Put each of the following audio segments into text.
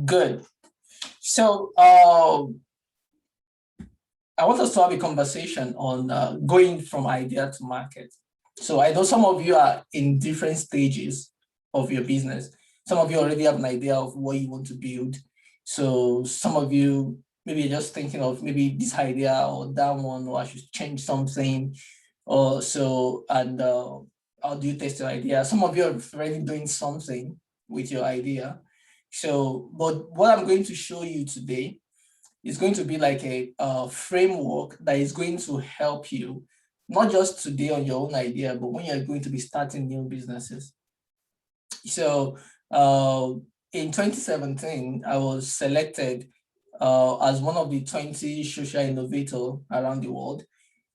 Good. So I want us to have a conversation on going from idea to market. So I know some of you are in different stages of your business. Some of you already have an idea of what you want to build. So some of you maybe you're just thinking of maybe this idea or that one, or I should change something, or so. And how do you test your idea? Some of you are already doing something with your idea. So, but what I'm going to show you today is going to be like a framework that is going to help you, not just today on your own idea, but when you're going to be starting new businesses. So in 2017, I was selected as one of the 20 social innovators around the world.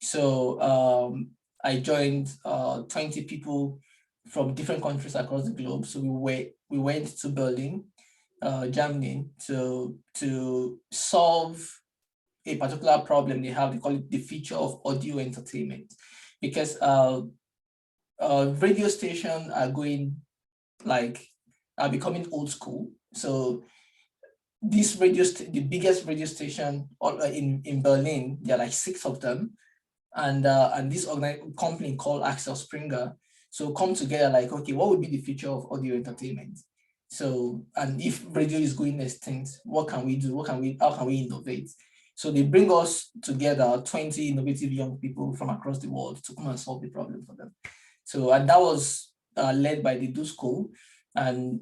So I joined 20 people from different countries across the globe. So we went to Berlin, Germany, to solve a particular problem they have. They call it the future of audio entertainment, because radio stations are becoming old school. So this the biggest radio station in Berlin, there are like 6 of them, and this company called Axel Springer so come together like, okay, what would be the future of audio entertainment? So, and if radio is going extinct, what can we do? How can we innovate? So they bring us together, 20 innovative young people from across the world to come and solve the problem for them. So, and that was led by the Do School, and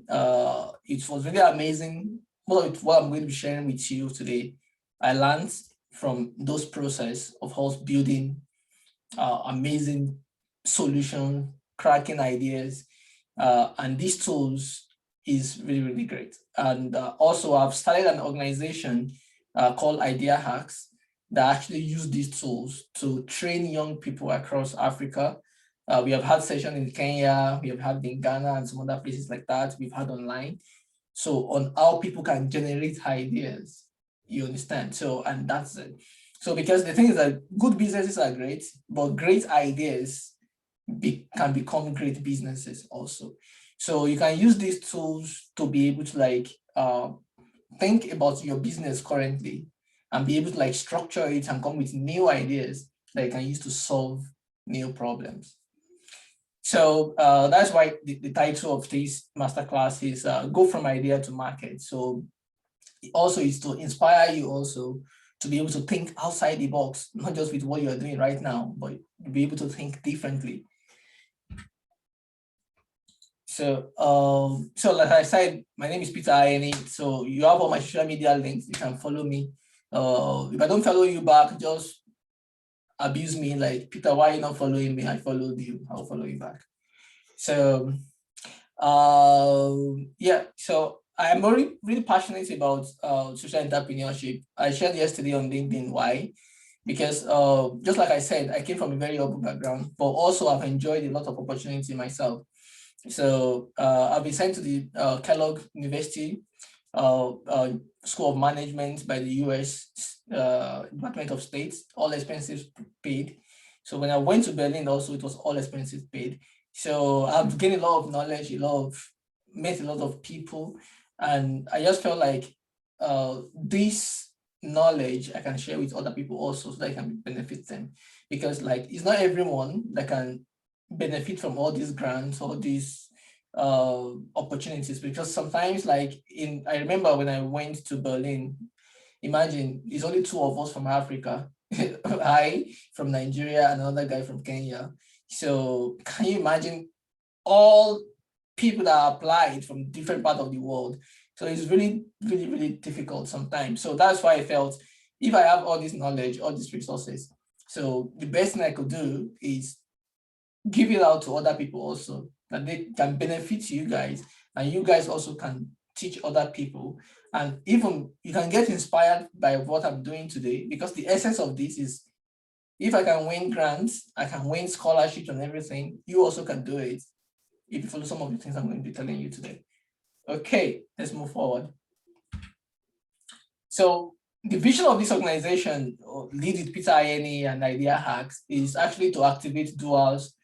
it was really amazing. What I'm going to be sharing with you today, I learned from those process of us building amazing solutions, cracking ideas, and these tools is really, really great. And also I've started an organization called Idea Hacks that actually use these tools to train young people across Africa. We have had sessions in Kenya, we have had in Ghana and some other places like that. We've had online. So on how people can generate ideas, you understand? So, and that's it. So because the thing is that good businesses are great, but great ideas can become great businesses also. So you can use these tools to be able to like think about your business currently and be able to like structure it and come with new ideas that you can use to solve new problems. So that's why the title of this masterclass is Go From Idea to Market. So also is to inspire you also to be able to think outside the box, not just with what you're doing right now, but be able to think differently. So, so like I said, my name is Peter Ayeni. So you have all my social media links. You can follow me. If I don't follow you back, just abuse me like, Peter, why are you not following me? I followed you. I'll follow you back. So, yeah. So I'm really passionate about social entrepreneurship. I shared yesterday on LinkedIn why. Because just like I said, I came from a very open background, but also I've enjoyed a lot of opportunity myself. So I've been sent to the Kellogg University School of Management by the US Department of State, all expenses paid. So when I went to Berlin also, it was all expenses paid. So I've gained a lot of knowledge, met a lot of people, and I just felt like this knowledge I can share with other people also so that I can benefit them. Because like, it's not everyone that can benefit from all these grants, all these opportunities, because sometimes like I remember when I went to Berlin, imagine it's only 2 of us from Africa, I from Nigeria and another guy from Kenya. So can you imagine all people that applied from different parts of the world? So it's really, really, really difficult sometimes. So that's why I felt if I have all this knowledge, all these resources, so the best thing I could do is give it out to other people also, that they can benefit you guys, and you guys also can teach other people. And even you can get inspired by what I'm doing today, because the essence of this is, if I can win grants, I can win scholarships and everything, you also can do it if you follow some of the things I'm going to be telling you today. Okay, let's move forward. So the vision of this organization, lead with Peter Ayeni and Idea Hacks, is actually to activate doers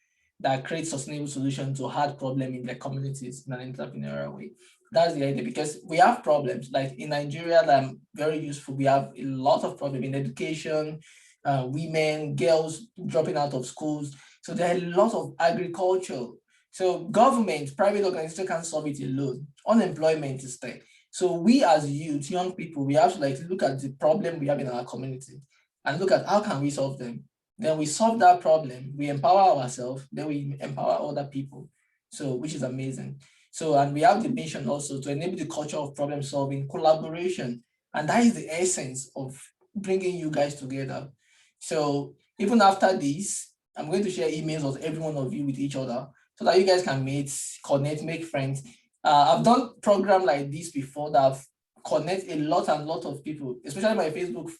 that create sustainable solutions to hard problems in their communities in an entrepreneurial way. That's the idea, because we have problems like in Nigeria that are very useful. We have a lot of problems in education, women, girls dropping out of schools. So there are a lot of agriculture. So government, private organizations can't solve it alone. Unemployment is there. So we as youth, young people, we have to like look at the problem we have in our community and look at how can we solve them. Then we solve that problem, we empower ourselves, then we empower other people. So, which is amazing. So, and we have the mission also to enable the culture of problem solving, collaboration. And that is the essence of bringing you guys together. So even after this, I'm going to share emails of every one of you with each other so that you guys can meet, connect, make friends. I've done program like this before that have connect a lot of people, especially my Facebook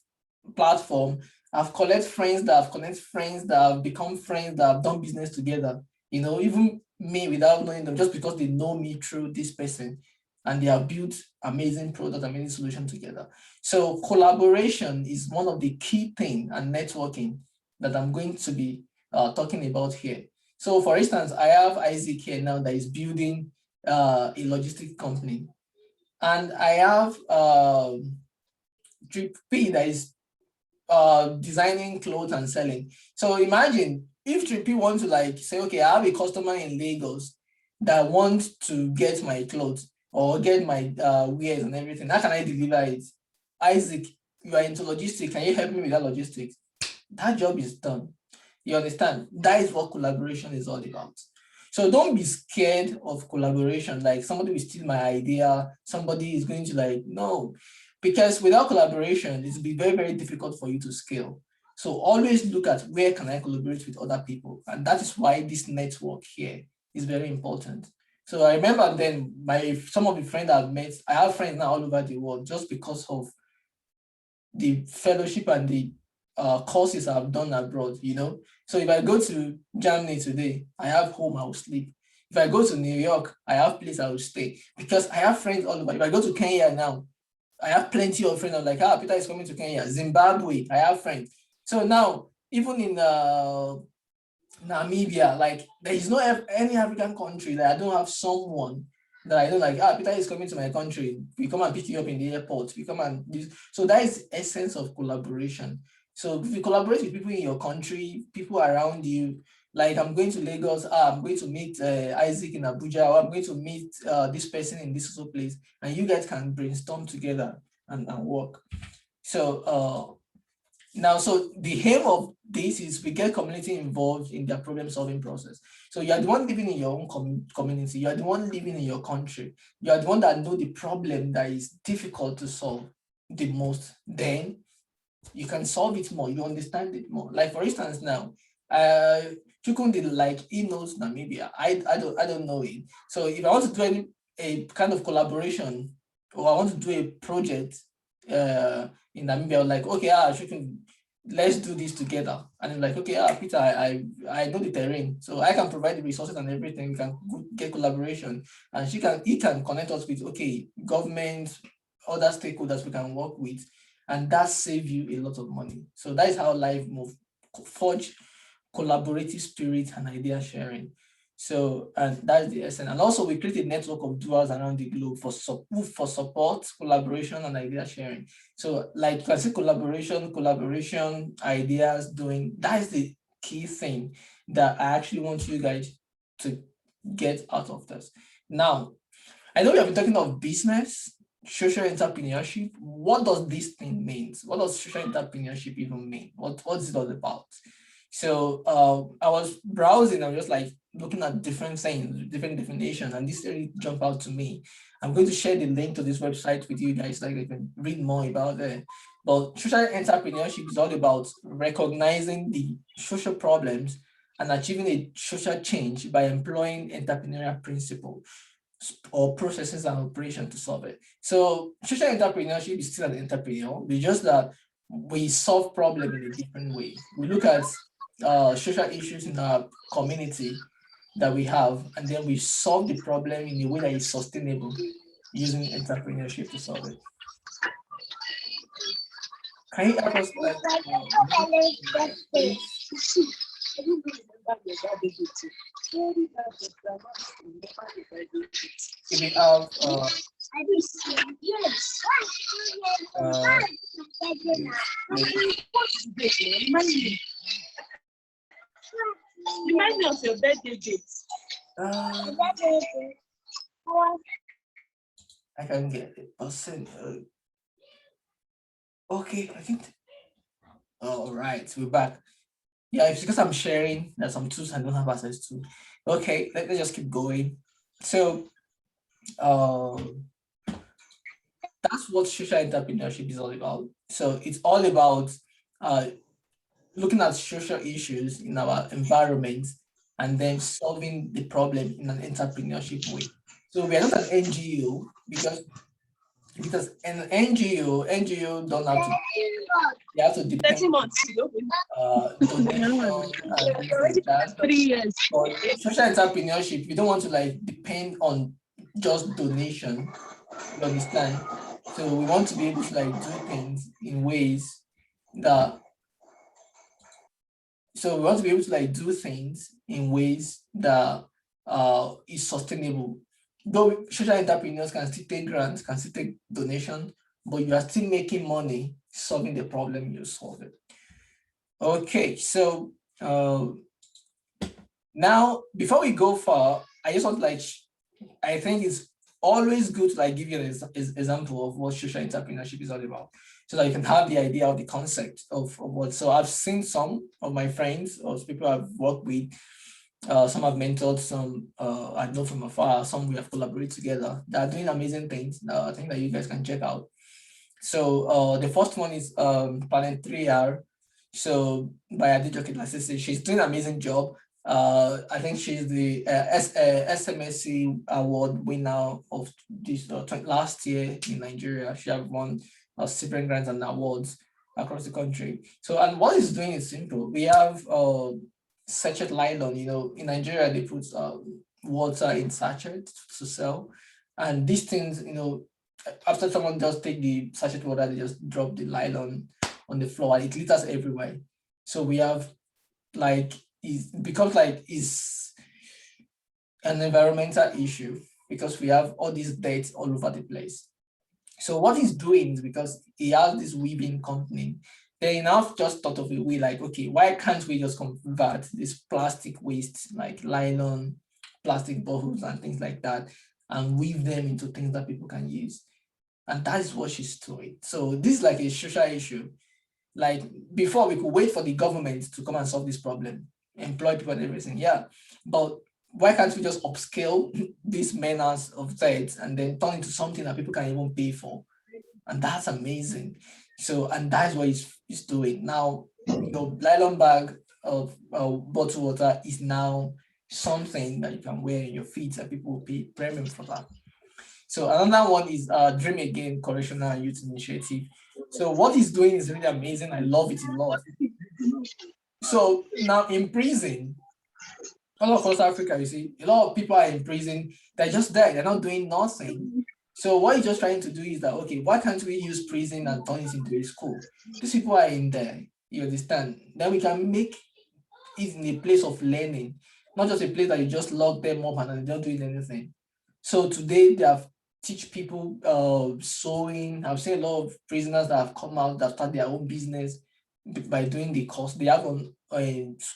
platform. I've collected friends that have connected friends that have become friends that have done business together. You know, even me without knowing them, just because they know me through this person, and they have built amazing product, amazing solution together. So collaboration is one of the key things, and networking that I'm going to be talking about here. So for instance, I have Isaac here now that is building a logistics company. And I have Trip P that is designing clothes and selling. So imagine if Trip P wants to like say, okay, I have a customer in Lagos that wants to get my clothes or get my wares and everything. How can I deliver it? Isaac, you are into logistics. Can you help me with that logistics? That job is done. You understand? That is what collaboration is all about. So don't be scared of collaboration. Like somebody will steal my idea. Somebody is going to like, no, because without collaboration, it's be very, very difficult for you to scale. So always look at where can I collaborate with other people. And that is why this network here is very important. So I remember then some of the friends I've met, I have friends now all over the world just because of the fellowship and the courses I've done abroad, you know. So if I go to Germany today, I have home, I will sleep. If I go to New York, I have place I will stay because I have friends all over. If I go to Kenya now, I have plenty of friends. I'm like, Peter is coming to Kenya. Zimbabwe, I have friends. So now, even in Namibia, like there is no any African country that I don't have someone that I know, like, Peter is coming to my country. We come and pick you up in the airport. We come and so that is the essence of collaboration. So if you collaborate with people in your country, people around you, like I'm going to Lagos, I'm going to meet Isaac in Abuja, or I'm going to meet this person in this other place, and you guys can brainstorm together and work. So now, so the aim of this is we get community involved in their problem solving process. So you are the one living in your own community, you are the one living in your country, you are the one that know the problem that is difficult to solve the most. Then you can solve it more, you understand it more. Like for instance now, Chukwundi, like he knows Namibia. I don't know it. So if I want to do a kind of collaboration, or I want to do a project in Namibia, I'm like, okay, Chukwundi, let's do this together. And I'm like, okay, Peter, I know the terrain, so I can provide the resources and everything. We can get collaboration, and he can connect us with government, other stakeholders we can work with. And that saves you a lot of money. So that is how life moves. Forge collaborative spirit and idea sharing. So, and that's the essence. And also we create a network of doers around the globe for support, collaboration, and idea sharing. So like you can see collaboration, ideas doing, that is the key thing that I actually want you guys to get out of this. Now, I know we have been talking of business, social entrepreneurship. What does this thing mean? What does social entrepreneurship even mean? What is it all about? So I was browsing, I was just like looking at different things, different definitions, and this really jumped out to me. I'm going to share the link to this website with you guys so you can read more about it. But social entrepreneurship is all about recognizing the social problems and achieving a social change by employing entrepreneurial principles or processes and operation to solve it. So social entrepreneurship is still an entrepreneur. It's just that we solve problems in a different way. We look at social issues in our community that we have, and then we solve the problem in a way that is sustainable using entrepreneurship to solve it. Can you help us like if we have remind me of your birthday date. I can get it. Percent. Okay, I think. All right, we're back. Yeah, it's because I'm sharing that some tools I don't have access to. Okay, let's just keep going. So, that's what social entrepreneurship is all about. So it's all about looking at social issues in our environment and then solving the problem in an entrepreneurship way. So we are not an NGO because an NGO don't have to, they have to depend 30 months. donation and things like that. 3 years. But social entrepreneurship, we don't want to like depend on just donation. You understand? So we want to be able to like do things in ways that is sustainable. Though social entrepreneurs can still take grants, can still take donation, but you are still making money solving the problem you're solving. Okay, so now before we go far, I just want to like, I think it's always good to like give you an example of what social entrepreneurship is all about, so that you can have the idea of the concept of what. So I've seen some of my friends or people I've worked with, some I've mentored, some I know from afar, some we have collaborated together. They are doing amazing things. I think that you guys can check out. So the first one is Planet 3R. So by Adejoke Lasisi, she's doing an amazing job. I think she's the SMSC award winner of this last year in Nigeria. She have won several grants and awards across the country. So, and what it's doing is simple. We have sachet nylon. You know, in Nigeria they put water in sachet to sell, and these things, you know, after someone just take the sachet water, they just drop the nylon on the floor and it glitters everywhere. So we have like, it becomes like is an environmental issue because we have all these dirt all over the place. So what he's doing is, because he has this weaving company, they enough just thought of a way like, okay, why can't we just convert this plastic waste like nylon, plastic bottles and things like that, and weave them into things that people can use? And that is what she's doing. So this is like a social issue. Like before, we could wait for the government to come and solve this problem, employ people and everything. Yeah, but why can't we just upscale this menace of threats and then turn into something that people can even pay for? And that's amazing. So, and that's what he's doing now. Your nylon bag of bottled water is now something that you can wear in your feet, and people will pay premium for that. So another one is Dream Again Correctional Youth Initiative. So what he's doing is really amazing. I love it a lot. So now in prison, all across Africa, you see, a lot of people are in prison. They're just there. They're not doing nothing. So what he's just trying to do is that, okay, why can't we use prison and turn it into a school? These people are in there. You understand? Then we can make it in a place of learning, not just a place that you just lock them up and they're not doing anything. So today they have teach people sewing. I've seen a lot of prisoners that have come out that start their own business by doing the course. They have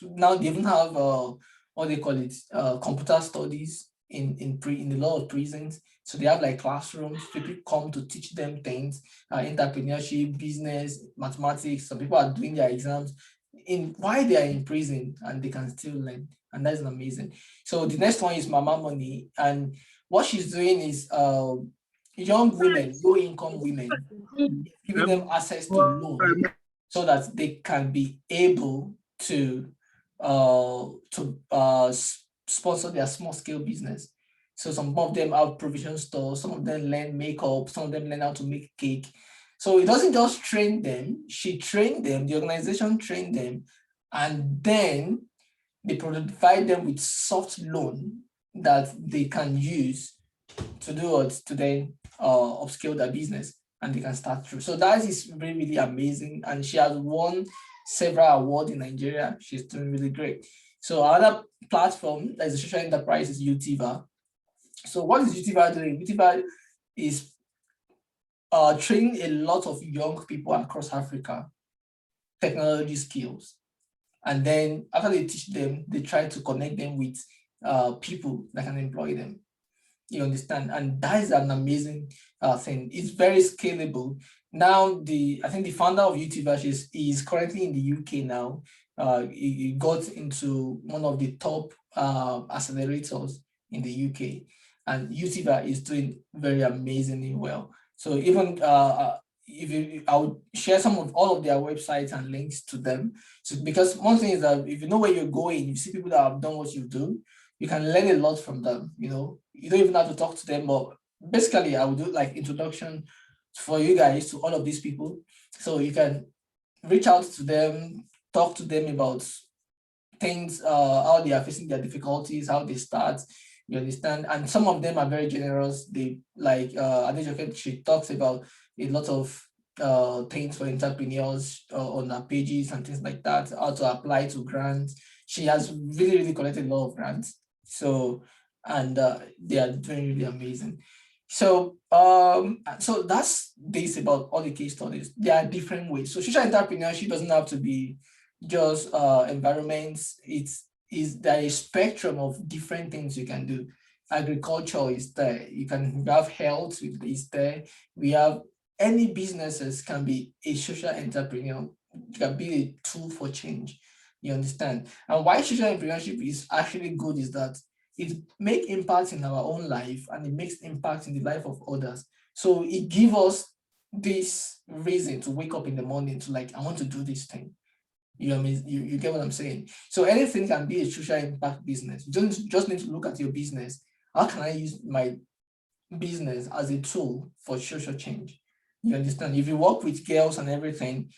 now they even have what they call it, computer studies in a lot of prisons. So they have like classrooms. People come to teach them things, entrepreneurship, business, mathematics. Some people are doing their exams while they are in prison, and they can still learn, and that's amazing. So the next one is Mama Money, and what she's doing is young women, low income women, giving them access to loan so that they can be able to sponsor their small scale business. So some of them have provision stores, some of them learn makeup, some of them learn how to make cake. So it doesn't just train them, she trained them, the organization trained them, and then they provide them with soft loan that they can use to do it, to then upscale their business. and they can start through. So that is really, really amazing. And she has won several awards in Nigeria. She's doing really great. So another platform that is a social enterprise is Utiva. So what is Utiva doing? Utiva is training a lot of young people across Africa, technology skills. And then after they teach them, they try to connect them with people that can employ them. You understand? And that is an amazing thing. It's very scalable. Now, I think the founder of Utiva is currently in the UK now. He got into one of the top accelerators in the UK, and Utiva is doing very amazingly well. So even I would share all of their websites and links to them. So because one thing is that if you know where you're going, you see people that have done what you do, you can learn a lot from them. You know, you don't even have to talk to them, but basically I would do like introduction for you guys to all of these people. So you can reach out to them, talk to them about things, how they are facing their difficulties, how they start, you understand? And some of them are very generous. They like, Adejoke, she talks about a lot of things for entrepreneurs on her pages and things like that, how to apply to grants. She has really, really collected a lot of grants. So, and they are doing really amazing. So, so that's this about all the case studies. There are different ways. So social entrepreneurship doesn't have to be just environments. There is a spectrum of different things you can do. Agriculture is there. You can have health is there. We have any businesses can be a social entrepreneur. It can be a tool for change. You understand? And why social entrepreneurship is actually good is that it makes impact in our own life and it makes impact in the life of others. So it gives us this reason to wake up in the morning to like, I want to do this thing. You know what I mean? You get what I'm saying? So anything can be a social impact business. You don't just need to look at your business. How can I use my business as a tool for social change? You understand? If you work with girls and everything,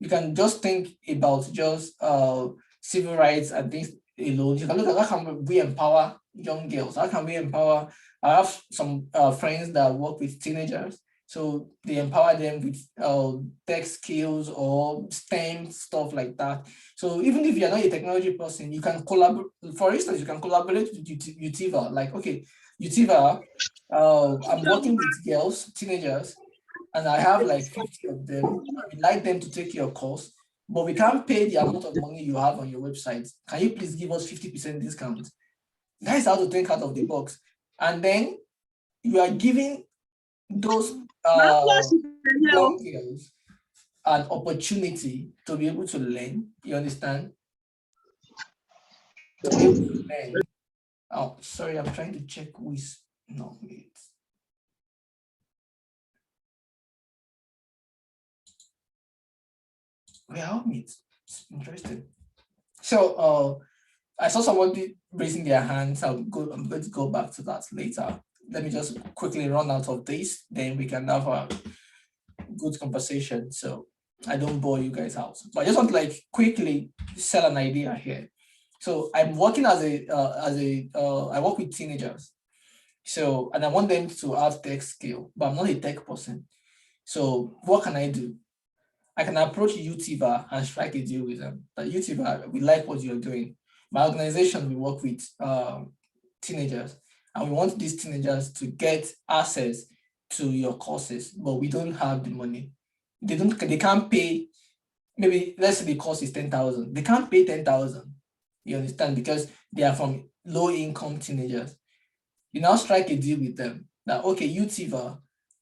you can just think about just civil rights and things alone. You can look at how can we empower young girls? How can we empower? I have some friends that work with teenagers. So they empower them with tech skills or STEM stuff like that. So even if you're not a technology person, you can collaborate. For instance, you can collaborate with Utiva. Like, okay, Utiva, I'm working with girls, teenagers, and I have like 50 of them. I would like them to take your course, but we can't pay the amount of money you have on your website. Can you please give us 50% discount? That is how to think out of the box. And then you are giving those young girls an opportunity to be able to learn. You understand? To be able to learn. Oh, sorry, I'm trying to check who is no wait. We are on it. It's interesting. So I saw somebody raising their hands. I'm going to go back to that later. Let me just quickly run out of this, then we can have a good conversation. So I don't bore you guys out. But I just want to like quickly sell an idea here. So I'm working I work with teenagers. So, and I want them to have tech skill, but I'm not a tech person. So what can I do? I can approach Utiva and strike a deal with them. But Utiva, we like what you're doing. My organization, we work with teenagers, and we want these teenagers to get access to your courses, but we don't have the money. They can't pay, maybe let's say the course is 10,000. They can't pay 10,000. You understand? Because they are from low income teenagers. You now strike a deal with them that, okay, Utiva,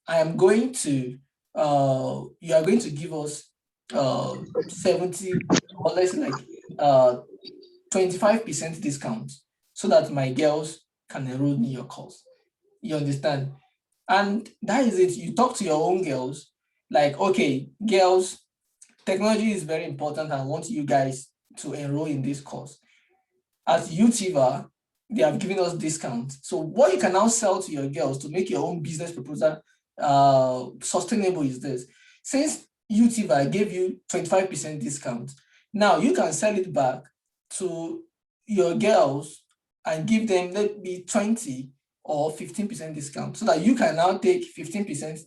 I am going to, you are going to give us 70 or let's say like 25% discount so that my girls can enroll in your course. You understand? And that is it. You talk to your own girls, like, okay, girls, technology is very important. I want you guys to enroll in this course. At Utiva, they have given us discounts. So what you can now sell to your girls to make your own business proposal sustainable is this. Since Utiva gave you 25% discount, now you can sell it back to your girls and give them maybe 20 or 15% discount so that you can now take 15%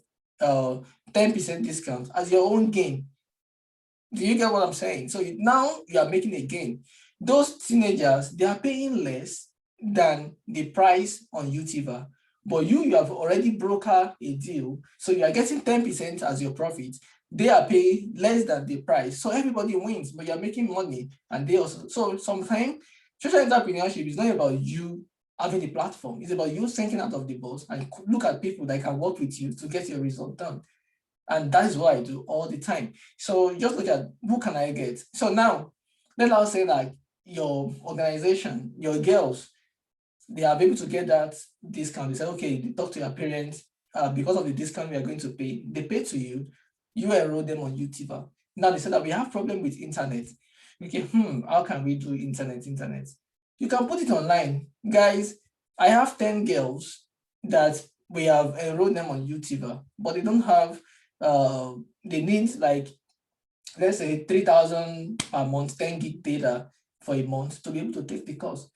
10% discount as your own gain. Do you get what I'm saying? So now you are making a gain. Those teenagers, they are paying less than the price on YouTuber, but you have already brokered a deal, so you are getting 10% as your profit. They are paying less than the price, so everybody wins, but you're making money, and they also. So sometimes social entrepreneurship is not about you having the platform, it's about you thinking out of the box and look at people that can work with you to get your result done. And that is what I do all the time. So just look at who can I get. So now, let us say that your organization, your girls, they are able to get that discount. They say, okay, they talk to your parents, because of the discount we are going to pay. They pay to you, you enroll them on YouTuber. Now they say that we have problem with internet. Okay, how can we do internet? You can put it online. Guys, I have 10 girls that we have enrolled them on YouTuber, but they don't have, they need like, let's say 3,000 per month, 10 gig data for a month to be able to take the course.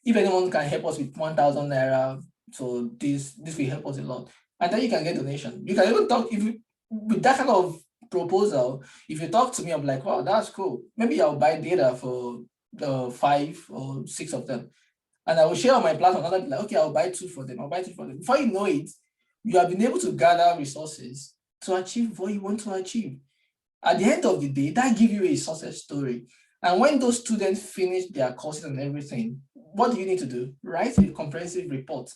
If anyone can help us with 1,000 naira, so this will help us a lot. And then you can get donation. You can even talk, if you, with that kind of proposal, if you talk to me, I'm like, wow, that's cool. Maybe I'll buy data for the 5 or 6 of them. And I will share on my platform, and I'll be like, okay, I'll buy 2 for them. Before you know it, you have been able to gather resources to achieve what you want to achieve. At the end of the day, that gives you a success story. And when those students finish their courses and everything, what do you need to do? Write a comprehensive report.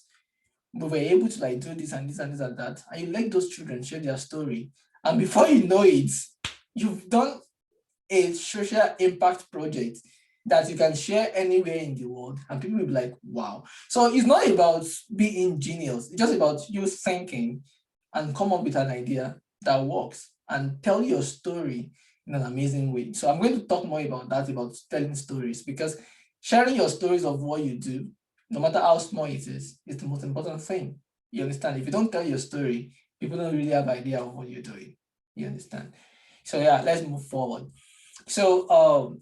We were able to like do this and this and this and that. And you let those children share their story. And before you know it, you've done a social impact project that you can share anywhere in the world, and people will be like, wow. So it's not about being genius. It's just about you thinking and come up with an idea that works and tell your story in an amazing way. So I'm going to talk more about that, about telling stories, because sharing your stories of what you do, no matter how small it is the most important thing. You understand? If you don't tell your story, people don't really have idea of what you're doing. You understand? So yeah, let's move forward. So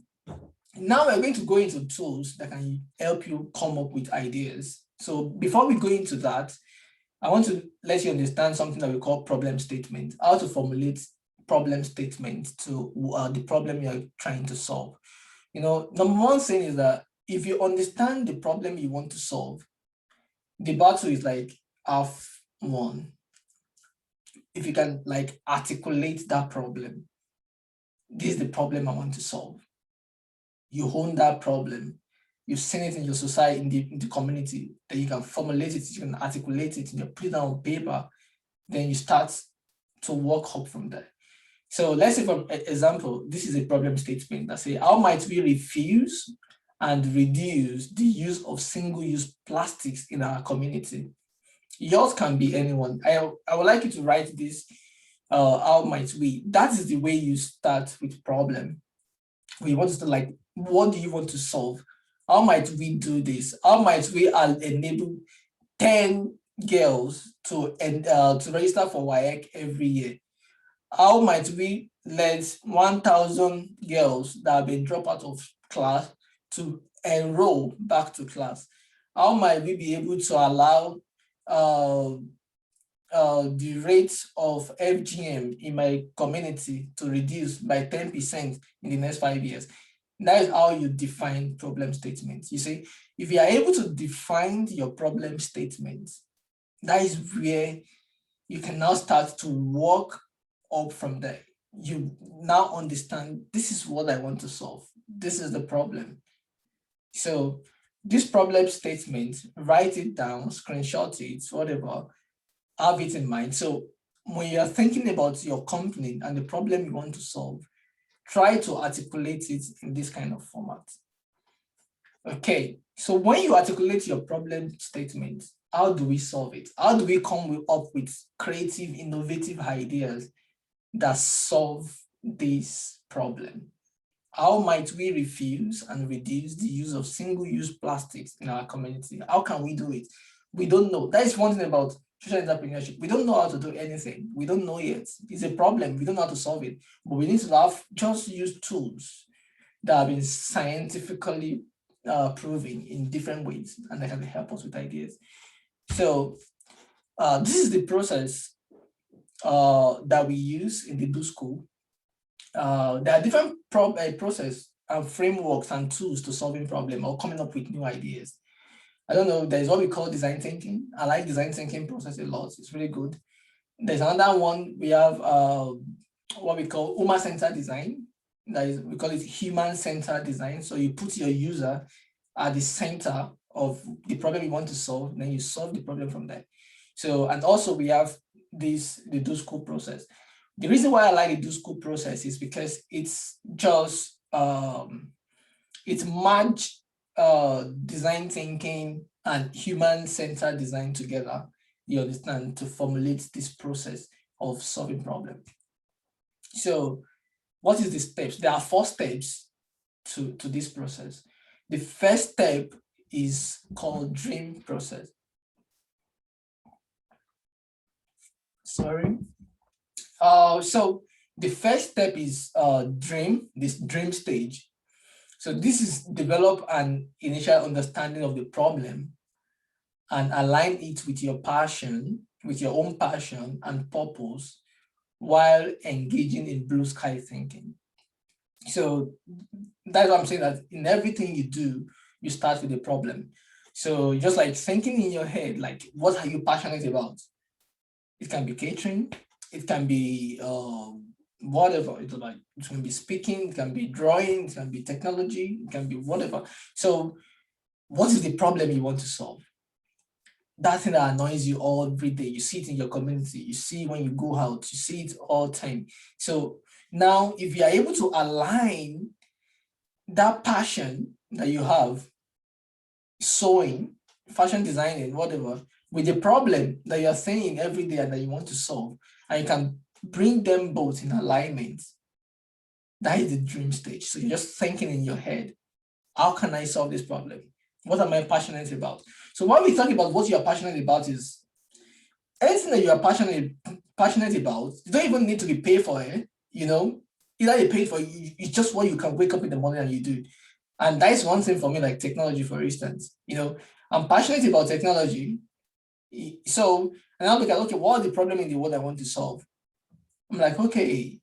now we're going to go into tools that can help you come up with ideas. So before we go into that, I want to let you understand something that we call problem statement, how to formulate problem statement to the problem you're trying to solve. You know, number one thing is that if you understand the problem you want to solve, the battle is like half won. If you can like articulate that problem, this is the problem I want to solve. You own that problem. You've seen it in your society, in the community, that you can formulate it, you can articulate it, and you put it down on paper, then you start to work up from there. So let's say, for example, this is a problem statement that say, how might we refuse and reduce the use of single-use plastics in our community? Yours can be anyone. I would like you to write this, how might we? That is the way you start with problem. We want to like, what do you want to solve? How might we do this? How might we enable 10 girls to register for WAEC every year? How might we let 1,000 girls that have been dropped out of class to enroll back to class? How might we be able to allow the rate of FGM in my community to reduce by 10% in the next 5 years? That is how you define problem statements. You see, if you are able to define your problem statements, that is where you can now start to work up from there. You now understand, this is what I want to solve. This is the problem. So this problem statement, write it down, screenshot it, whatever, have it in mind. So when you're thinking about your company and the problem you want to solve, try to articulate it in this kind of format. Okay, so when you articulate your problem statement, how do we solve it? How do we come up with creative, innovative ideas that solve this problem? How might we refuse and reduce the use of single-use plastics in our community? How can we do it? We don't know. That is one thing about social entrepreneurship. We don't know how to do anything. We don't know yet. It's a problem. We don't know how to solve it. But we need to have just use tools that have been scientifically proven in different ways, and that can help us with ideas. So this is the process that we use in the Do School. There are different process and frameworks and tools to solving problem or coming up with new ideas. I don't know, there's what we call design thinking. I like design thinking process a lot. It's really good. There's another one. We have what we call human-centered design. That is, we call it human-centered design. So you put your user at the center of the problem you want to solve, and then you solve the problem from there. So, and also we have the Do School process. The reason why I like the Do School process is because it's just it's merged design thinking and human-centered design together, you understand, to formulate this process of solving problem. So what is the steps? There are 4 steps to this process. The first step is called dream process. Sorry. So the first step is this dream stage. So this is develop an initial understanding of the problem and align it with your passion, with your own passion and purpose, while engaging in blue sky thinking. So that's what I'm saying, that in everything you do, you start with a problem. So just like thinking in your head, like, what are you passionate about? It can be catering, it can be whatever. It's like, it can be speaking, it can be drawing, it can be technology, it can be whatever. So what is the problem you want to solve? That thing that annoys you all every day, you see it in your community, you see when you go out, you see it all the time. So now if you are able to align that passion that you have, sewing, fashion designing, whatever, with the problem that you're saying every day and that you want to solve, and you can bring them both in alignment, that is the dream stage. So you're just thinking in your head, how can I solve this problem? What am I passionate about? So when we talk about what you are passionate about, is anything that you are passionate about, you don't even need to be paid for it, you know, either you pay for it, it's just what you can wake up in the morning and you do. And that is one thing for me, like technology, for instance, you know, I'm passionate about technology. So, and I'll look at, okay, what are the problem in the world I want to solve? I'm like, okay,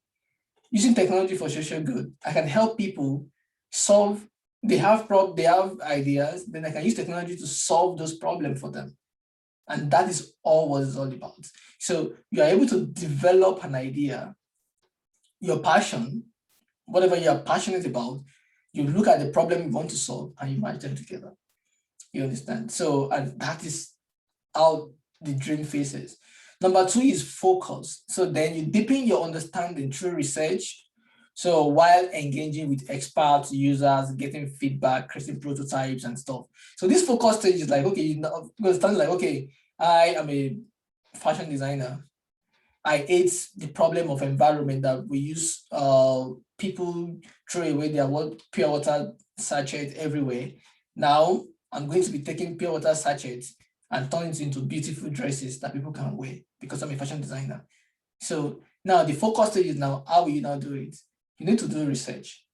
using technology for social good, I can help people solve, they have ideas, then I can use technology to solve those problems for them. And that is all what it's all about. So you are able to develop an idea, your passion, whatever you are passionate about, you look at the problem you want to solve and you match them together. You understand? So, and that is how the dream faces. Number 2 is focus. So then you deepen your understanding through research. So while engaging with experts, users, getting feedback, creating prototypes and stuff. So this focus stage is like, okay, you understand, like, okay, I am a fashion designer. I hate the problem of environment that we use, people throw away their pure water sachet everywhere. Now I'm going to be taking pure water sachets and turn it into beautiful dresses that people can wear because I'm a fashion designer. So now the focus stage is now, how will you now do it? You need to do research.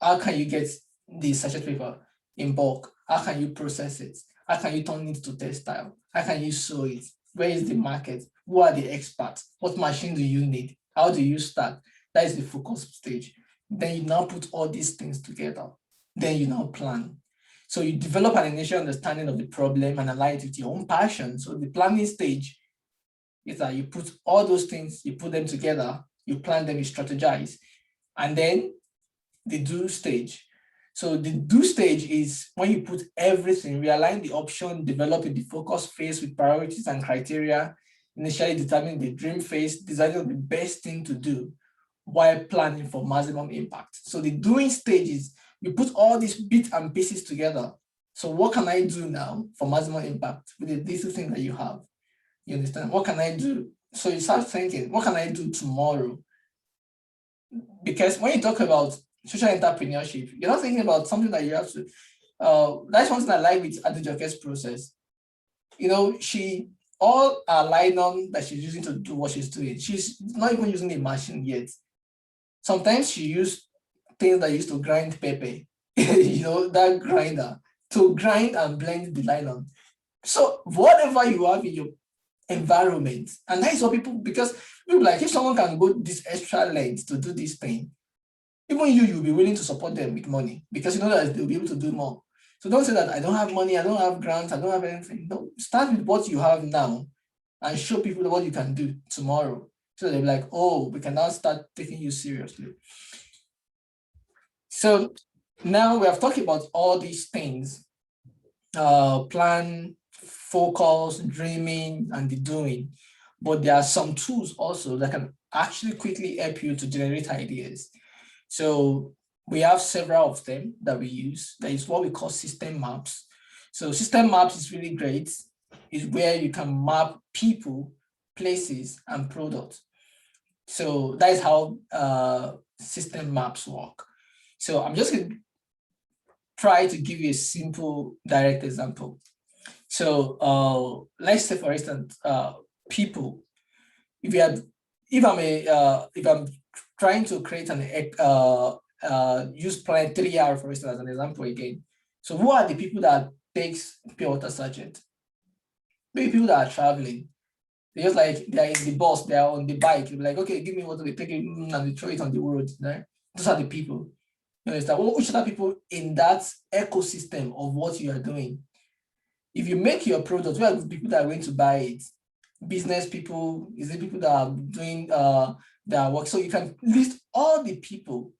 How can you get the sachet paper in bulk? How can you process it? How can you turn it to textile? How can you sew it? Where is the market? Who are the experts? What machine do you need? How do you start? That is the focus stage. Then you now put all these things together. Then you now plan. So you develop an initial understanding of the problem and align it with your own passion. So the planning stage is that you put all those things, you put them together, you plan them, you strategize. And then the do stage. So the do stage is when you put everything, realign the option, develop the focus phase with priorities and criteria, initially determine the dream phase, deciding the best thing to do while planning for maximum impact. So the doing stage is you put all these bits and pieces together. So what can I do now for maximum impact with the little thing that you have? You understand? What can I do? So you start thinking, what can I do tomorrow? Because when you talk about social entrepreneurship, you're not thinking about something that you have to, that's one thing I like with Adejoke's process. You know, all her nylon that she's using to do what she's doing, she's not even using a machine yet. Sometimes she used things that used to grind pepper, you know, that grinder, to grind and blend the nylon. So whatever you have in your environment. And that is what people, because people like, if someone can go this extra length to do this thing, even you'll be willing to support them with money because you know that they'll be able to do more. So don't say that I don't have money, I don't have grants, I don't have anything. No, start with what you have now and show people what you can do tomorrow. So they'll be like, oh, we can now start taking you seriously. So now we have talked about all these things, plan, focus, dreaming, and the doing. But there are some tools also that can actually quickly help you to generate ideas. So we have several of them that we use. That is what we call system maps. So system maps is really great. It's where you can map people, places, and products. So that is how system maps work. So I'm just going to try to give you a simple, direct example. So let's say, for instance, people. If I'm trying to create an use Planet 3R, for instance, as an example again. So who are the people that takes pure water sachet? Maybe people that are traveling. They just like they're in the bus, they're on the bike. They're like, okay, give me water, they take it and they throw it on the road. Right? Those are the people. You understand? Which are people in that ecosystem of what you are doing? If you make your product, where are the people that are going to buy it? Business people, is it people that are doing their work? So you can list all the people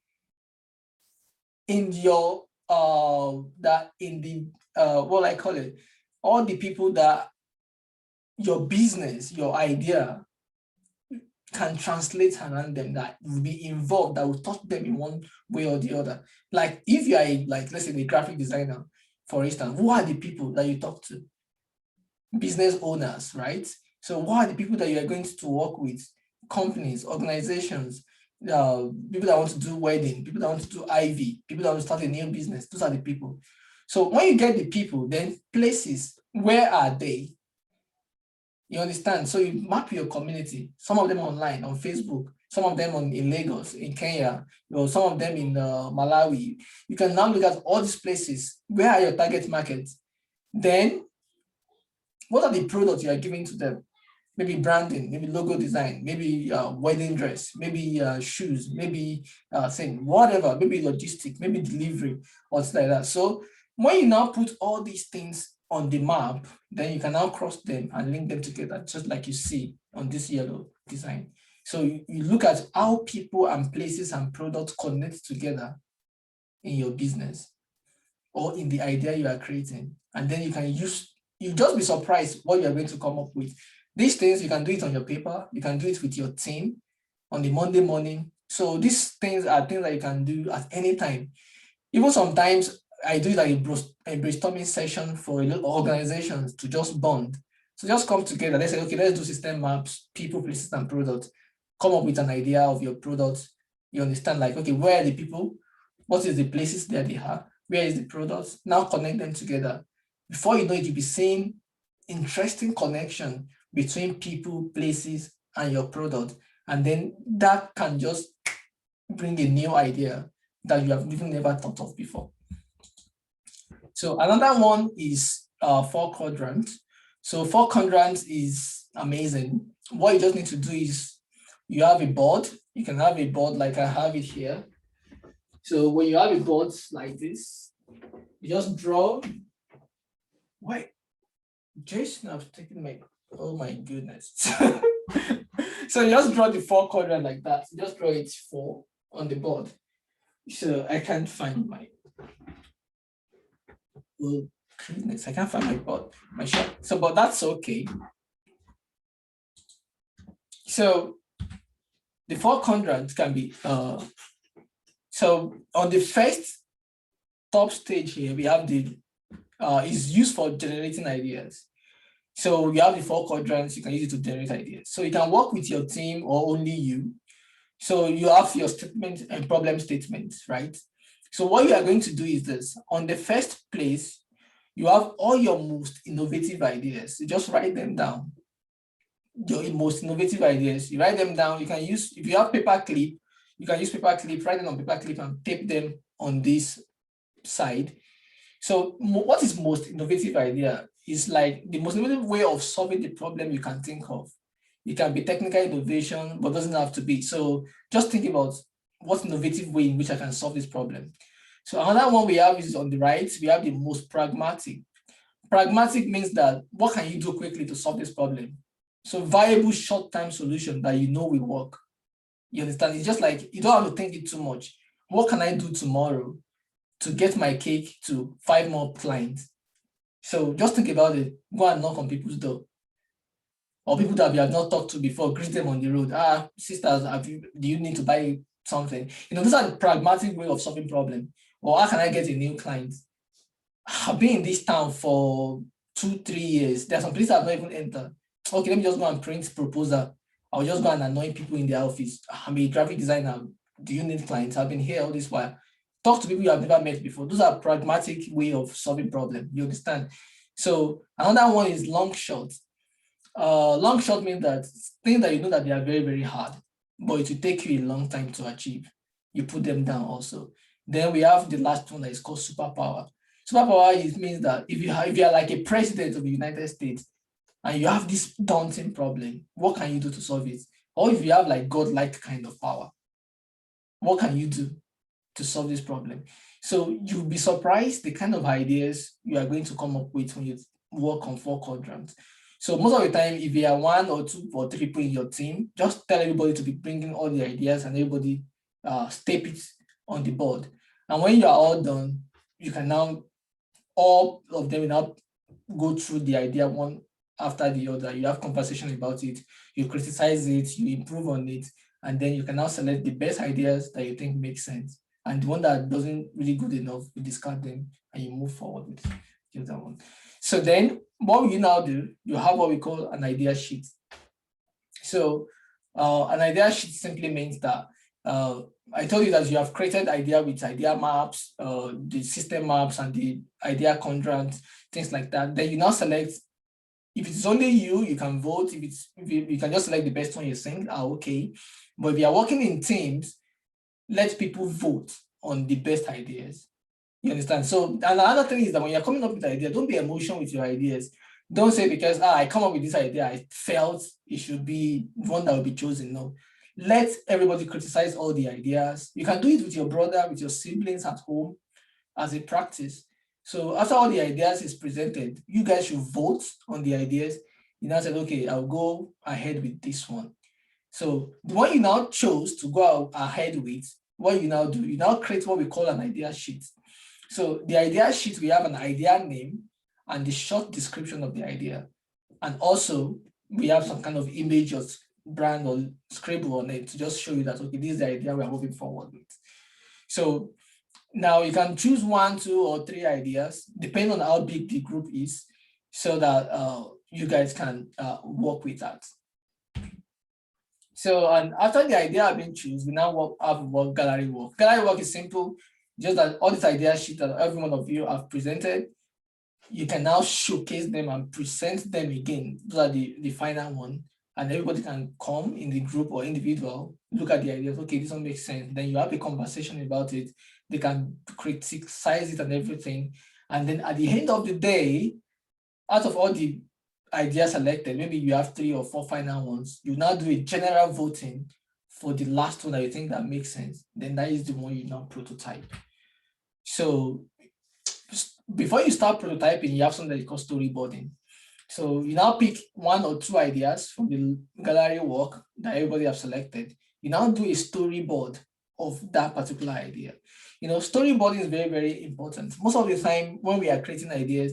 in your that in the what I call it, all the people that your business, your idea can translate around them, that will be involved, that will touch them in one way or the other. Like if you are like, let's say the graphic designer, for instance, who are the people that you talk to? Business owners, right? So what are the people that you are going to work with? Companies, organizations, people that want to do wedding, people that want to do IV, people that want to start a new business. Those are the people. So when you get the people, then places, where are they? You understand? So you map your community, some of them online, on Facebook, some of them in Lagos, in Kenya, some of them in Malawi. You can now look at all these places. Where are your target markets? Then, what are the products you are giving to them? Maybe branding, maybe logo design, maybe wedding dress, maybe shoes, maybe thing, whatever, maybe logistics, maybe delivery, or something like that. So when you now put all these things on the map, then you can now cross them and link them together, just like you see on this yellow design. So you look at how people and places and products connect together in your business or in the idea you are creating. And then you can you just be surprised what you're going to come up with. These things, you can do it on your paper, you can do it with your team on the Monday morning. So these things are things that you can do at any time. Even sometimes I do like a brainstorming session for organizations to just bond. So just come together. They say, okay, let's do system maps, people, places, and products. Come up with an idea of your product. You understand, like, okay, where are the people? What is the places that they have? Where is the products? Now connect them together. Before you know it, you'll be seeing interesting connection between people, places, and your product. And then that can just bring a new idea that you have even never thought of before. So another one is 4 quadrants. So 4 quadrants is amazing. What you just need to do is you have a board. You can have a board like I have it here. So when you have a board like this, you just draw. Wait, Jason, I've taken my, oh my goodness. So you just draw the 4 quadrant like that. You just draw it 4 on the board. So I can't find my, oh goodness, I can't find my board, my shot. So, but that's okay. So the 4 quadrants can be, so on the first top stage here, we have the, is used for generating ideas. So you have the 4 quadrants, you can use it to generate ideas. So you can work with your team or only you. So you have your statement and problem statements, right? So what you are going to do is this. On the first place, you have all your most innovative ideas. You just write them down. Your most innovative ideas, you write them down. You can use, if you have paper clip, you can use paper clip, write them on paper clip and tape them on this side. So what is most innovative idea is like the most innovative way of solving the problem you can think of. It can be technical innovation, but doesn't have to be. So just think about what innovative way in which I can solve this problem. So another one we have is on the right, we have the most pragmatic. Pragmatic means that what can you do quickly to solve this problem? So viable short-term solution that you know will work. You understand? It's just like you don't have to think it too much. What can I do tomorrow to get my cake to 5 more clients? So just think about it. Go and knock on people's door. Or people that we have not talked to before, greet them on the road. Sisters, do you need to buy something? Those are the pragmatic way of solving problem. Or how can I get a new client? I've been in this town for 2-3 years. There are some places I've not even entered. Okay, let me just go and print proposal. I'll just go and annoy people in their office. I'm a graphic designer. Do you need clients? I've been here all this while. Talk to people you have never met before. Those are pragmatic way of solving problem. You understand? So another one is long shot. Long shot means that things that you know that they are very, very hard, but it will take you a long time to achieve. You put them down also. Then we have the last one that is called superpower. Superpower means that if you are like a president of the United States and you have this daunting problem, what can you do to solve it? Or if you have like godlike kind of power, what can you do to solve this problem? So you'll be surprised the kind of ideas you are going to come up with when you work on 4 quadrants. So most of the time, if you are 1 or 2 or 3 people in your team, just tell everybody to be bringing all the ideas and everybody step it on the board. And when you are all done, you can now, all of them will now go through the idea one after the other. You have conversation about it, you criticize it, you improve on it, and then you can now select the best ideas that you think make sense. And the one that doesn't really good enough, you discard them and you move forward with the other one. So then what you now do, you have what we call an idea sheet. So an idea sheet simply means that I told you that you have created idea with idea maps, the system maps and the idea quadrants, things like that. Then you now select, if it's only you, you can vote. If you can just select the best one you think, okay. But if you are working in teams, let people vote on the best ideas. You understand? So, and another thing is that when you're coming up with an idea, don't be emotional with your ideas. Don't say because I come up with this idea, I felt it should be one that will be chosen. No, let everybody criticize all the ideas. You can do it with your brother, with your siblings at home as a practice. So after all the ideas is presented, you guys should vote on the ideas. You now said, okay, I'll go ahead with this one. So the one you now chose to go ahead with, what you now do, you now create what we call an idea sheet. So the idea sheet, we have an idea name and the short description of the idea. And also we have some kind of image or brand or scribble on it to just show you that, okay, this is the idea we are moving forward with. So now you can choose 1, 2, or 3 ideas, depending on how big the group is, so that you guys can work with that. So, and after the idea have been chosen, we now have what gallery work. Gallery work is simple, just that all these idea sheets that every one of you have presented, you can now showcase them and present them again. Those are the final one. And everybody can come in the group or individual, look at the ideas, okay, this one makes sense. Then you have a conversation about it. They can criticize it and everything. And then at the end of the day, out of all the ideas selected, maybe you have 3 or 4 final ones, you now do a general voting for the last one that you think that makes sense. Then that is the one you now prototype. So before you start prototyping, you have something that is called storyboarding. So you now pick 1 or 2 ideas from the gallery work that everybody have selected. You now do a storyboard of that particular idea. Storyboarding is very, very important. Most of the time when we are creating ideas,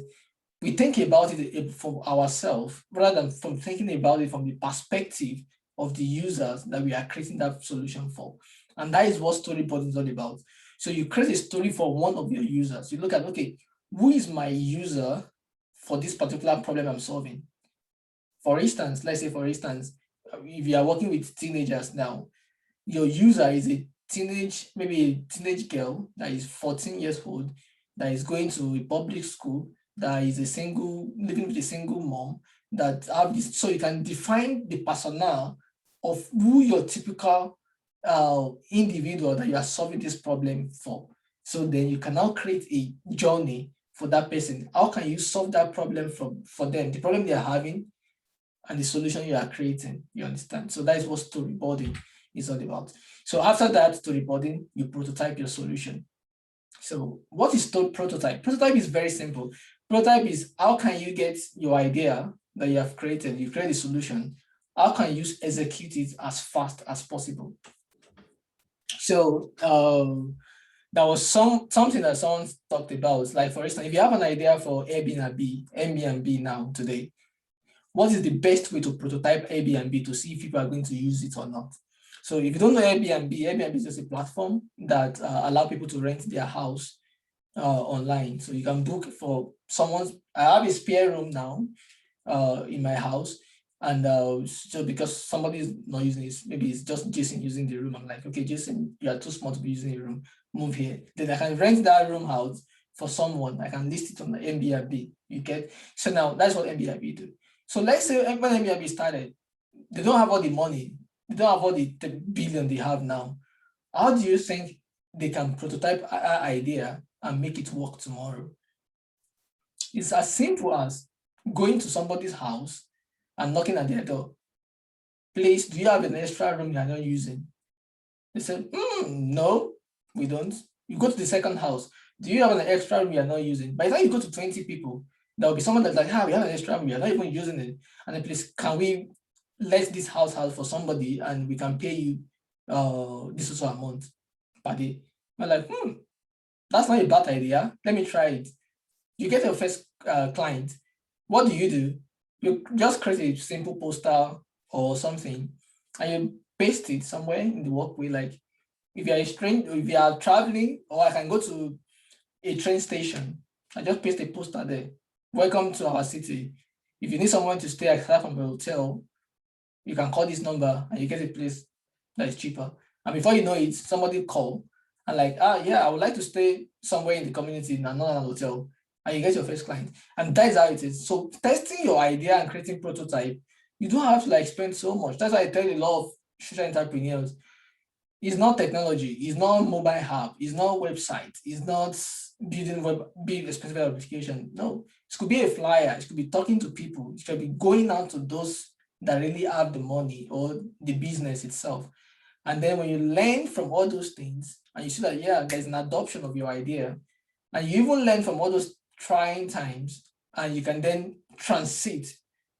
we think about it from ourselves rather than from thinking about it from the perspective of the users that we are creating that solution for. And that is what storyboarding is all about. So you create a story for one of your users. You look at, okay, who is my user for this particular problem I'm solving? For instance, let's say, if you are working with teenagers now, your user is maybe a teenage girl that is 14 years old, that is going to a public school, that is living with a single mom, that have this. So you can define the persona of who your typical individual that you are solving this problem for. So then you can now create a journey for that person. How can you solve that problem for them, the problem they are having and the solution you are creating? You understand? So that is what storyboarding is all about. So after that storyboarding, you prototype your solution. So what is prototype? Prototype is very simple. Prototype is how can you get your idea that you have created, you create a solution, how can you execute it as fast as possible? So that was something that someone talked about. Like, for instance, if you have an idea for Airbnb now today, what is the best way to prototype Airbnb to see if people are going to use it or not? So if you don't know Airbnb is just a platform that allow people to rent their house online. So you can book for someone's. I have a spare room now in my house, and so because somebody is not using it, maybe it's just Jason using the room. I'm like, okay, Jason, you are too small to be using the room. Move here. Then I can rent that room out for someone. I can list it on the Airbnb. You get. So now that's what Airbnb do. So let's say when Airbnb started, they don't have all the money. They don't have all the billion they have now. How do you think they can prototype an idea and make it work tomorrow? It's as simple as going to somebody's house and knocking at their door. Please, do you have an extra room you are not using? They say, no, we don't. You go to the second house. Do you have an extra room you are not using? By the time you go to 20 people, there will be someone that's like, we have an extra room, we are not even using it. And then, please, can we let this house out for somebody and we can pay you this also amount per day? I'm like, that's not a bad idea. Let me try it. You get your first client. What do? You just create a simple poster or something and you paste it somewhere in the walkway. Like if you are traveling, or I can go to a train station, I just paste a poster there. Welcome to our city. If you need someone to stay aside from a hotel, you can call this number and you get a place that is cheaper. And before you know it, somebody call and like, yeah, I would like to stay somewhere in the community, not an hotel. And you get your first client. And that is how it is. So testing your idea and creating prototype, you don't have to like spend so much. That's why I tell a lot of social entrepreneurs, it's not technology, it's not mobile app, it's not website, it's not building big expensive application. No, it could be a flyer, it could be talking to people, it could be going out to those that really have the money or the business itself. And then when you learn from all those things and you see that, yeah, there's an adoption of your idea, and you even learn from all those trying times, and you can then transit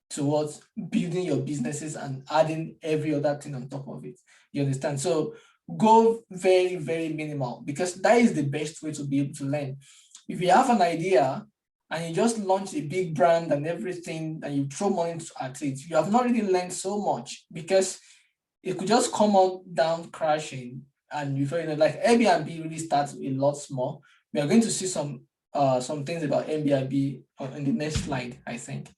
towards building your businesses and adding every other thing on top of it. You understand? So go very, very minimal, because that is the best way to be able to learn. If you have an idea and you just launch a big brand and everything and you throw money at it, you have not really learned so much, because it could just come out down crashing. And before you know, like Airbnb really starts a lot small. We are going to see some things about Airbnb in the next slide, I think.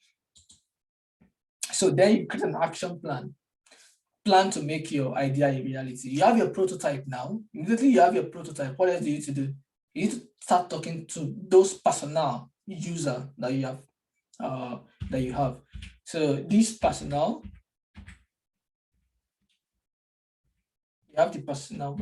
So then you create an action plan to make your idea a reality. You have your prototype now. Immediately you have your prototype. What else do you need to do? You need to start talking to those personnel user that you have. So this personnel, you have the personnel.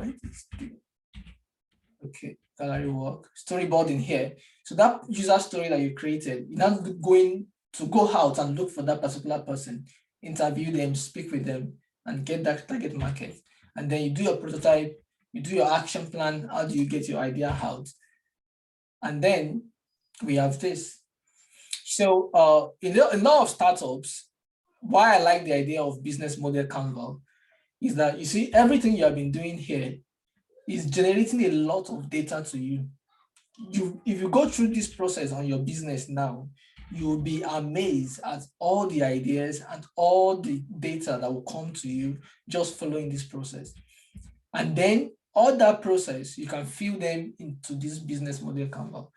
Okay, gallery work, storyboarding here. So that user story that you created, you're not going to go out and look for that particular person, interview them, speak with them, and get that target market. And then you do your prototype, you do your action plan. How do you get your idea out? And then we have this. So in a lot of startups, why I like the idea of business model Canva is that, you see, everything you have been doing here is generating a lot of data to you. If you go through this process on your business now, you will be amazed at all the ideas and all the data that will come to you just following this process. And then all that process, you can fill them into this business model Canva.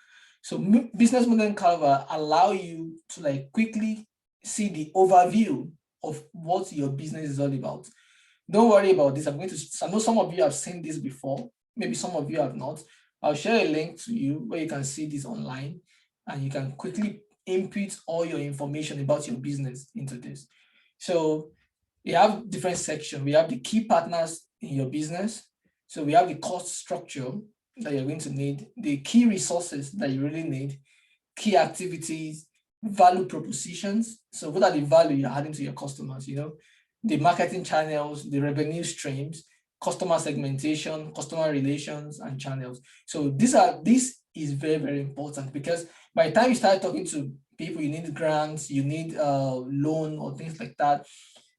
So business model Canva allow you to like quickly see the overview of what your business is all about. Don't worry about this. I know some of you have seen this before. Maybe some of you have not. I'll share a link to you where you can see this online and you can quickly input all your information about your business into this. So we have different sections. We have the key partners in your business. So we have the cost structure that you're going to need, the key resources that you really need, key activities, value propositions. So what are the value you're adding to your customers, the marketing channels, the revenue streams, customer segmentation, customer relations, and channels. So this is very, very important, because by the time you start talking to people, you need grants, you need loan or things like that.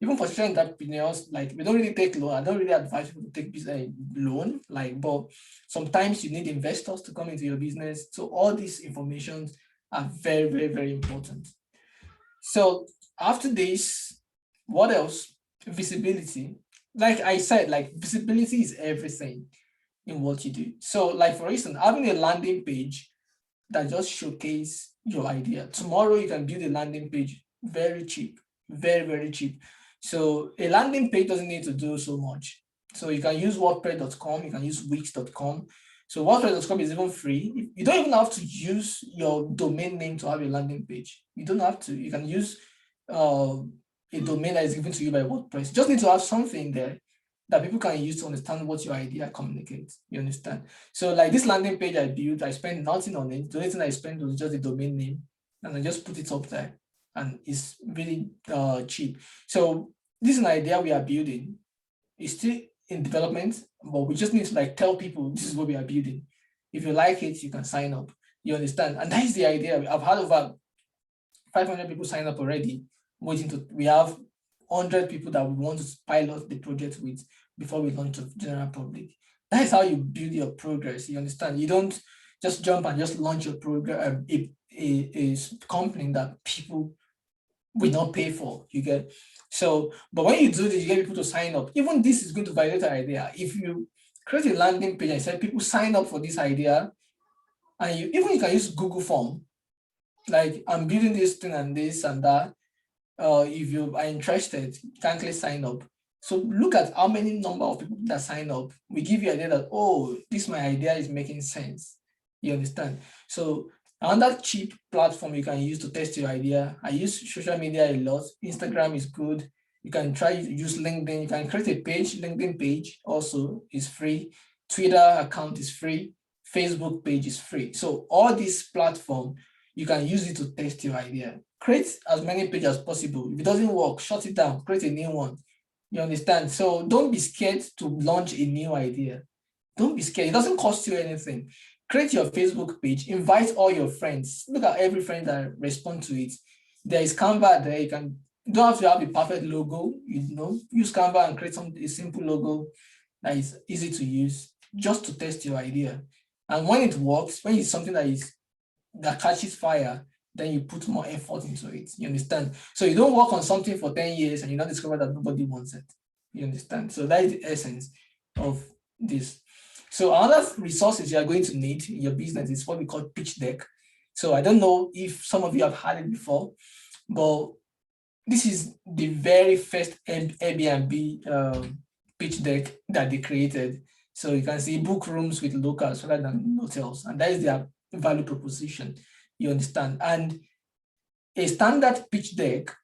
Even for social entrepreneurs, like, we don't really take loan. I don't really advise people to take business loan, but sometimes you need investors to come into your business. So all these informations are very, very, very important. So after this, what else? Visibility. Like I said, visibility is everything in what you do. So, like, for instance, having a landing page that just showcase your idea. Tomorrow you can build a landing page very cheap, very, very cheap. So a landing page doesn't need to do so much. So you can use WordPress.com, you can use Wix.com. So WordPress.com is even free. You don't even have to use your domain name to have a landing page. You don't have to. You can use a domain that is given to you by WordPress. You just need to have something there that people can use to understand what your idea communicates. You understand? So like this landing page I built, I spent nothing on it. The only thing I spent was just the domain name, and I just put it up there, and it's really cheap. So this is an idea we are building. It's still in development, but we just need to tell people this is what we are building. If you like it, you can sign up. You understand? And that is the idea. I've had over 500 people sign up already, we have 100 people that we want to pilot the project with before we launch to the general public. That is how you build your progress. You understand? You don't just jump and just launch your program, a company that people will not pay for. You get? So, but when you do this, you get people to sign up. Even this is going to validate the idea. If you create a landing page and say people sign up for this idea, and you can use Google form, like, I'm building this thing and this and that. If you are interested, you can click sign up. So look at how many number of people that sign up. We give you an idea that, oh, this my idea is making sense. You understand? So another cheap platform you can use to test your idea. I use social media a lot. Instagram is good. You can try to use LinkedIn. You can create a page. LinkedIn page also is free. Twitter account is free. Facebook page is free. So all these platforms, you can use it to test your idea. Create as many pages as possible. If it doesn't work, shut it down, create a new one. You understand? So don't be scared to launch a new idea. Don't be scared. It doesn't cost you anything. Create your Facebook page, invite all your friends. Look at every friend that respond to it. There is Canva there. You don't have to have a perfect logo, use Canva and create a simple logo that is easy to use just to test your idea. And when it works, when it's something that catches fire, then you put more effort into it. You understand? So you don't work on something for 10 years and you don't discover that nobody wants it. You understand? So that is the essence of this. So other resources you are going to need in your business is what we call pitch deck. So I don't know if some of you have had it before, but this is the very first Airbnb pitch deck that they created. So you can see book rooms with locals rather than hotels, and that is their value proposition. You understand? And a standard pitch deck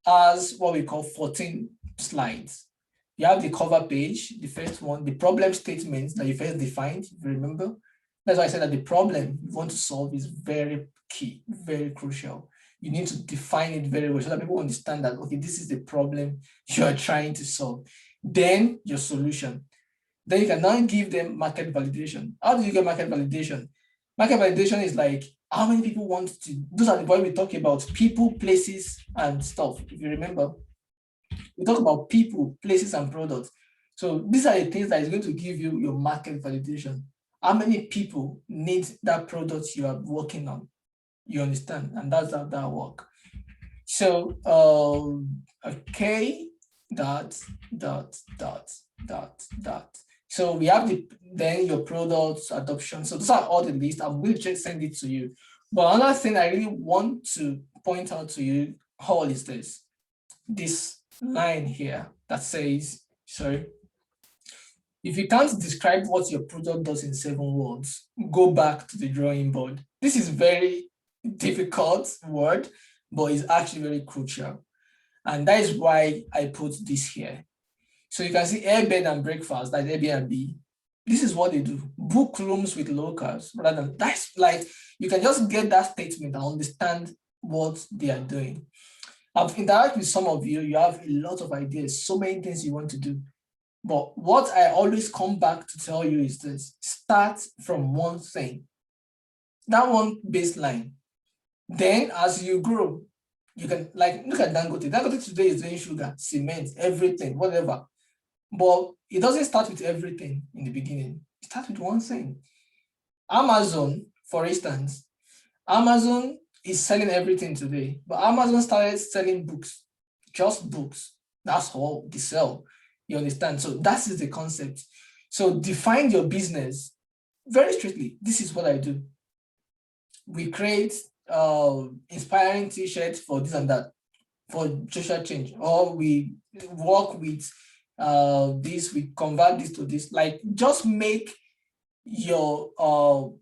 has what we call 14 slides. You have the cover page, the first one, the problem statements that you first defined, if you remember. That's why I said that the problem you want to solve is very key, very crucial. You need to define it very well so that people understand that, okay, this is the problem you are trying to solve. Then your solution. Then you can now give them market validation. How do you get market validation? Market validation is like how many people want to, those are the point we talk about, people, places, and stuff. If you remember, we talk about people, places, and products. So these are the things that is going to give you your market validation. How many people need that product you are working on? You understand? And that's how that works. So, okay, dot. So we have then your products, adoption. So those are all the list. I'm going to just send it to you. But another thing I really want to point out to you all is this line here that says, sorry, if you can't describe what your product does in 7 words, go back to the drawing board. This is very difficult word, but it's actually very crucial. And that is why I put this here. So you can see air, bed, and breakfast, that's Airbnb. This is what they do. Book rooms with locals. Rather than that's like you can just get that statement and understand what they are doing. I've interacted with some of you. You have a lot of ideas, so many things you want to do. But what I always come back to tell you is this: start from one thing, that one baseline. Then as you grow, you can like look at Dangote. Dangote today is doing sugar, cement, everything, whatever. But it doesn't start with everything in the beginning. It starts with one thing. Amazon, for instance, Amazon is selling everything today, but Amazon started selling books, just books. That's all they sell. You understand? So that is the concept. So define your business very strictly. This is what I do. We create inspiring t-shirts for this and that, for social change, or we work with this, we convert this to this. Like, just make your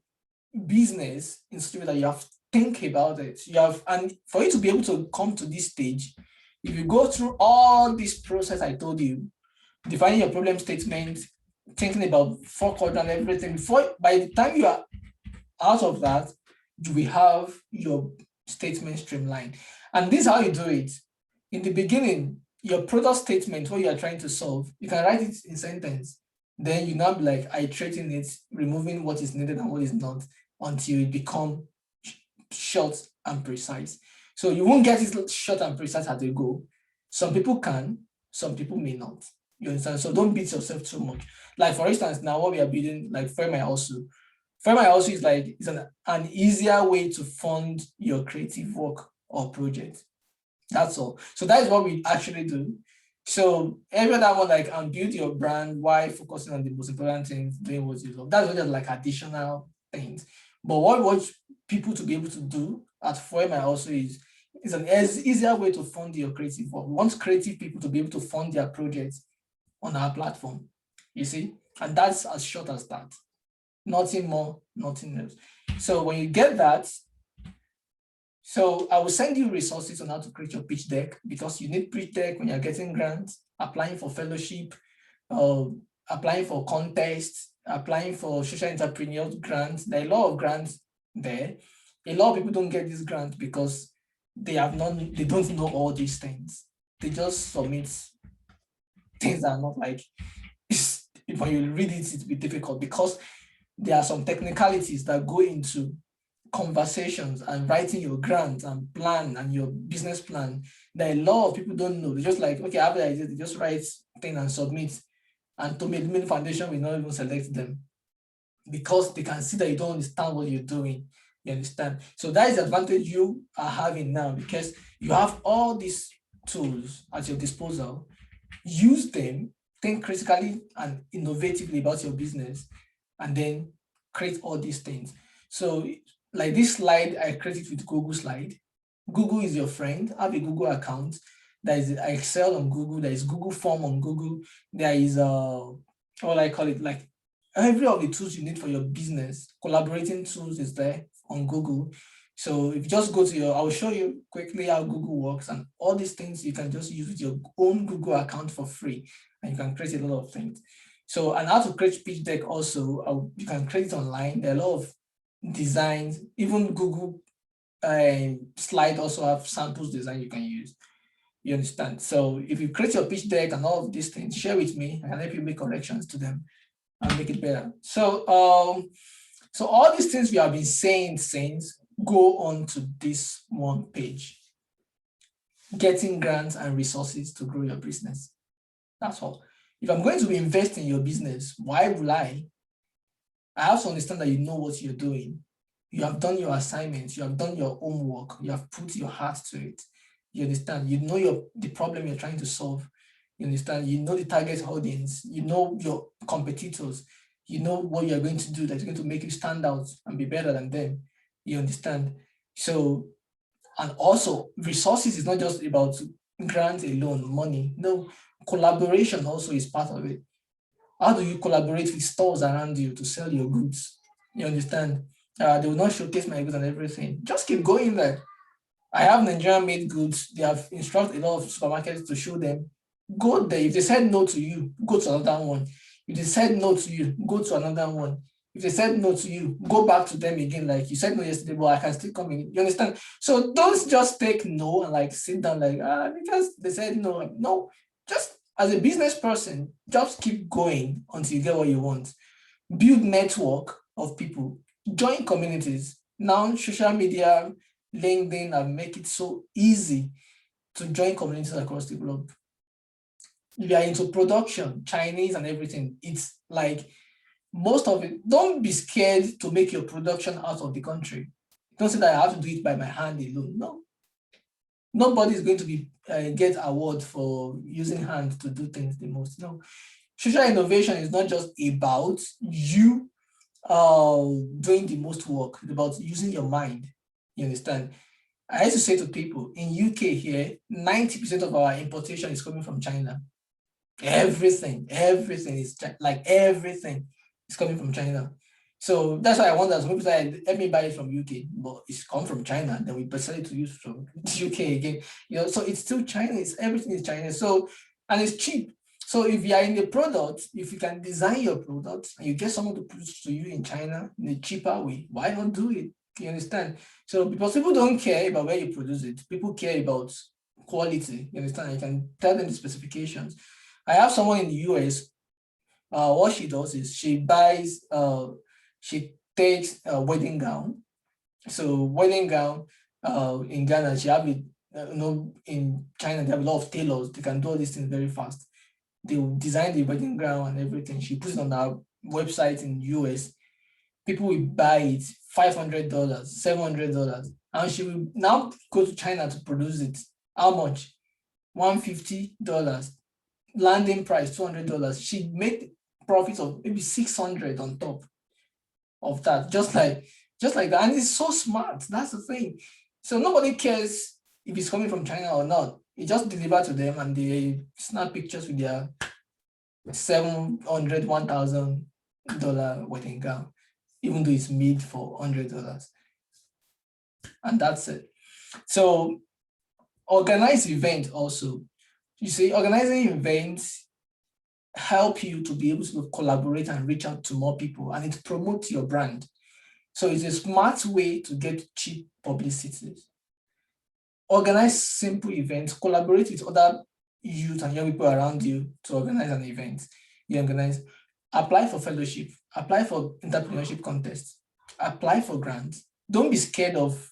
business in such a way that you have to think about it. You have, and for you to be able to come to this stage, if you go through all this process I told you, defining your problem statement, thinking about four quadrant, everything, before, by the time you are out of that, you will have your statement streamlined. And this is how you do it. In the beginning, your product statement, what you are trying to solve, you can write it in sentence. Then you now be like iterating it, removing what is needed and what is not, until it becomes short and precise. So you won't get it short and precise as they go. Some people can, some people may not. You understand? So don't beat yourself too much. Like, for instance, now what we are building, like Frame also. Frame also is like, it's an easier way to fund your creative work or project. That's all. So that is what we actually do. So every other one, like, and build your brand while focusing on the most important things, doing what you love. That's just like additional things. But what people to be able to do at Frame also is an easier way to fund your creative work. We want creative people to be able to fund their projects on our platform, you see? And that's as short as that. Nothing more, nothing else. So when you get that, so I will send you resources on how to create your pitch deck, because you need pitch deck when you're getting grants, applying for fellowship, applying for contests, applying for social entrepreneur grants. There are a lot of grants there. A lot of people don't get these grants because they don't know all these things. They just submit things that are not like, when you read it, it'll be difficult, because there are some technicalities that go into conversations and writing your grant and plan and your business plan that a lot of people don't know. They're just like, okay, I have the idea, they just write things and submit. And to make the foundation will not even select them, because they can see that you don't understand what you're doing. You understand? So that is the advantage you are having now, because you have all these tools at your disposal. Use them, think critically and innovatively about your business, and then create all these things. So like this slide, I created with Google Slide. Google is your friend. Have a Google account. There is Excel on Google. There is Google Form on Google. There is what I call it, like every of the tools you need for your business. Collaborating tools is there on Google. So if you just go to I will show you quickly how Google works, and all these things you can just use with your own Google account for free, and you can create a lot of things. So, and how to create pitch deck also, you can create it online. There are a lot of designs, even Google Slide also have samples design you can use. You understand? So if you create your pitch deck and all of these things, share with me. I can help you make corrections to them and make it better. So, so all these things we have been saying since go on to this one page. Getting grants and resources to grow your business. That's all. If I'm going to invest in your business, why will I? I have to understand that you know what you're doing. You have done your assignments, you have done your homework, you have put your heart to it. You understand? You know the problem you're trying to solve. You understand? You know the target audience, you know your competitors, you know what you're going to do that's going to make you stand out and be better than them. You understand? So, and also resources is not just about grants alone, money. No, collaboration also is part of it. How do you collaborate with stores around you to sell your goods? You understand? They will not showcase my goods and everything. Just keep going there. I have Nigerian made goods. They have instructed a lot of supermarkets to show them. Go there. If they said no to you, go to another one. If they said no to you, go to another one. If they said no to you, go back to them again. Like you said no yesterday, but I can still come in. You understand? So don't just take no and like sit down like, because they said no. No, just as a business person, just keep going until you get what you want. Build network of people, join communities. Now, social media, LinkedIn have make it so easy to join communities across the globe. If you are into production, Chinese and everything, it's like most of it. Don't be scared to make your production out of the country. Don't say that I have to do it by my hand alone. No. Nobody is going to be get award for using hand to do things the most. No. Social innovation is not just about you doing the most work. It's about using your mind. You understand? I used to say to people in UK here, 90% of our importation is coming from China. Everything is like everything is coming from China. So that's why I wonder, some people say, let me buy it from UK, but it's come from China, then we sell it to use from UK again. You know, so it's still China, everything is China. So, and it's cheap. So if you are in the product, if you can design your product and you get someone to produce to you in China in a cheaper way, why not do it? You understand? So because people don't care about where you produce it, people care about quality. You understand? You can tell them the specifications. I have someone in the US. What she does is she buys, she takes a wedding gown. So wedding gown in Ghana, she have it. In China, they have a lot of tailors. They can do all these things very fast. They will design the wedding gown and everything. She puts it on our website in the US. People will buy it $500, $700, and she will now go to China to produce it. How much? $150. Landing price $200. She made profits of maybe 600 on top of that, just like that. And it's so smart. That's the thing. So nobody cares if it's coming from China or not. It just deliver to them and they snap pictures with their $700, $1,000 wedding gown, even though it's made for $100. And that's it. So organize event also. You see, organizing events help you to be able to collaborate and reach out to more people, and it promotes your brand. So it's a smart way to get cheap publicity. Organize simple events, collaborate with other youth and young people around you to organize an event. You organize, apply for fellowship, apply for entrepreneurship contests, apply for grants. Don't be scared of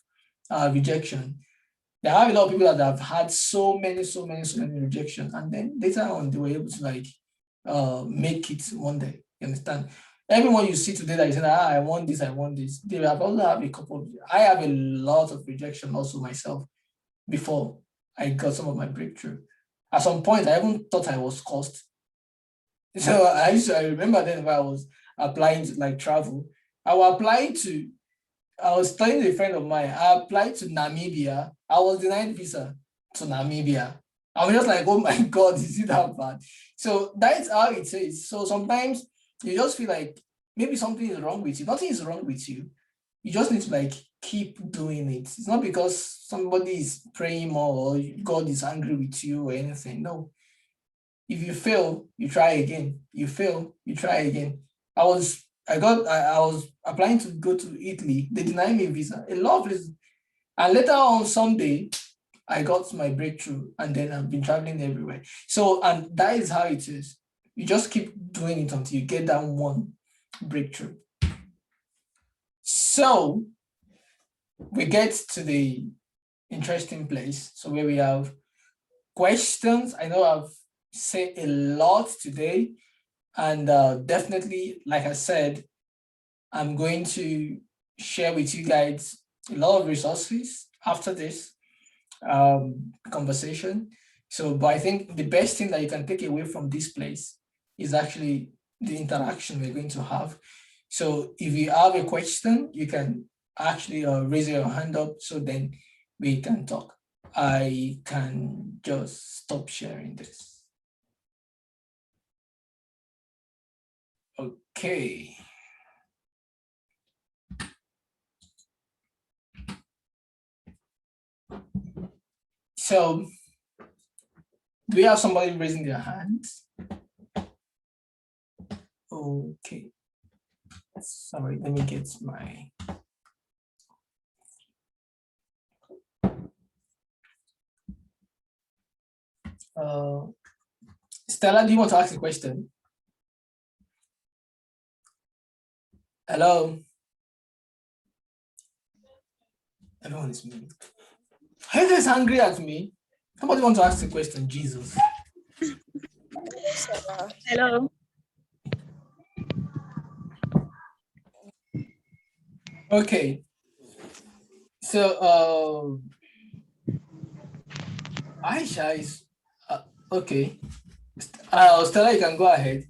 rejection. There are a lot of people that have had so many rejections, and then later on they were able to like make it one day. You understand? Everyone you see today that is saying, I want this, they have also have a couple. I have a lot of rejection also myself before I got some of my breakthrough. At some point, I even thought I was cursed. So I remember then when I was applying to like travel, I was studying with a friend of mine. I applied to Namibia. I was denied visa to Namibia. I was just like, oh my God, is it that bad? So that's how it is. So sometimes you just feel like maybe something is wrong with you. Nothing is wrong with you. You just need to like keep doing it. It's not because somebody is praying more or God is angry with you or anything. No. If you fail, you try again. You fail, you try again. I was applying to go to Italy. They denied me a visa. A lot of reasons. And later on someday, I got my breakthrough, and then I've been traveling everywhere. So, and that is how it is. You just keep doing it until you get that one breakthrough. So we get to the interesting place. So where we have questions. I know I've said a lot today, and definitely, like I said, I'm going to share with you guys a lot of resources after this conversation. So, but I think the best thing that you can take away from this place is actually the interaction we're going to have. So if you have a question, you can actually raise your hand up, so then we can talk. I can just stop sharing this. Okay. So do we have somebody raising their hands? Okay. Sorry, let me get my. Stella, do you want to ask a question? Hello? Everyone is muted. Who is angry at me? Somebody want to ask a question, Jesus. Hello. Okay. So, Aisha is, okay. Stella, you can go ahead.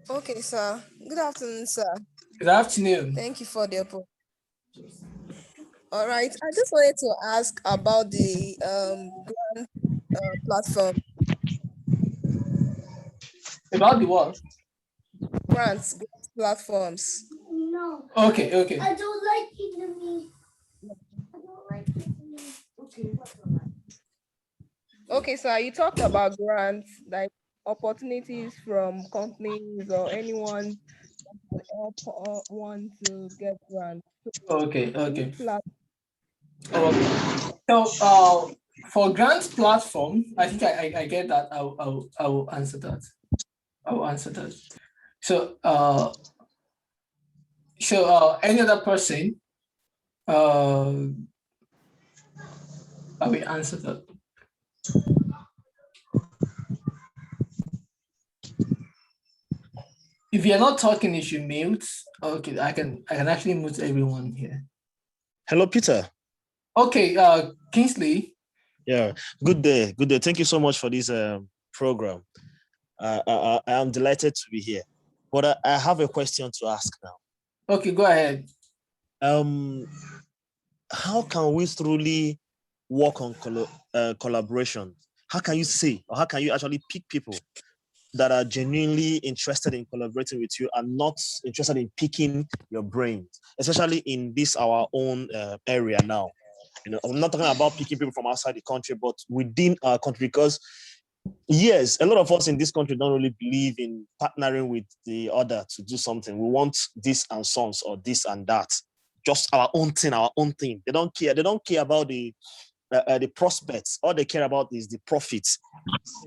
Okay, sir. Good afternoon, sir. Good afternoon. Thank you for the opportunity. All right. I just wanted to ask about the grant platform. About the what? Grant platforms. No. Okay. I don't like it. Okay. Okay, sir. You talked about grants, like opportunities from companies or anyone that help one to get grants. Okay. Platform. So, for grant platform, I think I get that. I will answer that. I will answer that. So, any other person, I will answer that. If you're not talking, you should mute. Okay, I can actually mute everyone here. Hello, Peter. Okay, Kingsley. Yeah, good day. Thank you so much for this program. I am delighted to be here. But I have a question to ask now. Okay, go ahead. How can we truly work on collaboration? How can you say, or how can you actually pick people that are genuinely interested in collaborating with you and not interested in picking your brains, especially in this our own area now? You know, I'm not talking about picking people from outside the country, but within our country, because yes, a lot of us in this country don't really believe in partnering with the other to do something. We want this and sons or this and that, just our own thing. They don't care. They don't care about the prospects. All they care about is the profits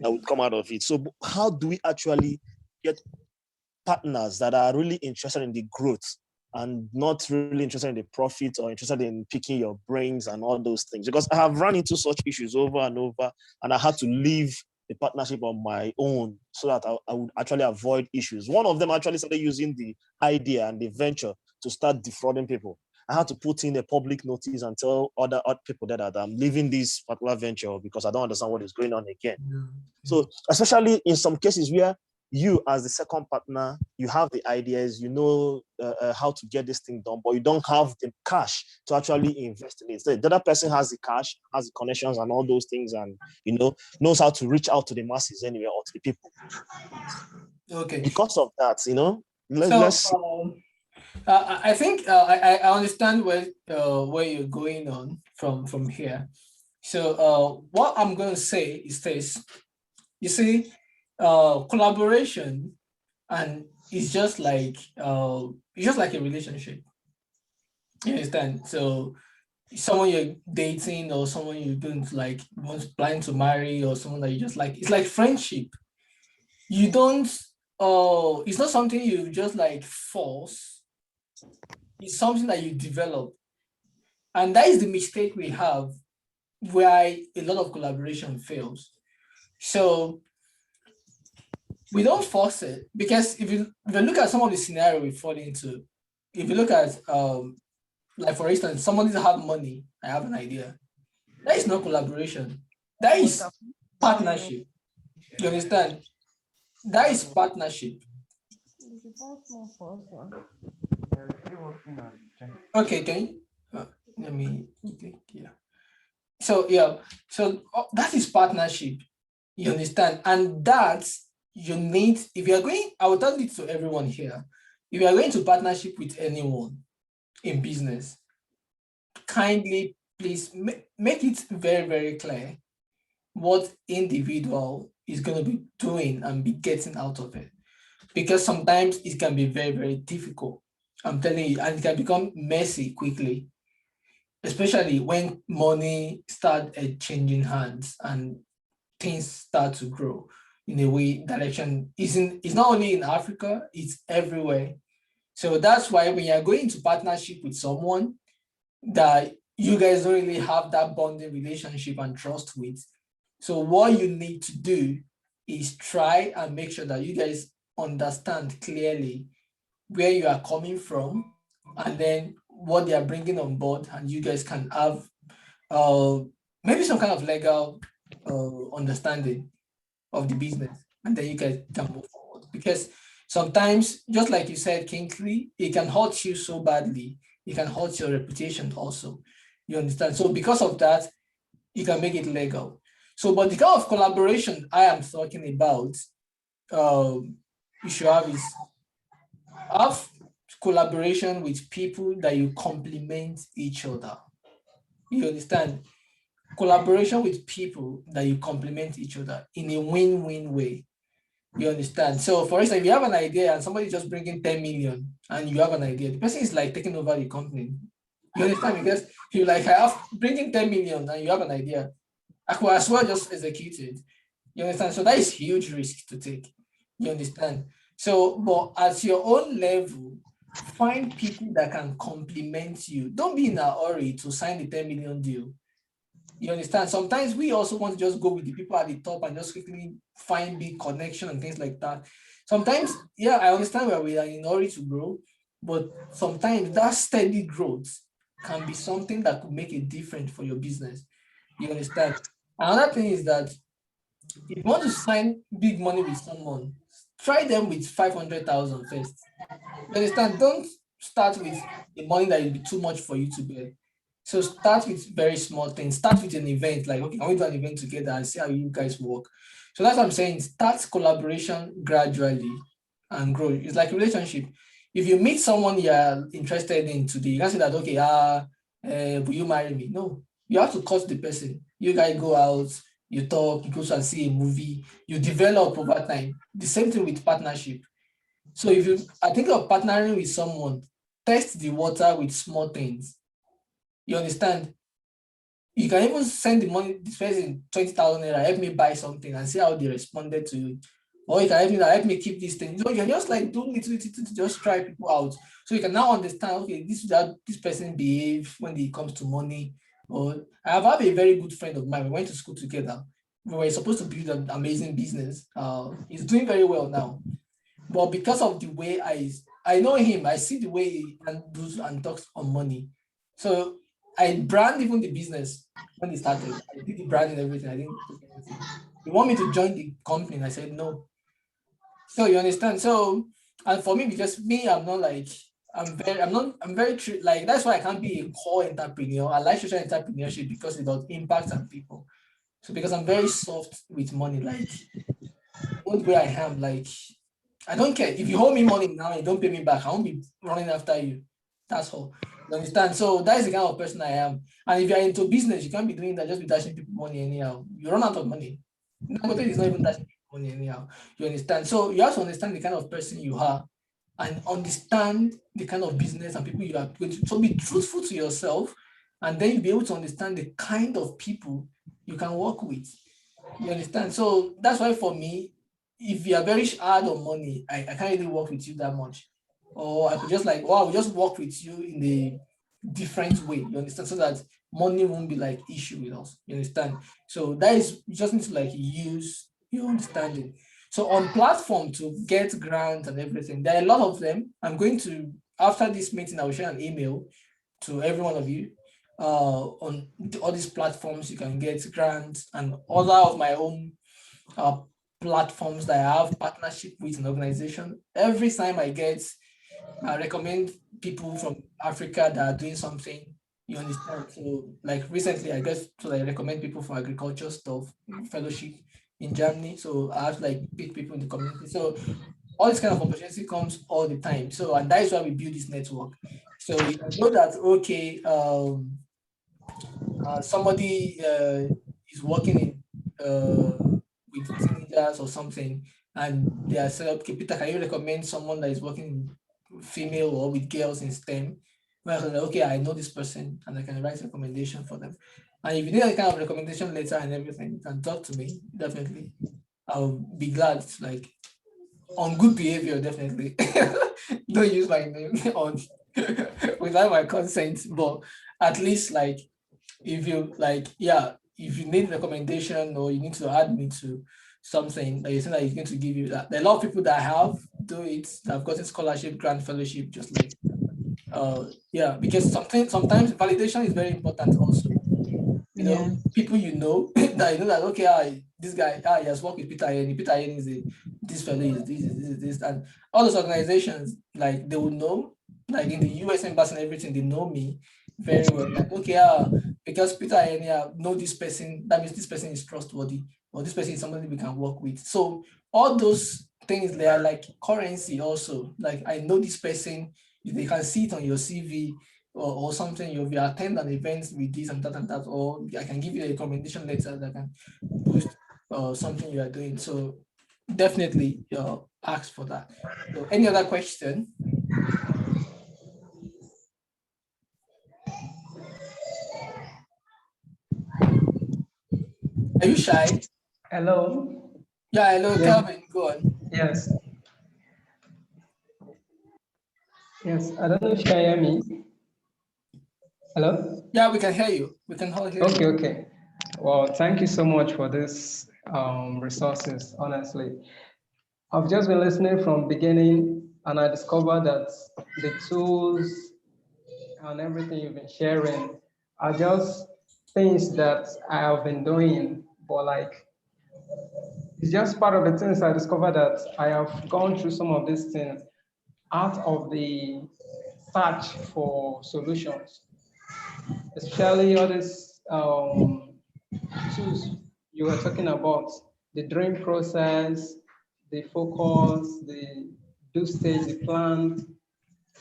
that would come out of it. So how do we actually get partners that are really interested in the growth and not really interested in the profit or interested in picking your brains and all those things? Because I have run into such issues over and over, and I had to leave the partnership on my own so that I would actually avoid issues. One of them actually started using the idea and the venture to start defrauding people. I had to put in a public notice and tell other people that I'm leaving this particular venture because I don't understand what is going on again. So especially in some cases where you as the second partner, you have the ideas, you know how to get this thing done, but you don't have the cash to actually invest in it. So the other person has the cash, has the connections and all those things, and knows how to reach out to the masses anyway or to the people. Okay. Because of that, I think I understand where you're going on from here. So what I'm going to say is this: you see, collaboration and it's just like a relationship. You understand? So someone you're dating or someone you're going to planning to marry or someone that you just like, it's like friendship. You don't it's not something you just force. It's something that you develop. And that is the mistake we have where a lot of collaboration fails. So we don't force it, because if you look at some of the scenario we fall into, if you look at like for instance, somebody doesn't have money, I have an idea. That is not collaboration. That is partnership. You understand? That is partnership. Okay, can you let me click here. So that is partnership. You understand? And that you need, if you are going, I will tell it to everyone here. If you are going to partnership with anyone in business, kindly please make it very, very clear what individual is going to be doing and be getting out of it. because sometimes it can be very, very difficult. I'm telling you, and it can become messy quickly, especially when money start changing hands and things start to grow in a way direction isn't, it's not only in Africa, it's everywhere. So that's why when you're going into partnership with someone that you guys don't really have that bonding relationship and trust with, so what you need to do is try and make sure that you guys understand clearly where you are coming from and then what they are bringing on board, and you guys can have uh, maybe some kind of legal understanding of the business, and then you guys can move forward. Because sometimes, just like you said, Kingsley, it can hurt you so badly. It can hurt your reputation also. You understand? So because of that, you can make it legal. So, but the kind of collaboration I am talking about, you should have collaboration with people that you complement each other. You understand? Collaboration with people that you complement each other in a win-win way. You understand? So for instance, if you have an idea and somebody just bringing 10 million and you have an idea, the person is like taking over the company. You understand? Because you like have bringing 10 million and you have an idea, I could as well just execute it. You understand? So that is huge risk to take. You understand? So, but at your own level, find people that can complement you. Don't be in a hurry to sign the 10 million deal. You understand? Sometimes we also want to just go with the people at the top and just quickly find big connection and things like that. Sometimes, yeah, I understand where we are in a hurry to grow, but sometimes that steady growth can be something that could make a difference for your business. You understand? Another thing is that if you want to sign big money with someone, try them with 500,000 first. You understand? Don't start with the money that will be too much for you to bear. So start with very small things. Start with an event, like, okay, can we do an event together and see how you guys work? So that's what I'm saying. Start collaboration gradually and grow. It's like a relationship. If you meet someone you're interested in today, you can't say that, okay, will you marry me? No, you have to cut the person. You guys go out, you talk, you go and see a movie, you develop over time. The same thing with partnership. So if you are thinking of partnering with someone, test the water with small things. You understand? You can even send the money, this person 20,000 naira, help me buy something and see how they responded to it. Or you can help me keep this thing. So you can just like do little to just try people out. So you can now understand, okay, this is how this person behave when it comes to money. Or I have a very good friend of mine. We went to school together. We were supposed to build an amazing business. He's doing very well now. But because of the way I know him, I see the way he does and talks on money. So I brand even the business when he started. I did the branding and everything. I didn't do anything. He want me to join the company, and I said no. So you understand? So, and for me, because me, I'm not like I'm very true. Like that's why I can't be a core entrepreneur. I like social entrepreneurship because it does impact on people. So because I'm very soft with money, like what way I am, like I don't care. If you hold me money now and you don't pay me back, I won't be running after you. That's all. You understand? So that is the kind of person I am. And if you're into business, you can't be doing that, just be dashing people money anyhow. You run out of money. Dangote is not even dashing people money anyhow. You understand? So you have to understand the kind of person you are and understand the kind of business and people you are going to. So be truthful to yourself, and then you'll be able to understand the kind of people you can work with. You understand? So that's why for me, if you are very hard on money, I can't really work with you that much. Or I could just like, wow, I'll just work with you in a different way. You understand? So that money won't be like issue with us. You understand? So that is, you just need to like use your understanding. So on platform to get grants and everything, there are a lot of them. I'm going to, after this meeting, I will share an email to every one of you on all these platforms. You can get grants and other of my own platforms that I have partnership with an organization. Every time I recommend people from Africa that are doing something. You understand? So like recently, I guess, so I recommend people for agriculture stuff, fellowship in Germany. So I have to like pick people in the community. So all this kind of opportunity comes all the time. So, and that is why we build this network. So you know that, okay, somebody is working in with teenagers or something, and they are said, okay, Peter, can you recommend someone that is working female or with girls in STEM? Well, I was like, okay, I know this person and I can write a recommendation for them. And if you need a kind of recommendation letter and everything, you can talk to me, definitely. I'll be glad, like, on good behavior, definitely. Don't use my name on without my consent, but at least, like, if you like, yeah, if you need recommendation or you need to add me to something that you think that is going to give you that. There are a lot of people that have do it, that have gotten scholarship, grant, fellowship, just like yeah, because sometimes validation is very important also. You Yeah. know, people you know that you know that okay, this guy, he has worked with Peter Ayeni. Peter Ayeni is this fellow is this, and all those organizations, like, they will know, like in the US embassy and everything, they know me very well. Like, okay, because Peter Ayeni know this person, that means this person is trustworthy, or this person is somebody we can work with. So all those things, they are like currency also. Like, I know this person, they can see it on your CV, or something, you'll be attend an event with this and that, or I can give you a recommendation letter that can boost something you are doing. So definitely ask for that. So any other question? Are you shy? Hello. Yeah, hello, Yeah. Calvin, go on. Yes. Yes. I don't know if you can hear me. Hello. Yeah, we can hear you. We can all hear Okay. you. Okay. Well, thank you so much for this resources. Honestly, I've just been listening from beginning, and I discovered that the tools and everything you've been sharing are just things that I have been doing, but like it's just part of the things I discovered that I have gone through some of these things out of the search for solutions, especially all these tools you were talking about, the dream process, the focus, the do stage, the plan,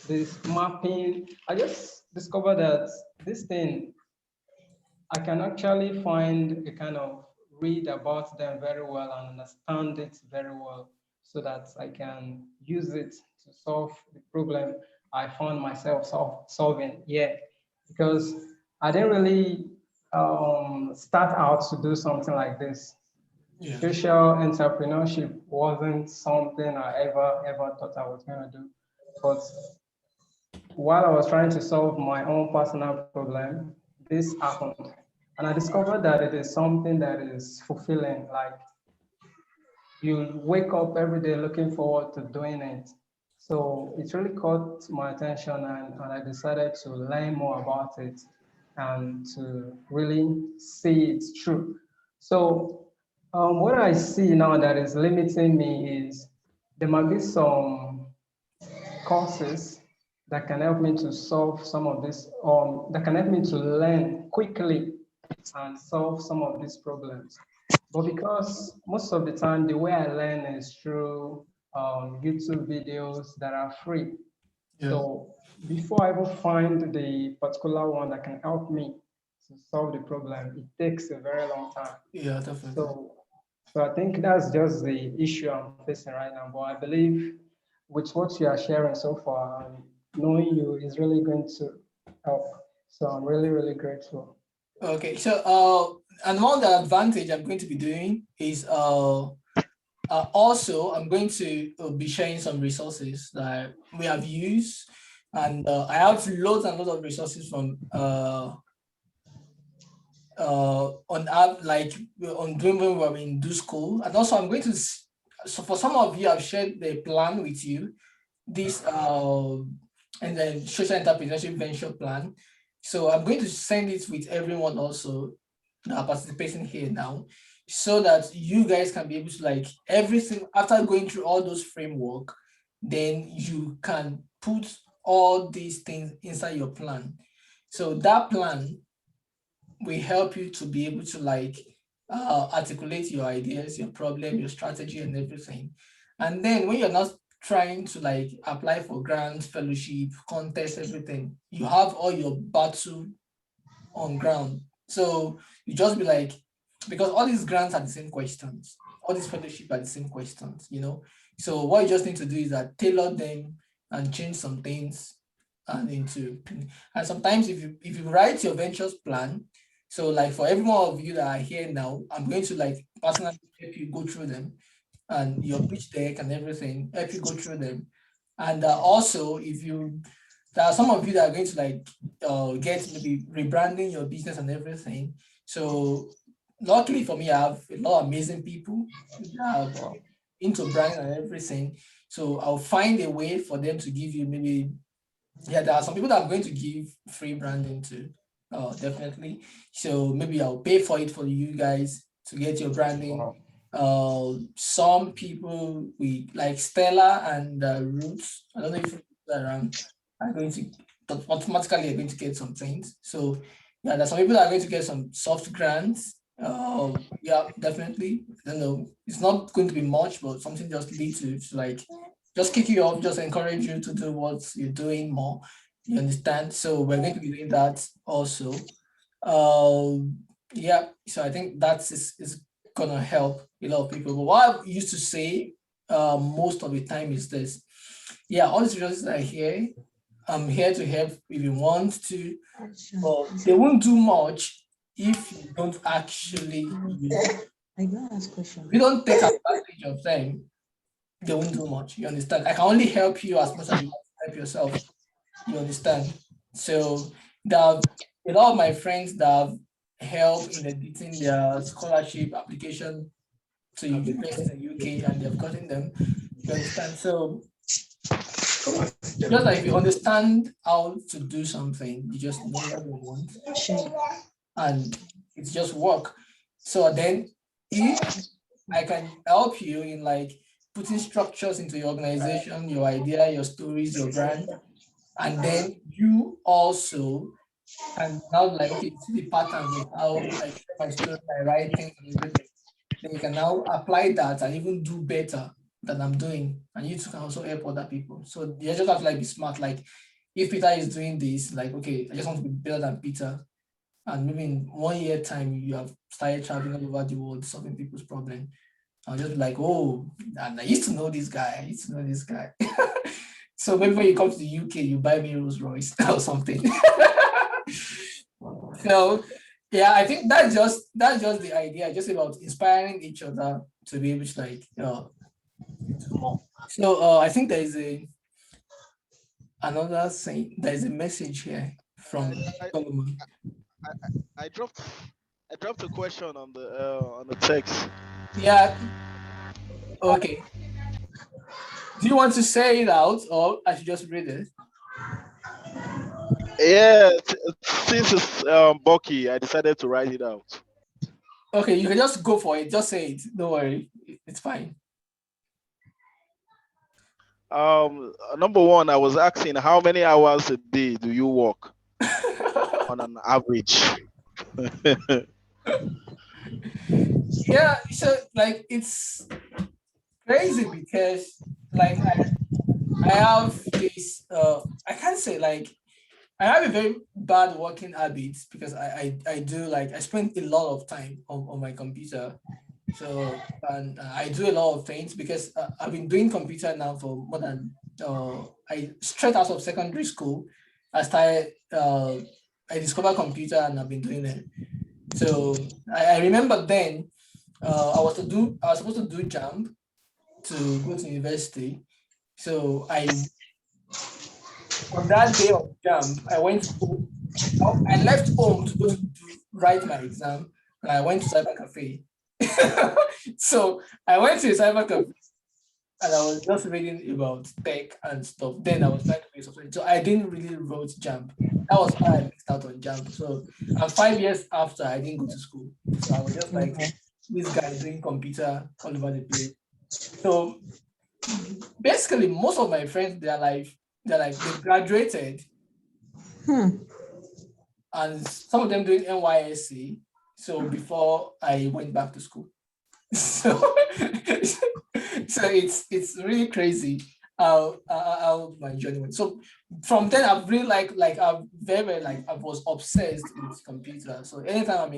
this mapping. I just discovered that this thing, I can actually find a kind of read about them very well and understand it very well so that I can use it to solve the problem I found myself solving. Yeah, because I didn't really start out to do something like this. Yeah. Social entrepreneurship wasn't something I ever thought I was going to do. But while I was trying to solve my own personal problem, this happened. And I discovered that it is something that is fulfilling. Like you wake up every day looking forward to doing it. So it really caught my attention, and I decided to learn more about it and to really see it through. So what I see now that is limiting me is there might be some courses that can help me to solve some of this, that can help me to learn quickly and solve some of these problems. But because most of the time, the way I learn is through YouTube videos that are free. Yeah. So before I even find the particular one that can help me to solve the problem, it takes a very long time. Yeah, definitely. So I think that's just the issue I'm facing right now. But I believe with what you are sharing so far, knowing you is really going to help. So I'm really, really grateful. Okay, so and one of the advantage I'm going to be doing is also I'm going to be sharing some resources that we have used, and I have loads and loads of resources from on app, like on doing when we were in do school. And also I'm going to so for some of you, I've shared the plan with you, this and then social entrepreneurship venture plan. So I'm going to send it with everyone also that are participating here now, so that you guys can be able to, like, everything after going through all those framework, then you can put all these things inside your plan. So that plan will help you to be able to, like, articulate your ideas, your problem, your strategy, and everything. And then when you're not trying to, like, apply for grants, fellowship, contest, everything, you have all your battle on ground. So you just be like, because all these grants are the same questions, all these fellowship are the same questions, you know. So what you just need to do is that tailor them and change some things and and sometimes if you write your ventures plan, so like for every one of you that are here now, I'm going to like personally help you go through them and your pitch deck and everything, help you go through them. And also, if you, there are some of you that are going to like get maybe rebranding your business and everything. So luckily for me, I have a lot of amazing people that are into branding and everything. So I'll find a way for them to give you maybe, yeah, there are some people that I'm going to give free branding to, definitely. So maybe I'll pay for it for you guys to get your branding. Wow. Some people we like Stella and Roots. I don't know if they're around. Are going to automatically are going to get some things. So yeah, there's some people that are going to get some soft grants. Yeah, definitely. I don't know. It's not going to be much, but something just lead to like just kick you off, just encourage you to do what you're doing more. You understand? So we're going to be doing that also. Yeah, so I think is gonna help a lot of people. But what I used to say most of the time is this. Yeah, all these resources are here. I'm here to help if you want to, but they won't do much if you don't actually use them. I don't ask questions. If you don't take advantage of them, they won't do much. You understand? I can only help you as much as you help yourself. You understand? So there are a lot of my friends that have helped in editing their scholarship application to universities in UK and they've gotten them. You understand? So just like if you understand how to do something, you just know what you want and it's just work. So then if I can help you in like putting structures into your organization, your idea, your stories, your brand, and then you also can now like, okay, see the patterns of how I share my story, I write things and everything. Then you can now apply that and even do better than I'm doing. And you can also help other people. So you just have to like be smart. Like if Peter is doing this, like, okay, I just want to be better than Peter. And maybe in 1 year time, you have started traveling all over the world, solving people's problem. I'll just be like, oh, and I used to know this guy. I used to know this guy. So maybe when you come to the UK, you buy me Rolls Royce or something. So yeah, I think that's just the idea, just about inspiring each other to be able to like do more. So I think there is another thing. There is a message here from Solomon. I dropped a question on the text. Yeah. Okay. Do you want to say it out, or I should just read it? Yeah, since it's bulky, I decided to write it out. Okay, you can just go for it. Just say it. Don't worry. It's fine. Number one, I was asking how many hours a day do you work on an average? Yeah, so like it's crazy because like I have this I can't say like I have a very bad working habit because I do like I spend a lot of time on my computer. So and I do a lot of things because I've been doing computer now for more than I straight out of secondary school. I started I discovered computer and I've been doing it. So I remember then I was supposed to do jump to go to university. So on that day of jump, I went home. I left home to go to write my exam, and I went to cyber cafe. So I went to a cyber cafe, and I was just reading about tech and stuff. Then I was trying to make something. So I didn't really wrote jump. That was why I missed out on jump. So and 5 years after, I didn't go to school. So I was just like this guy doing computer all over the place. So basically, most of my friends, they graduated, and some of them doing NYSC. So before I went back to school, so it's really crazy how my journey went. So from then I've really I'm very like I was obsessed with computer. So anytime I'm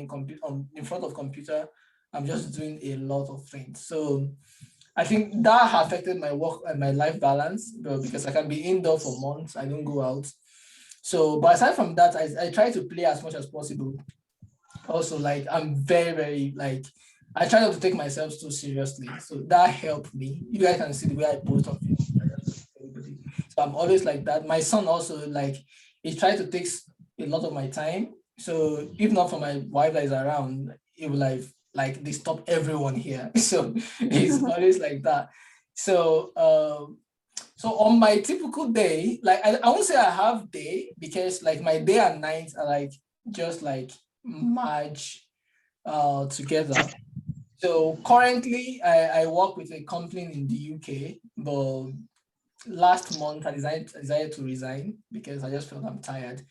in front of computer, I'm just doing a lot of things. So I think that affected my work and my life balance, because I can be indoor for months. I don't go out. So, but aside from that, I try to play as much as possible. Also, like I'm very like I try not to take myself too seriously. So that helped me. You guys can see the way I post on Facebook. So I'm always like that. My son also, like, he tried to take a lot of my time. So if not for my wife that is around, it will like they stop everyone here. So it's always like that. So so on my typical day, like I won't say I have day, because like my day and night are like just like merge together. So currently I work with a company in the UK, but last month I decided to resign because I just felt I'm tired.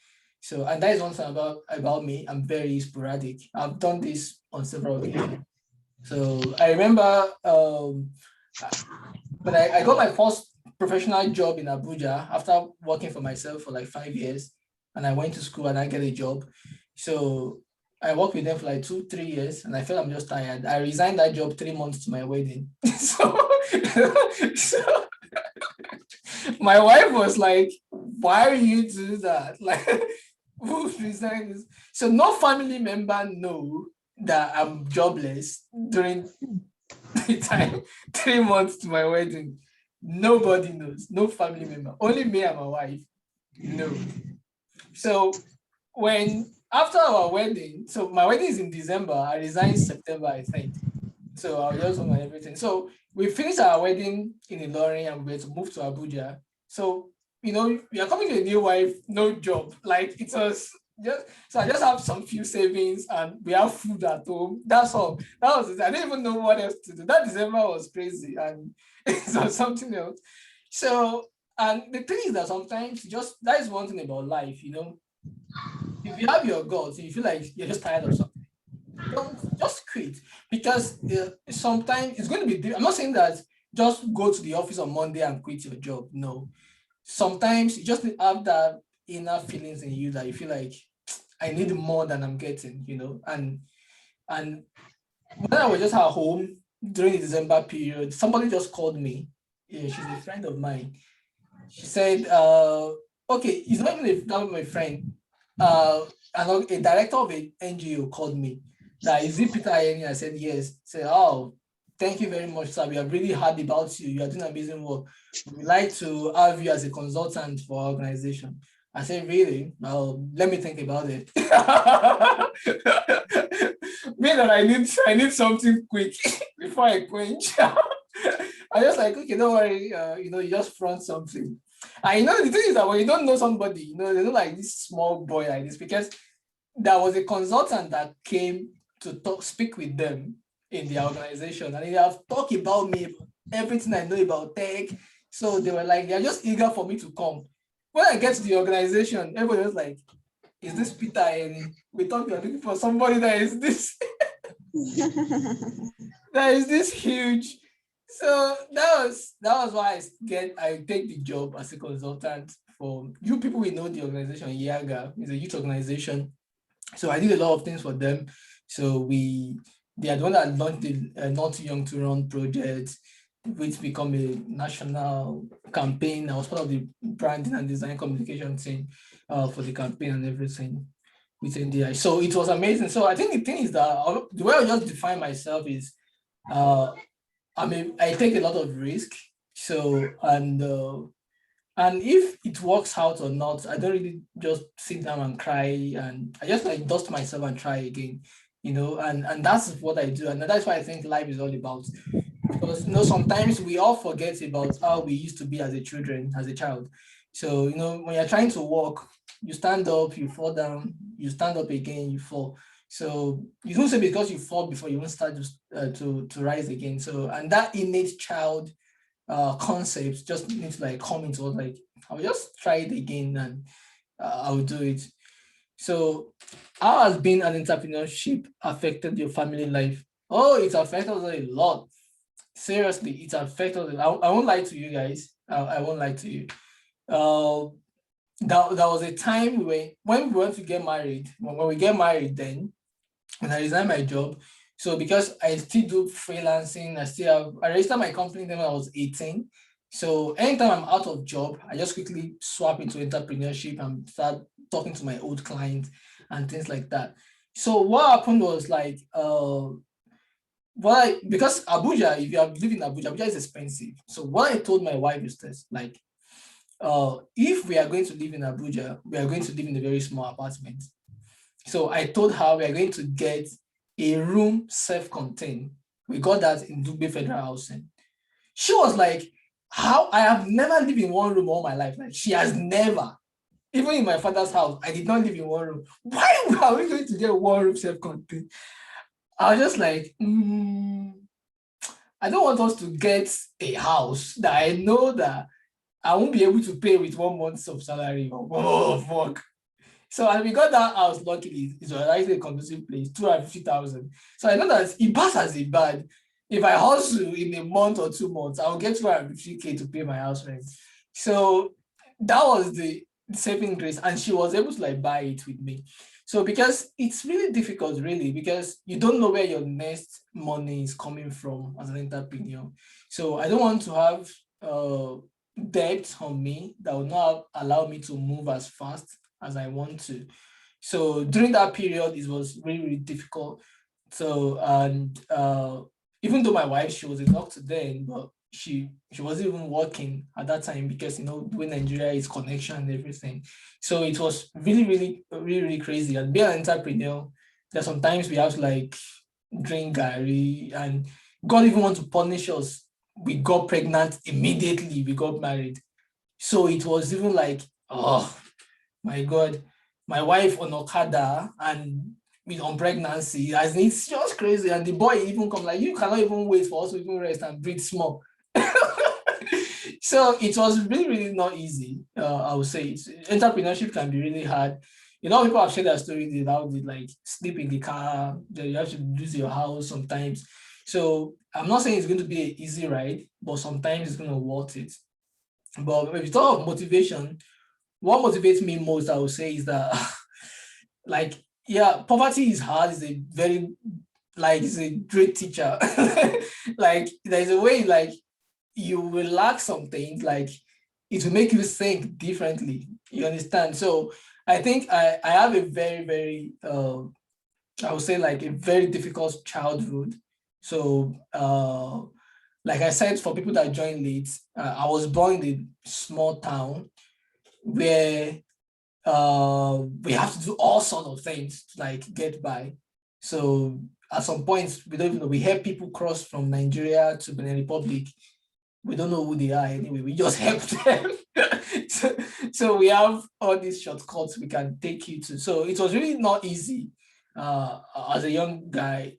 So, and that is one thing about me. I'm very sporadic. I've done this on several occasions. So I remember when I got my first professional job in Abuja after working for myself for like 5 years, and I went to school and I get a job. So I worked with them for like 2-3 years, and I felt I'm just tired. I resigned that job 3 months to my wedding. So my wife was like, "Why are you do that? Like, who resigned this?" So no family member know that I'm jobless during the time 3 months to my wedding. Nobody knows. No family member. Only me and my wife know. So when after our wedding, so my wedding is in December. I resigned September, I think. So I'll just on everything. So we finished our wedding in Ilorin and we were to move to Abuja. So we are coming to a new wife, no job. Like it was just so I just have some few savings and we have food at home. That's all. That was it. I didn't even know what else to do. That December was crazy and it was something else. So and the thing is that sometimes that is one thing about life, if you have your goals, if you feel like you're just tired of something, don't just quit, because sometimes it's going to be. I'm not saying that just go to the office on Monday and quit your job. No, sometimes you just have that inner feelings in you that you feel like I need more than I'm getting, and when I was just at home during the December period, somebody just called me. Yeah, she's a friend of mine. She said, okay, it's not even not my friend. And a director of an NGO called me. That is it, Peter Ayeni? I said yes. Said, oh, thank you very much, sir. We are really happy about you. You are doing amazing work. We'd like to have you as a consultant for our organization. I said, really? Well, let me think about it. Mean that I need something quick before I quench. I just like, okay, don't worry, you just front something. And the thing is that when you don't know somebody, they don't like this small boy like this, because there was a consultant that came to speak with them in the organization, and they have talked about me, everything I know about tech. So they were like, they're just eager for me to come. When I get to the organization, everybody was like, is this Peter Ayeni? We thought we are looking for somebody that is this that is this huge. So that was why I take the job as a consultant for you people. We know the organization Yaga is a youth organization. So I did a lot of things for them. So they are the one that launched the Not Too Young to Run project, which become a national campaign. I was part of the branding and design communication team for the campaign and everything within the. So it was amazing. So I think the thing is that the way I just define myself is, I take a lot of risk. So and if it works out or not, I don't really just sit down and cry, and I just like dust myself and try again, and that's what I do. And that's why I think life is all about. Because sometimes we all forget about how we used to be as a child. So, when you're trying to walk, you stand up, you fall down, you stand up again, you fall. So you don't say because you fall before you won't start to rise again. So, and that innate child concepts just need to like come into us, like I'll just try it again and I'll do it. So how has being an entrepreneurship affected your family life? Oh, it's affected us a lot. Seriously, it's affected us. I won't lie to you guys. I won't lie to you. that was a time when we went to get married. When we get married, then when I resigned my job. So because I still do freelancing, I registered my company then when I was 18. So anytime I'm out of job, I just quickly swap into entrepreneurship and start talking to my old clients and things like that. So what happened was like, because Abuja, if you are living in Abuja, Abuja is expensive. So what I told my wife is this, like, if we are going to live in Abuja, we are going to live in a very small apartment. So I told her we are going to get a room self-contained. We got that in Dugbe Federal Housing. She was like, how? I have never lived in one room all my life. Like, she has never. Even in my father's house, I did not live in one room. Why are we going to get one room self-contained? I was just like, I don't want us to get a house that I know that I won't be able to pay with 1 month of salary. Oh, fuck. So and we got that house, luckily. It was actually a conducive place, 250,000. So I know that it passed as a bad. If I hustle in a month or 2 months, I'll get 250K to pay my house rent. So that was the saving grace. And she was able to like buy it with me. So because it's really difficult, really, because you don't know where your next money is coming from as an entrepreneur. So I don't want to have debt on me that will not allow me to move as fast as I want to. So during that period, it was really, really difficult. So, and even though my wife, she was a doctor then, but she wasn't even working at that time because, you know, when Nigeria is connection and everything. So it was really, really, really, really crazy. And being an entrepreneur, that sometimes we have to like drink Gary, and God even want to punish us. We got pregnant immediately, we got married. So it was even like, oh my God, my wife on Okada and on pregnancy, as it's just crazy. And the boy even come like, you cannot even wait for us to even rest and breathe small. So it was really, really not easy. I would say entrepreneurship can be really hard. You know, people have shared their stories how they like sleep in the car, that you have to lose your house sometimes. So I'm not saying it's going to be an easy ride, but sometimes it's going to worth it. But if you talk of motivation, what motivates me most, I would say, is that like, yeah, poverty is hard. It's a very, like, it's a great teacher. Like, there's a way, like, you will lack some things, like, it will make you think differently. You understand? So I think I have a very, very, I would say, like, a very difficult childhood. So, like I said, for people that join late, I was born in a small town where we have to do all sorts of things to like get by. So at some points, we don't even know. We help people cross from Nigeria to Benin Republic. We don't know who they are anyway. We just help them. so we have all these shortcuts we can take you to. So it was really not easy as a young guy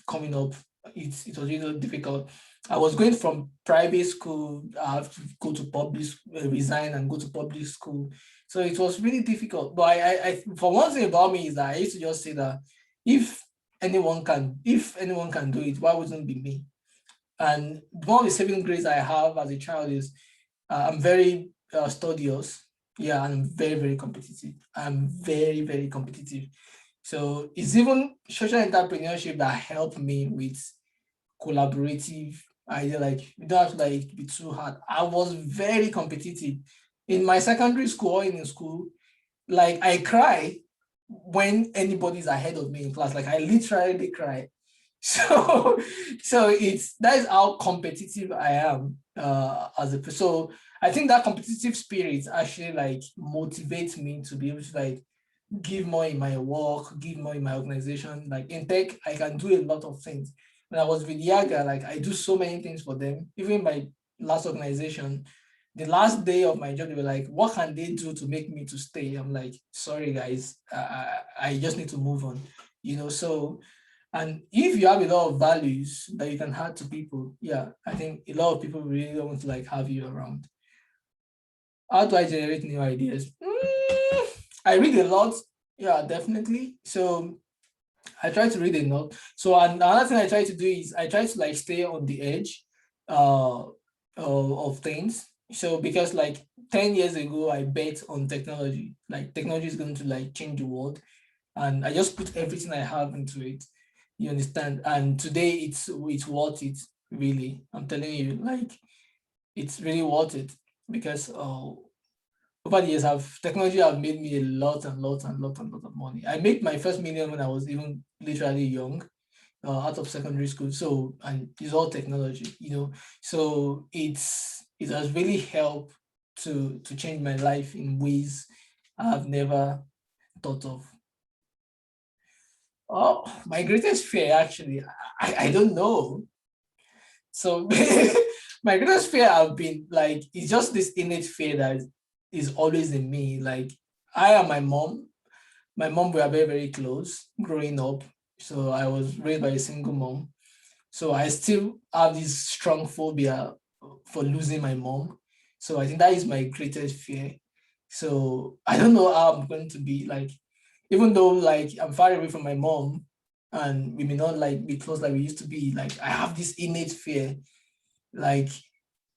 coming up. It was really difficult. I was going from private school. I have to go to public, resign and go to public school. So it was really difficult. But I for one thing about me is that I used to just say that if anyone can do it, why wouldn't it be me? And one of the saving grace I have as a child is I'm very studious. Yeah, and I'm very, very competitive. I'm very, very competitive. So it's even social entrepreneurship that helped me with collaborative idea. Like, you don't have to like be too hard. I was very competitive in my secondary school or in school. Like, I cry when anybody's ahead of me in class. Like, I literally cry. So that is how competitive I am as a person. So I think that competitive spirit actually like motivates me to be able to like give more in my work, give more in my organization. Like in tech, I can do a lot of things. When I was with Yaga, like I do so many things for them. Even my last organization, the last day of my job, they were like, what can they do to make me to stay? I'm like, sorry guys, I just need to move on, you know. So, and if you have a lot of values that you can add to people, yeah, I think a lot of people really want to like have you around. How do I generate new ideas? I read a lot. Yeah, definitely. So I try to read a lot. So another thing I try to do is I try to like stay on the edge of things. So because like 10 years ago, I bet on technology, like technology is going to like change the world. And I just put everything I have into it. You understand? And today it's worth it, really. I'm telling you, like it's really worth it because over the years technology have made me a lot and lot and lot and lot of money. I made my first million when I was even literally young, out of secondary school. So, and it's all technology, So it has really helped to change my life in ways I've never thought of. Oh, my greatest fear actually, I don't know. So my greatest fear have been like, it's just this innate fear that is always in me. Like I and my mom were very, very close growing up. So I was raised by a single mom. So I still have this strong phobia for losing my mom. So I think that is my greatest fear. So I don't know how I'm going to be like, even though like I'm far away from my mom and we may not like be close like we used to be, like I have this innate fear, like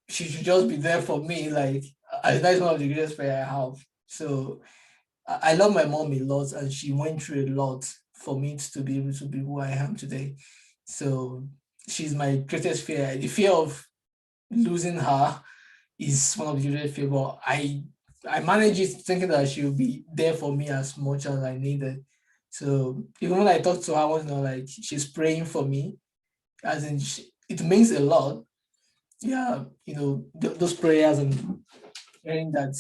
she should just be there for me. Like that's one of the greatest fear I have. So I love my mom a lot and she went through a lot for me to be able to be who I am today. So she's my greatest fear. The fear of losing her is one of the greatest fear, but I manage it thinking that she'll be there for me as much as I needed. So even when I talk to her, like she's praying for me, as in it means a lot. Yeah, those prayers and hearing that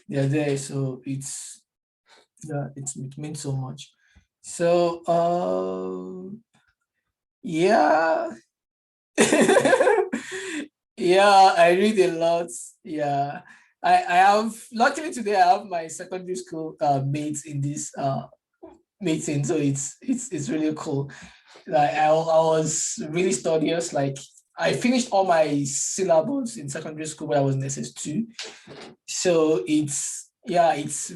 they're there. So it means so much. So yeah. Yeah, I read a lot. Yeah. I have, luckily today I have my secondary school mates in this meeting. So it's really cool. Like I was really studious. Like I finished all my syllables in secondary school when I was in SS2. So it's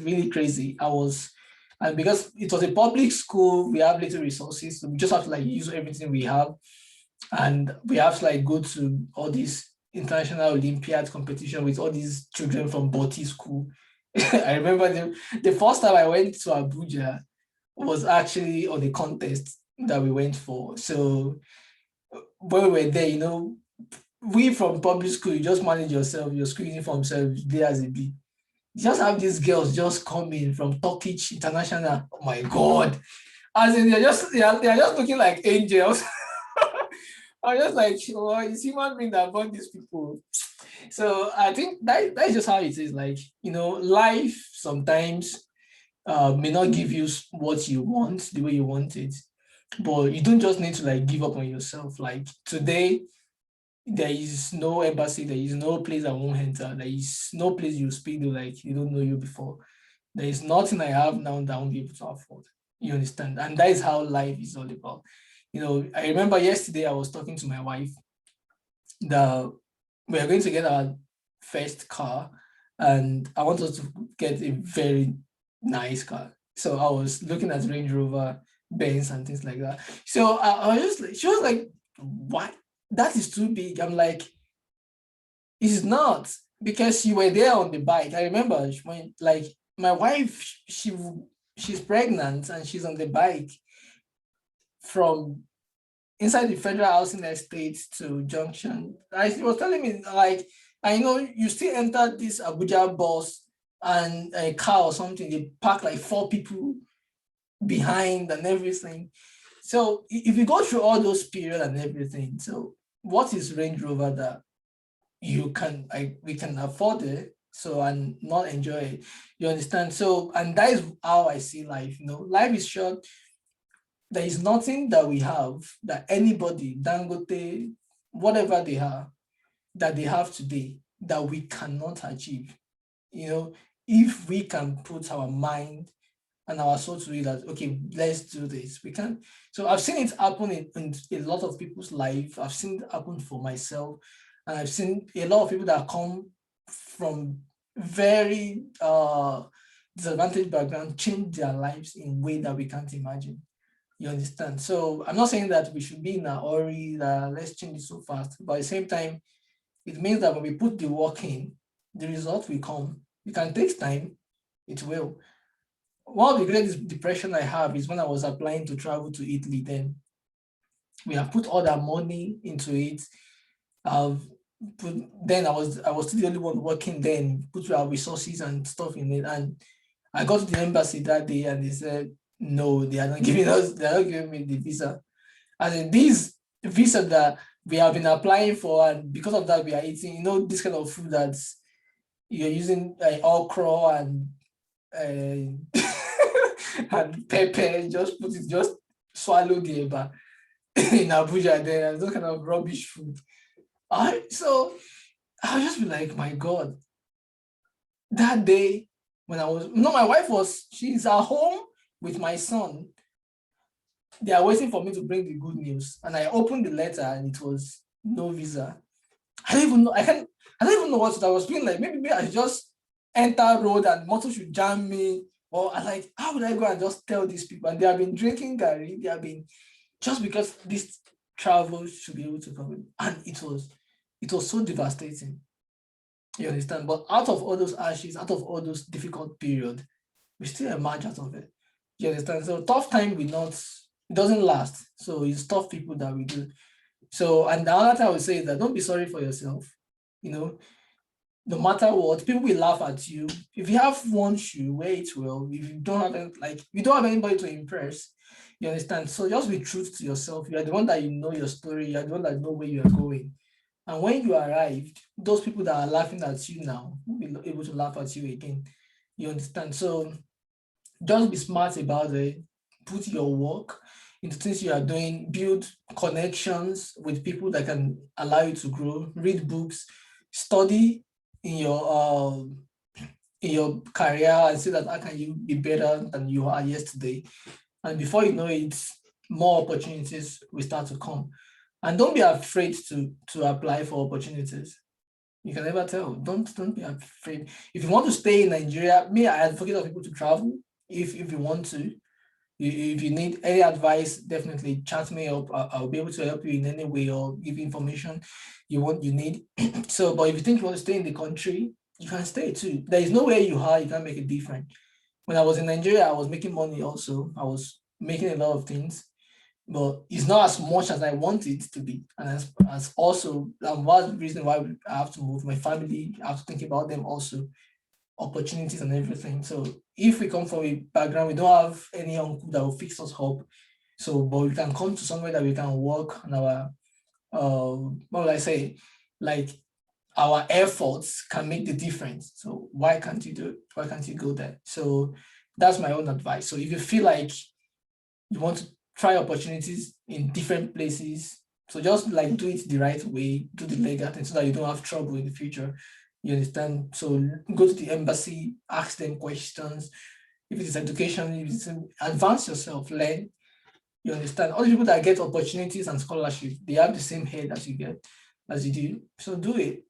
really crazy. And because it was a public school, we have little resources. So we just have to like use everything we have. And we have to like go to all these international Olympiad competition with all these children from Boti school. I remember the first time I went to Abuja was actually on a contest that we went for. So when we were there, we from public school, you just manage yourself, your school uniform self, there as a bee. You just have these girls just coming from Turkish International. Oh my God. As in, they're just looking like angels. I'm just like, oh, it's human being that born these people. So I think that's just how it is. Like, life sometimes may not give you what you want the way you want it, but you don't just need to like give up on yourself. Like today, there is no embassy, there is no place I won't enter, there is no place you speak to like you don't know you before. There is nothing I have now that I won't be able to afford. You understand? And that is how life is all about. I remember yesterday I was talking to my wife that we are going to get our first car and I want us to get a very nice car. So I was looking at Range Rover, Benz and things like that. So I was just like, she was like, what? That is too big. I'm like, it's not, because you were there on the bike. I remember when like my wife, she's pregnant and she's on the bike from inside the federal housing estate to Junction. She was telling me like, I know you still enter this Abuja bus and a car or something, they park like 4 people behind and everything. So if you go through all those periods and everything, so what is Range Rover that we can afford it, so and not enjoy it? You understand? So, and that is how I see life. Life is short. There is nothing that we have that anybody, Dangote, whatever they are, that they have today that we cannot achieve. If we can put our mind and our soul to it, that okay, let's do this, we can. So I've seen it happen in a lot of people's life. I've seen it happen for myself, and I've seen a lot of people that come from very disadvantaged background change their lives in a way that we can't imagine. You understand? So I'm not saying that we should be in a hurry that let's change it so fast, but at the same time, It means that when we put the work in, the result will come. It can take time, it will. One of the greatest depression I have is when I was applying to travel to Italy. Then we have put all that money into it. Then I was still the only one working, then put our resources and stuff in it. And I got to the embassy that day and they said, no, they're not giving me the visa. And in this visa that we have been applying for, and because of that, we are eating, this kind of food that you're using okra and and pepper, just swallow the eba in Abuja there, and those kind of rubbish food. So I'll just be like, my God, that day when my wife she's at home with my son. They are waiting for me to bring the good news. And I opened the letter and it was no visa. I don't even know. I don't even know what I was feeling like. Maybe I just enter road and motor should jam me. Or I like, how would I go and just tell these people? And they have been drinking Gary. They have been, just because this travel should be able to come in. And it was so devastating. You understand? But out of all those ashes, out of all those difficult periods, we still emerge out of it. You understand? So tough time it doesn't last. So it's tough people that we do. So, and the other thing I would say is that don't be sorry for yourself. No matter what, people will laugh at you. If you have one shoe, wear it well. If you don't have anybody to impress, you understand? So just be true to yourself. You are the one that your story. You are the one that know where you are going. And when you arrived, those people that are laughing at you now will be able to laugh at you again. You understand? So just be smart about it. Put your work into things you are doing, build connections with people that can allow you to grow, read books, study in your career and see that how can you be better than you are yesterday. And before you know it, more opportunities will start to come. And don't be afraid to apply for opportunities. You can never tell. Don't be afraid. If you want to stay in Nigeria, I advocate for people to travel if you want to. If you need any advice, definitely chat me up. I'll be able to help you in any way or give you information you need. So, but if you think you want to stay in the country, you can stay too. There is nowhere you are, you can make a difference. When I was in Nigeria, I was making money also. I was making a lot of things, but it's not as much as I want it to be. And as also, one reason why I have to move my family, I have to think about them also, opportunities and everything. So if we come from a background, we don't have any uncle that will fix us up. So, but we can come to somewhere that we can work on our, what will I say, like our efforts can make the difference. So why can't you do it? Why can't you go there? So that's my own advice. So if you feel like you want to try opportunities in different places, so just like do it the right way, do the legal thing so that you don't have trouble in the future. You understand? So go to the embassy, ask them questions. If it is education, if it's advance yourself, learn. You understand? All the people that get opportunities and scholarship, they have the same head as you do. So do it.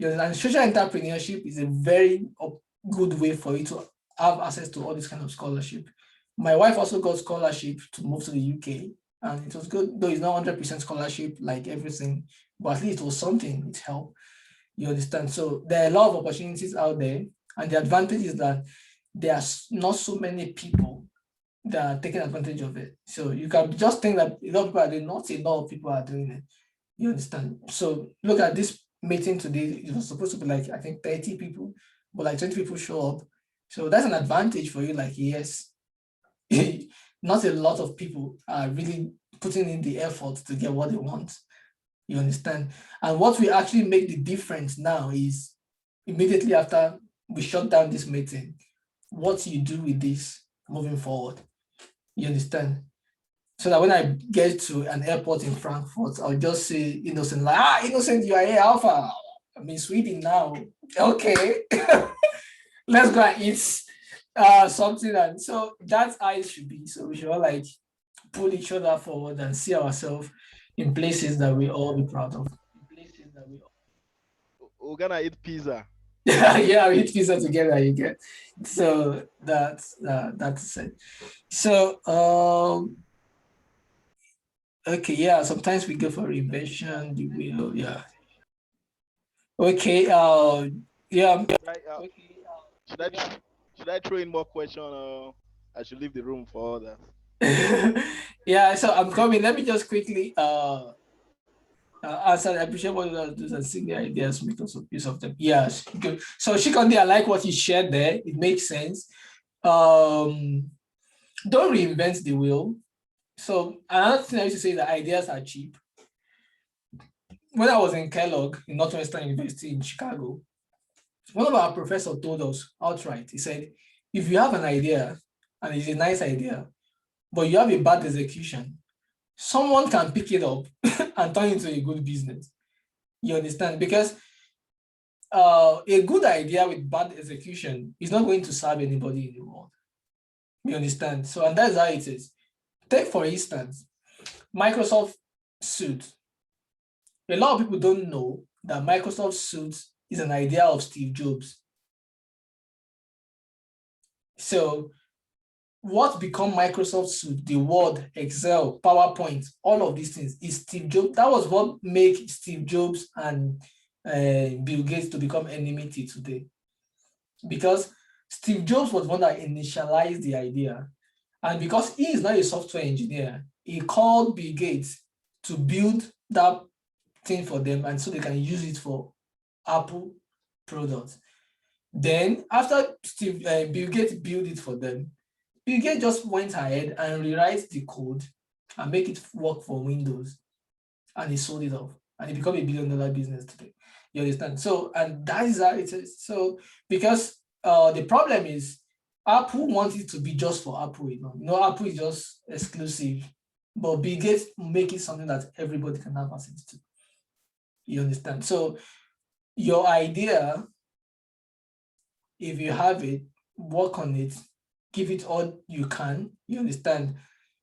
And social entrepreneurship is a very good way for you to have access to all this kind of scholarship. My wife also got scholarship to move to the UK, and it was good, though it's not 100% scholarship like everything, but at least it was something, it helped. You understand? So there are a lot of opportunities out there, and the advantage is that there are not so many people that are taking advantage of it. So you can just think that a lot of people are doing, not a lot of people are doing it. You understand? So look at this meeting today. It was supposed to be like, I think 30 people, but like 20 people show up. So that's an advantage for you. Like, yes, not a lot of people are really putting in the effort to get what they want. You understand? And what will actually make the difference now is immediately after we shut down this meeting, what you do with this moving forward. You understand? So that when I get to an airport in Frankfurt, I'll just say Innocent, like, Innocent, you are here, Alpha. I'm in Sweden now. Okay. Let's go and eat something. And so that's how it should be. So we should all like pull each other forward and see ourselves in places that we all be proud of. We're gonna eat pizza. Yeah, we eat pizza together. You get. So that's it. So okay, yeah. Sometimes we go for invention. We will, yeah. Okay. Yeah. Should I should I throw in more question, or I should leave the room for others? Yeah. So I'm coming. Let me just quickly answer. I appreciate what you guys do and see the ideas, make us use of them. Yes. Good. So Shikondi, I like what you shared there. It makes sense. Don't reinvent the wheel. So another thing I used to say is that ideas are cheap. When I was in Kellogg in Northwestern University in Chicago, one of our professors told us outright, he said, if you have an idea and it's a nice idea, but you have a bad execution, someone can pick it up and turn it into a good business. You understand? Because a good idea with bad execution is not going to serve anybody in the world. You understand? So, and that's how it is. Take, for instance, Microsoft Suite. A lot of people don't know that Microsoft Suite is an idea of Steve Jobs. So what become Microsoft Suite, the Word, Excel, PowerPoint, all of these things is Steve Jobs. That was what made Steve Jobs and Bill Gates to become enmity today. Because Steve Jobs was one that initialized the idea. And because he is not a software engineer, he called Bill Gates to build that thing for them, and so they can use it for Apple products. Then after Bill Gates built it for them, Bill Gates just went ahead and rewrite the code and make it work for Windows, and he sold it off, and it became a $1 billion business today. You understand? So, and that is how it is. So, because the problem is Apple wants it to be just for Apple. You know, Apple is just exclusive, but Bill Gates make it something that everybody can have access to. You understand? So, your idea, if you have it, work on it, give it all you can, you understand?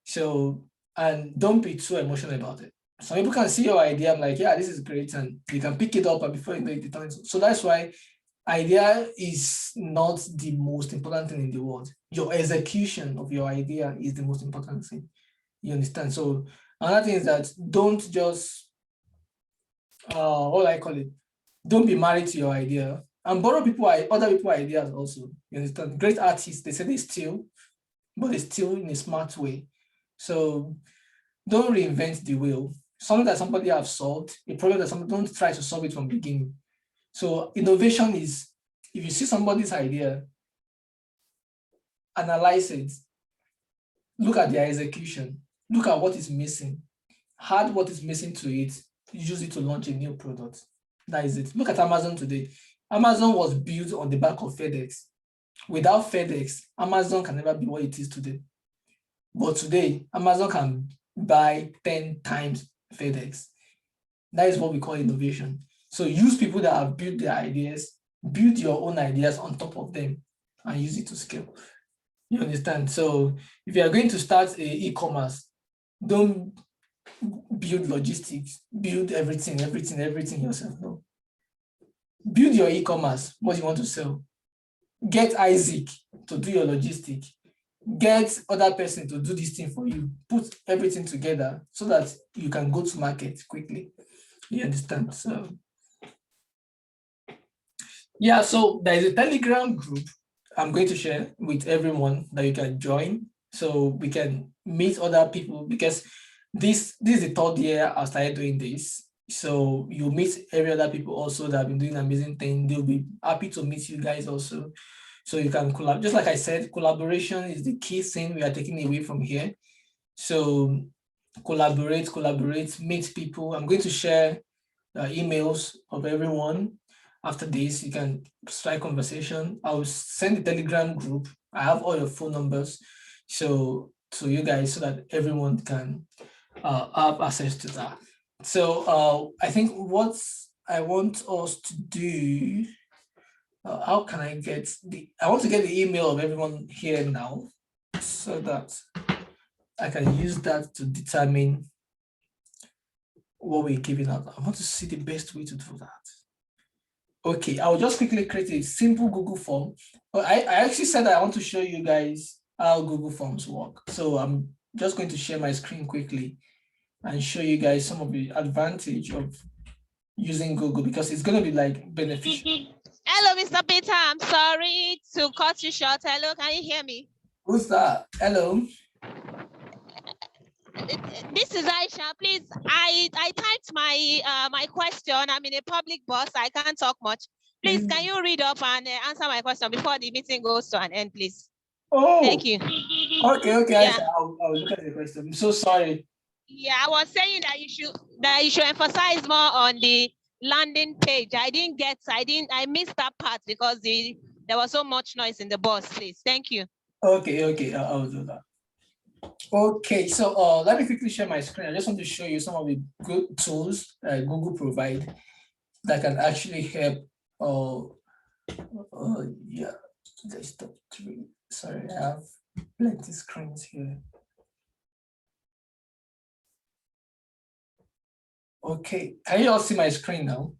So, and don't be too emotional about it. Some people can see your idea, I'm like, yeah, this is great, and you can pick it up, and before you know it, turns. So that's why idea is not the most important thing in the world. Your execution of your idea is the most important thing. You understand? So another thing is that don't just, what I call it, don't be married to your idea, and borrow other people's ideas also. You understand? Great artists, they say they steal, but they steal in a smart way. So don't reinvent the wheel. Something that somebody has solved, a problem that somebody, don't try to solve it from the beginning. So innovation is, if you see somebody's idea, analyze it, look at their execution, look at what is missing, add what is missing to it, use it to launch a new product. That is it. Look at Amazon today. Amazon was built on the back of FedEx. Without FedEx, Amazon can never be what it is today. But today, Amazon can buy 10 times FedEx. That is what we call innovation. So use people that have built their ideas, build your own ideas on top of them, and use it to scale. You understand? So if you are going to start a e-commerce, don't build logistics, build everything yourself. No. Build your e-commerce, what you want to sell. Get Isaac to do your logistics. Get other person to do this thing for you. Put everything together so that you can go to market quickly. You understand? So yeah, so there is a Telegram group I'm going to share with everyone that you can join, so we can meet other people, because this is the third year I started doing this. So you meet every other people also that have been doing amazing things. They'll be happy to meet you guys also. So you can collaborate. Just like I said, collaboration is the key thing we are taking away from here. So collaborate, meet people. I'm going to share emails of everyone. After this, you can strike conversation. I will send the Telegram group. I have all your phone numbers, so to you guys, so that everyone can have access to that. So I think what I want us to do, how can I get I want to get the email of everyone here now, so that I can use that to determine what we're giving out. I want to see the best way to do that. Okay, I'll just quickly create a simple Google form. I actually said that I want to show you guys how Google Forms work. So I'm just going to share my screen quickly and show you guys some of the advantage of using Google because it's going to be like beneficial. Hello, Mr. Peter. I'm sorry to cut you short. Hello, can you hear me? Who's that? Hello. This is Aisha. Please, I typed my question. I'm in a public bus. I can't talk much. Please, can you read up and answer my question before the meeting goes to an end, please? Oh, thank you. Okay, Yeah. Aisha, I'll look at the question. I'm so sorry. Yeah, I was saying that you should emphasize more on the landing page. I missed that part because there was so much noise in the bus, please. Thank you. Okay, I'll do that. Okay, so let me quickly share my screen. I just want to show you some of the good tools Google provide that can actually help. Yeah, desktop 3. Sorry, I have plenty screens here. Okay, can you all see my screen now?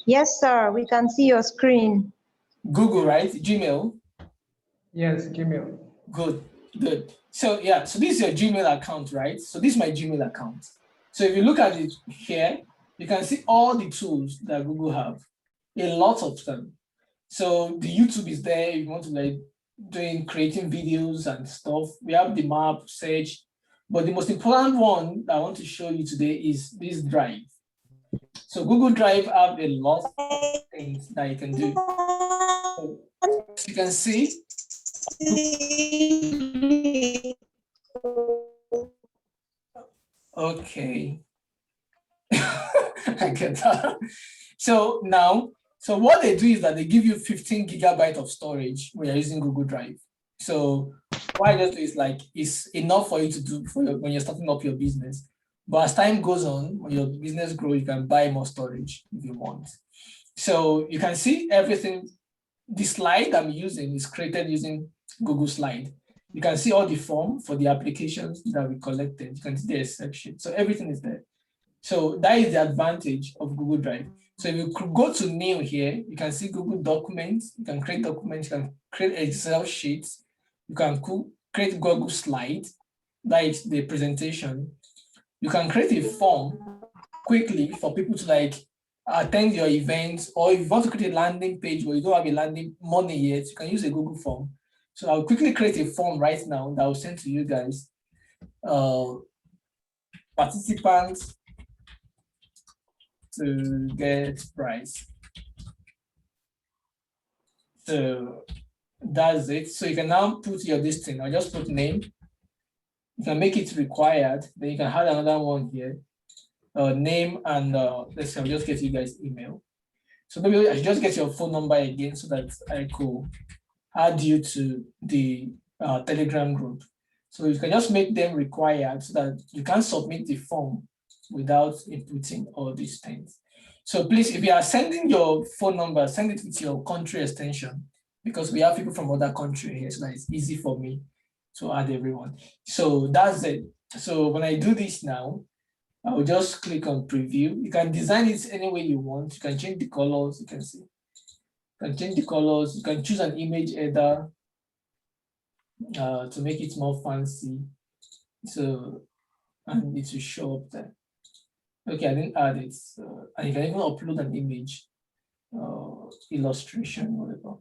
Yes, sir. We can see your screen. Google, right? Gmail. Yes, Gmail. Good. So yeah, so this is your Gmail account, right? So this is my Gmail account. So if you look at it here, you can see all the tools that Google have, a lot of them. So the YouTube is there. If you want to like creating videos and stuff. We have the map, search, but the most important one that I want to show you today is this Drive. So Google Drive have a lot of things that you can do. So, as you can see, okay. I get that. So now, so what they do is that they give you 15 gigabytes of storage when you're using Google Drive. So what I just do is like, it's enough for you to do when you're starting up your business. But as time goes on, when your business grows, you can buy more storage if you want. So you can see everything. The slide I'm using is created using Google Slide. You can see all the form for the applications that we collected. You can see the exception. So everything is there. So that is the advantage of Google Drive. So if you go to new here, you can see Google Documents. You can create documents. You can create Excel sheets. You can create Google Slides. That is the presentation. You can create a form quickly for people to like attend your events, or if you want to create a landing page where you don't have a landing money yet, you can use a Google form. So I'll quickly create a form right now that I'll send to you guys. Participants to get prize. So that's it. So you can now put your listing. I'll just put name. You can make it required. Then you can add another one here. Name and let's say I'll just get you guys email. So maybe I should just get your phone number again so that I could add you to the Telegram group. So you can just make them required so that you can submit the form without inputting all these things. So please, if you are sending your phone number, send it with your country extension, because we have people from other countries here, so that it's easy for me to add everyone. So that's it. So when I do this now, I will just click on preview. You can design it any way you want. You can change the colors. You can see. You can change the colors. You can choose an image header to make it more fancy. So, and it will show up there. Okay, I didn't add it. And you can even upload an image, illustration, whatever.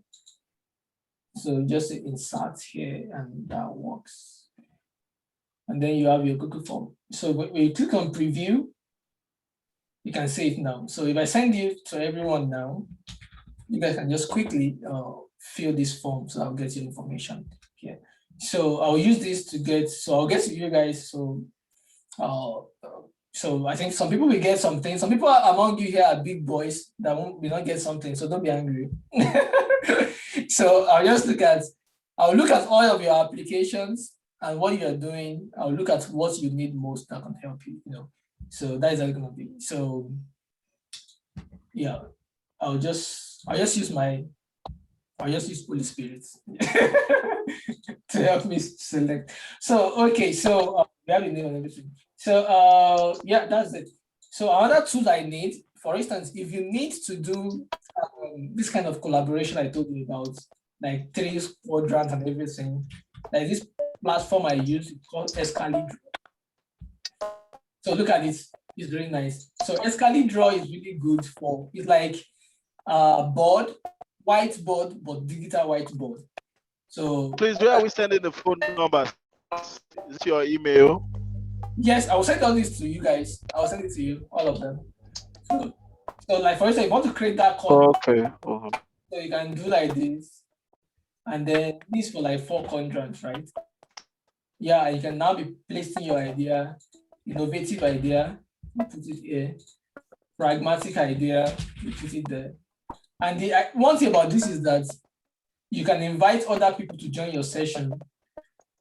So just insert here, and that works. And then you have your Google form. So when you click on preview, you can see it now. So if I send you to everyone now, you guys can just quickly fill this form. So I'll get your information here. So I'll use this to get, so I'll get to you guys. So so I think some people will get something. Some people among you here are big boys that will not get something. So don't be angry. So I'll look at all of your applications and what you're doing. I'll look at what you need most that can help you, So that is how it's gonna be. So yeah, I'll just use Holy Spirit to help me select. So okay, so we have the name and everything. So yeah, that's it. So another tool I need, for instance, if you need to do this kind of collaboration I told you about, like 3 quadrants and everything, like this platform I use, it's called Escalade. So look at it, it's very nice. So Escali Draw is really good for, it's like a board, whiteboard, but digital whiteboard. So Please, where are we sending the phone numbers? Is it your email? yes, I will send all this to you guys. I will send it to you, all of them. So like for instance, if you want to create that code, Okay. so you can do like this, and then this for like 4 quadrants, right? Yeah, you can now be placing your idea, innovative idea, you put it here, pragmatic idea, you put it there. And the one thing about this is that you can invite other people to join your session,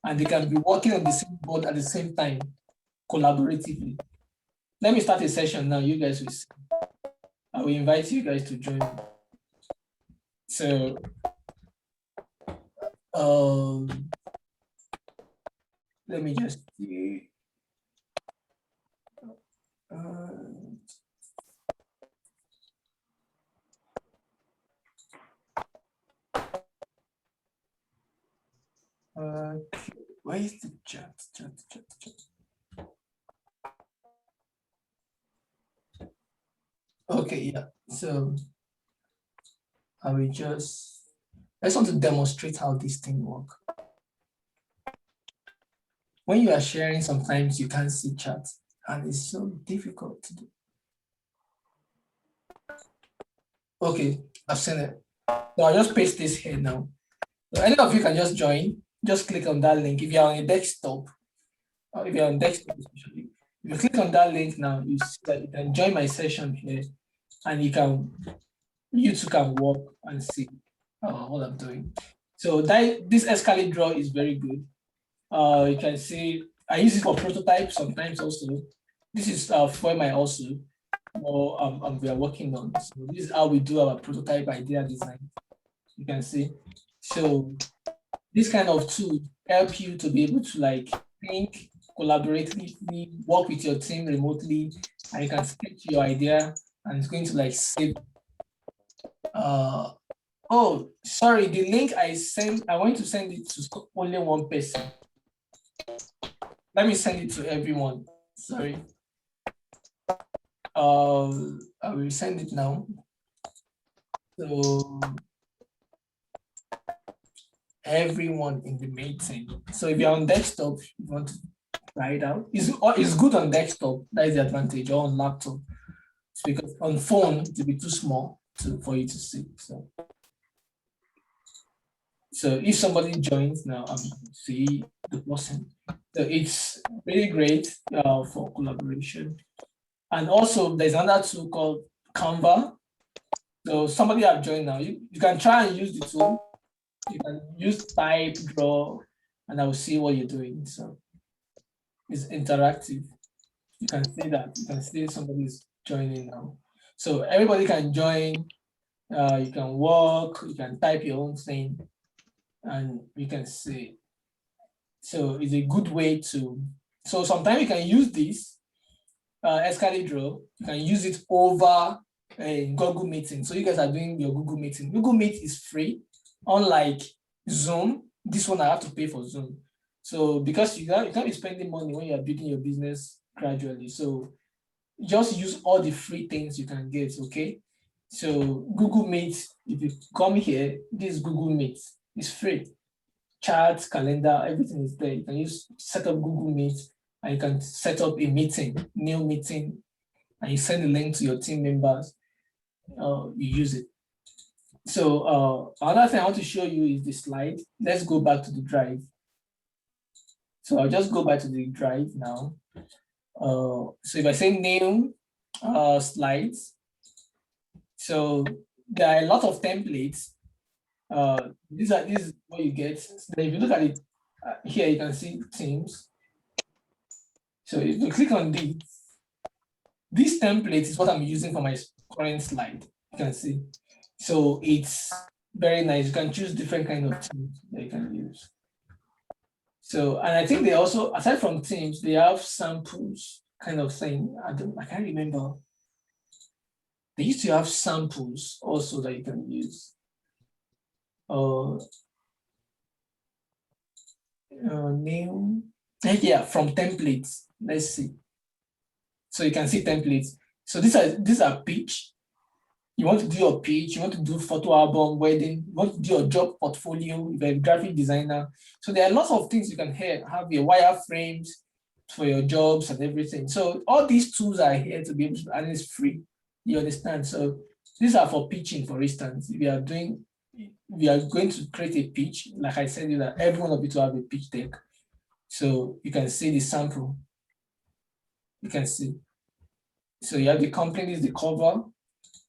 and they can be working on the same board at the same time, collaboratively. Let me start a session now, you guys will see. I will invite you guys to join me. So, let me just see. Where is the chat? Okay, yeah. So I will I just want to demonstrate how this thing works. When you are sharing, sometimes you can't see chat, and it's so difficult to do. Okay, I've seen it. So I'll just paste this here now. So any of you can just join. Just click on that link. If you're on a desktop, or if you're on desktop especially, if you click on that link now, you see that you can join my session here, and you too can work and see what I'm doing. So this Escalate Draw is very good. You can see I use it for prototypes sometimes also. This is for my also, we are working on. So this is how we do our prototype idea design. You can see. So this kind of tool help you to be able to like think collaboratively, work with your team remotely, and you can sketch your idea, and it's going to like save. Oh, sorry, the link I sent, I want to send it to only one person. Let me send it to everyone. Sorry. I will send it now. So everyone in the meeting. So if you're on desktop, you want to try it out. It's good on desktop. That is the advantage. Or on laptop. It's because on phone it will be too small for you to see. So if somebody joins now, see the person. So it's really great for collaboration. And also there's another tool called Canva. So somebody have joined now. You can try and use the tool. You can use type, draw, and I will see what you're doing. So it's interactive. You can see that. You can see somebody's joining now. So everybody can join. You can walk. You can type your own thing, and you can see. So it's a good way to. So sometimes you can use this Escalate Draw. You can use it over a Google Meeting. So you guys are doing your Google Meeting. Google Meet is free, unlike Zoom. This one I have to pay for Zoom. So because you can't be spending money when you are building your business gradually. So just use all the free things you can get, okay? So Google Meet, if you come here, this Google Meet is free. Charts, calendar, everything is there. You can set up Google Meet, and you can set up a meeting, new meeting, and you send a link to your team members. You use it. So another thing I want to show you is the slide. Let's go back to the drive. So I'll just go back to the drive now. So if I say new slides, so there are a lot of templates. This is what you get. Then if you look at it here, you can see themes. So if you click on this template is what I'm using for my current slide. You can see. So it's very nice. You can choose different kind of themes that you can use. So, and I think they also, aside from themes, they have samples kind of thing. I can't remember. They used to have samples also that you can use. Name, yeah, from templates. Let's see. So you can see templates. So these are pitch. You want to do your pitch, you want to do photo album, wedding, you want to do your job portfolio, you're a graphic designer. So there are lots of things you can have your wireframes for your jobs and everything. So all these tools are here to be able to, and it's free. You understand? So these are for pitching, for instance. We are going to create a pitch. Like I said, that every one of you to have a pitch deck. So you can see the sample. You can see. So you have the company, the cover,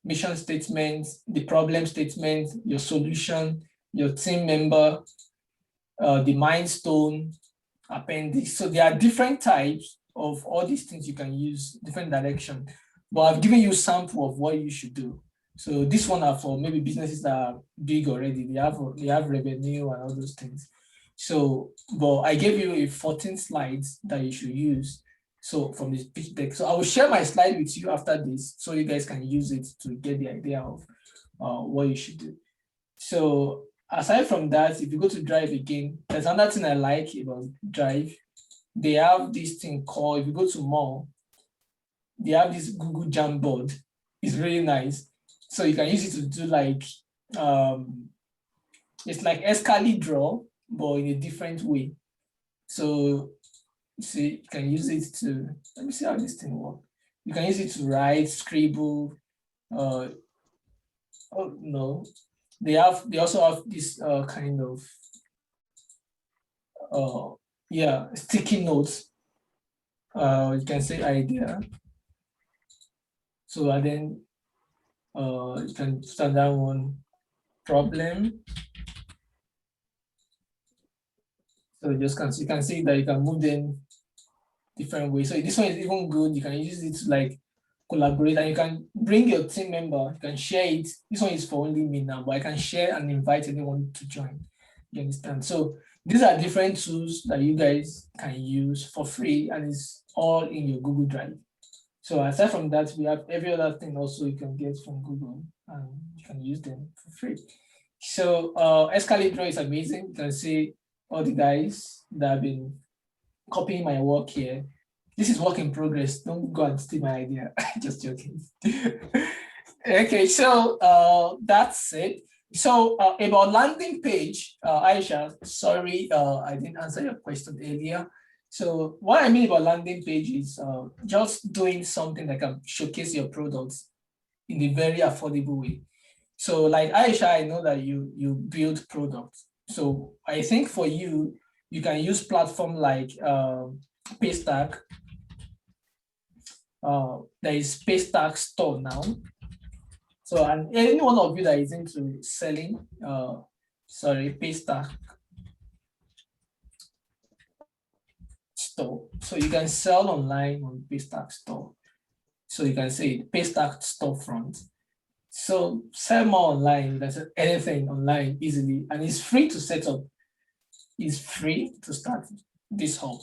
mission statement, the problem statement, your solution, your team member, the milestone, appendix. So there are different types of all these things you can use, different direction. But I've given you a sample of what you should do. So this one are for maybe businesses that are big already. They have revenue and all those things. So, but I gave you a 14 slides that you should use. So from this pitch deck. So I will share my slide with you after this, so you guys can use it to get the idea of what you should do. So aside from that, if you go to Drive again, there's another thing I like about Drive. They have this thing called, if you go to more, they have this Google Jamboard. It's really nice. So you can use it to do like, it's like Escali Draw, but in a different way. So see, you can use it to, let me see how this thing works. You can use it to write, scribble. Oh no, they also have this kind of sticky notes. You can say idea. So and then you can start that one problem. So you can see that you can move them different ways. So this one is even good. You can use it to like collaborate, and you can bring your team member, you can share it. This one is for only me now, but I can share and invite anyone to join. You understand? So these are different tools that you guys can use for free, and it's all in your Google Drive. So aside from that, we have every other thing also you can get from Google, and you can use them for free. So Escalate Draw is amazing. You can see all the guys that have been copying my work here. This is work in progress. Don't go and steal my idea. Just joking. Okay, so that's it. So about landing page, Aisha, sorry, I didn't answer your question earlier. So what I mean about landing page is just doing something that can showcase your products in a very affordable way. So like Aisha, I know that you build products. So I think for you, you can use platform like Paystack. There is Paystack store now. So and any one of you that is into selling, Paystack store. So you can sell online on Paystack store. So you can say Paystack storefront. So sell more online, that's anything online easily, and it's free to set up. It's free to start this hub.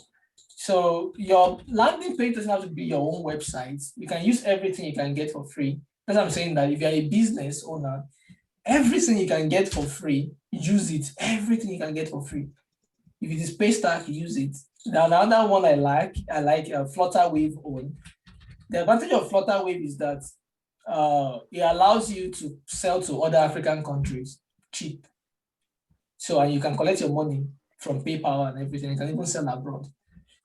So your landing page doesn't have to be your own website. You can use everything you can get for free. That's what I'm saying, that if you're a business owner, everything you can get for free, use it. Everything you can get for free. If it is Paystack, use it. Now, another one I like Flutterwave Own. The advantage of Flutterwave is that it allows you to sell to other African countries cheap. So, and you can collect your money from PayPal and everything. You can even sell abroad.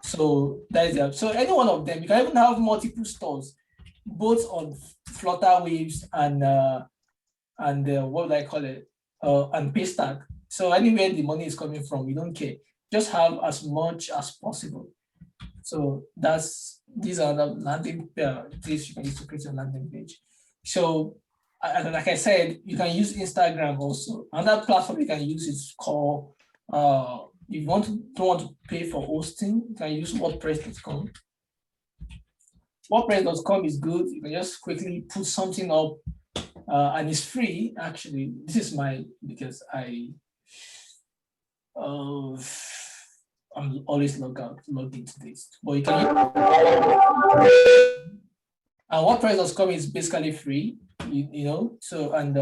So that is it. So any one of them, you can even have multiple stores, both on Flutterwaves and what do I call it? And Paystack. So anywhere the money is coming from, you don't care. Just have as much as possible. So these are the landing things you can use to create your landing page. So like I said, you can use Instagram also. Another platform you can use is called, if you don't want to pay for hosting, you can use WordPress.com. WordPress.com is good. You can just quickly put something up, and it's free. Actually, this is because I'm always logged into this. But you can, and WordPress.com is basically free, you know. So and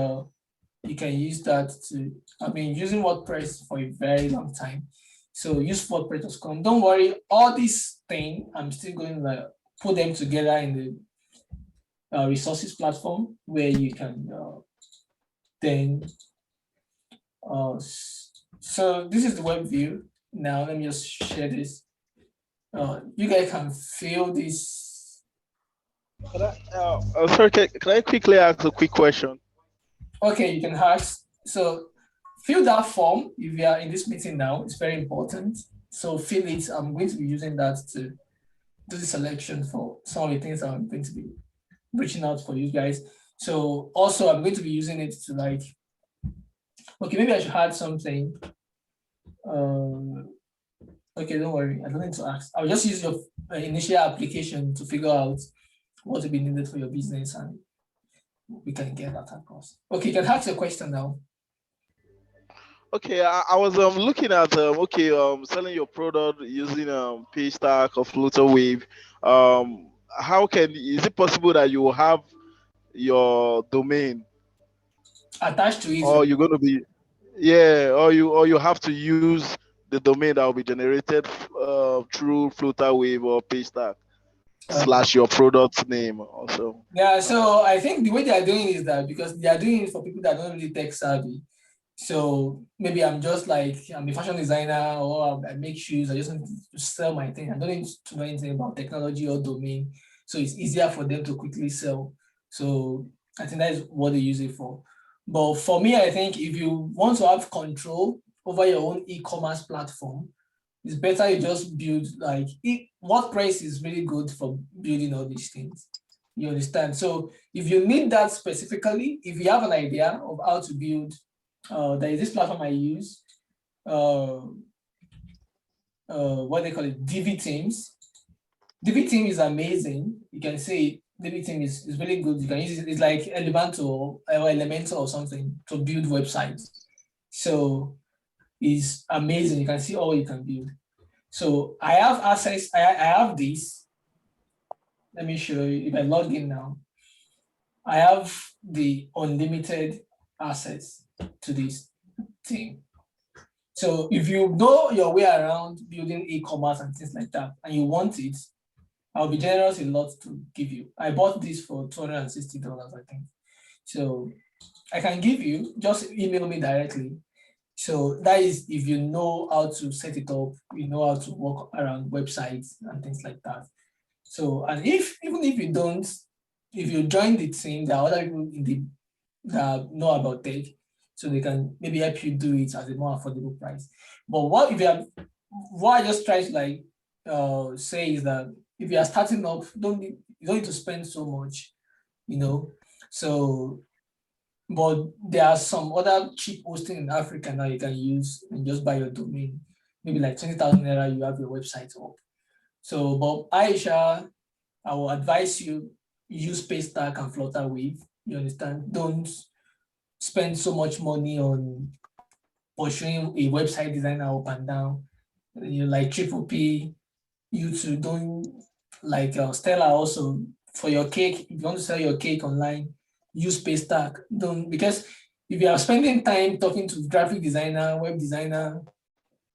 you can use that to. I've been using WordPress for a very long time. So use WordPress.com. Don't worry, all this thing I'm still going to put them together in the resources platform where you can then. So this is the web view. Now let me just share this. You guys can feel this. Sorry, can I quickly ask a quick question? Okay, you can ask. So fill that form if you are in this meeting now. It's very important. So fill it. I'm going to be using that to do the selection for some of the things I'm going to be reaching out for you guys. So also I'm going to be using it to like, okay, maybe I should add something. Okay, don't worry. I don't need to ask. I'll just use your initial application to figure out what will be needed for your business and we can get that across. Okay, you can ask your question now. Okay, I was looking at selling your product using Paystack or Flutter Wave. Is it possible that you will have your domain Attached to it. or you're going to be or you have to use the domain that will be generated through Flutter Wave or Paystack / your product name also? Yeah, so I think the way they are doing is that because they are doing it for people that don't really tech savvy. So maybe I'm just like, I'm a fashion designer or I make shoes. I just want to sell my thing. I don't need to know anything about technology or domain. So it's easier for them to quickly sell. So I think that is what they use it for. But for me, I think if you want to have control over your own e-commerce platform, it's better you just build like WordPress is really good for building all these things. You understand? So if you need that specifically, if you have an idea of how to build, there is this platform I use, what they call it, DV Teams. DV Team is amazing. You can say DV Team is really good. You can use it. It's like Elementor or something to build websites. So it's amazing. You can see all you can build. So I have access. I have this. Let me show you. If I log in now, I have the unlimited access to this thing. So if you know your way around building e-commerce and things like that, and you want it, I'll be generous a lot to give you. I bought this for $260, I think. So I can give you, just email me directly. So that is if you know how to set it up, you know how to work around websites and things like that. So, and even if you don't, if you join the team, there are other people that know about tech, so they can maybe help you do it at a more affordable price. But what I just try to like say is that if you are starting up, you don't need to spend so much, you know. So, but there are some other cheap hosting in Africa now you can use and just buy your domain. Maybe like 20,000 naira, you have your website up. So, but Aisha, I will advise you use Paystack and Flutter Wave. You understand? Don't spend so much money on pursuing a website designer up and down. You like Triple P, YouTube. Don't like Stella also for your cake. If you want to sell your cake online, use Paystack. Don't, because if you are spending time talking to graphic designer, web designer,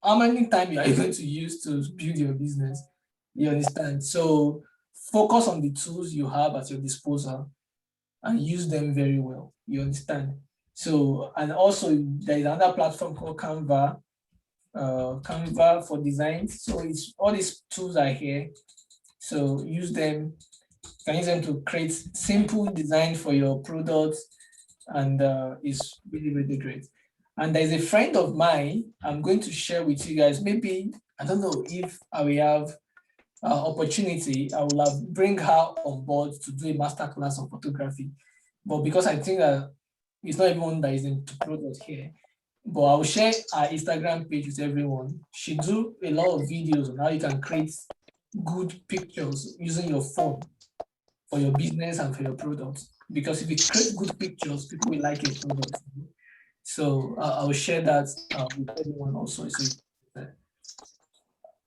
how many time you are going to use to build your business? You understand? So focus on the tools you have at your disposal and use them very well. You understand? So, and also there is another platform called Canva, Canva for design. So it's all these tools are here. So use them. You can use them to create simple design for your products, and it's really, really great. And there's a friend of mine I'm going to share with you guys. Maybe, I don't know if I will have opportunity, I will have bring her on board to do a masterclass on photography. But because I think that it's not everyone that is into product here, but I will share our Instagram page with everyone. She do a lot of videos on how you can create good pictures using your phone for your business and for your products. Because if you create good pictures, people will like your products. So I will share that with everyone also. So,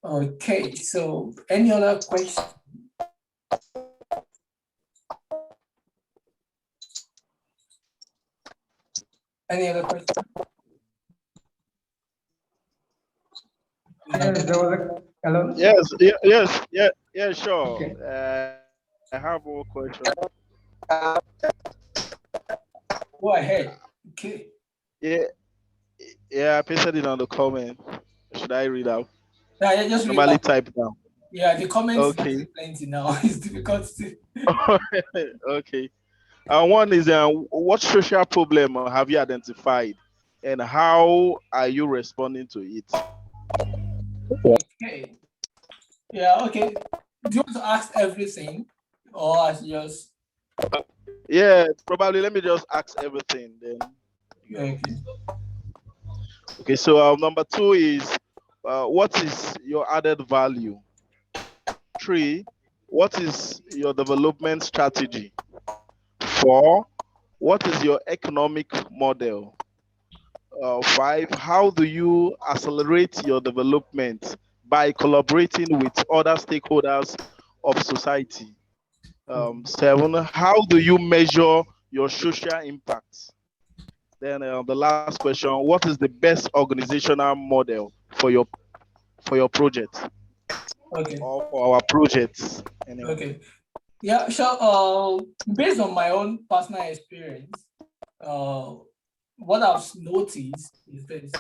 okay, so any other questions? Any other questions? Yes, there was a hello. Yes, Yeah, sure. Okay. I have one question. Go ahead. Okay. Yeah, yeah, I pasted it on the comment. Should I read out? Yeah, yeah, just read Normally out. type down. Yeah, the comments are Okay. plenty now. It's difficult to. Okay. One is what social problem have you identified, and how are you responding to it? Okay. Yeah. Okay. Do you want to ask everything, or as just? Yeah, probably. Let me just ask everything then. Okay. Okay. So number two is what is your added value? Three, what is your development strategy? Four, what is your economic model? Five, how do you accelerate your development by collaborating with other stakeholders of society? Seven, how do you measure your social impact? Then the last question, what is the best organizational model for your project Okay. or for our projects? Anyway. Okay. Yeah. Sure. Based on my own personal experience, uh, what I've noticed is this.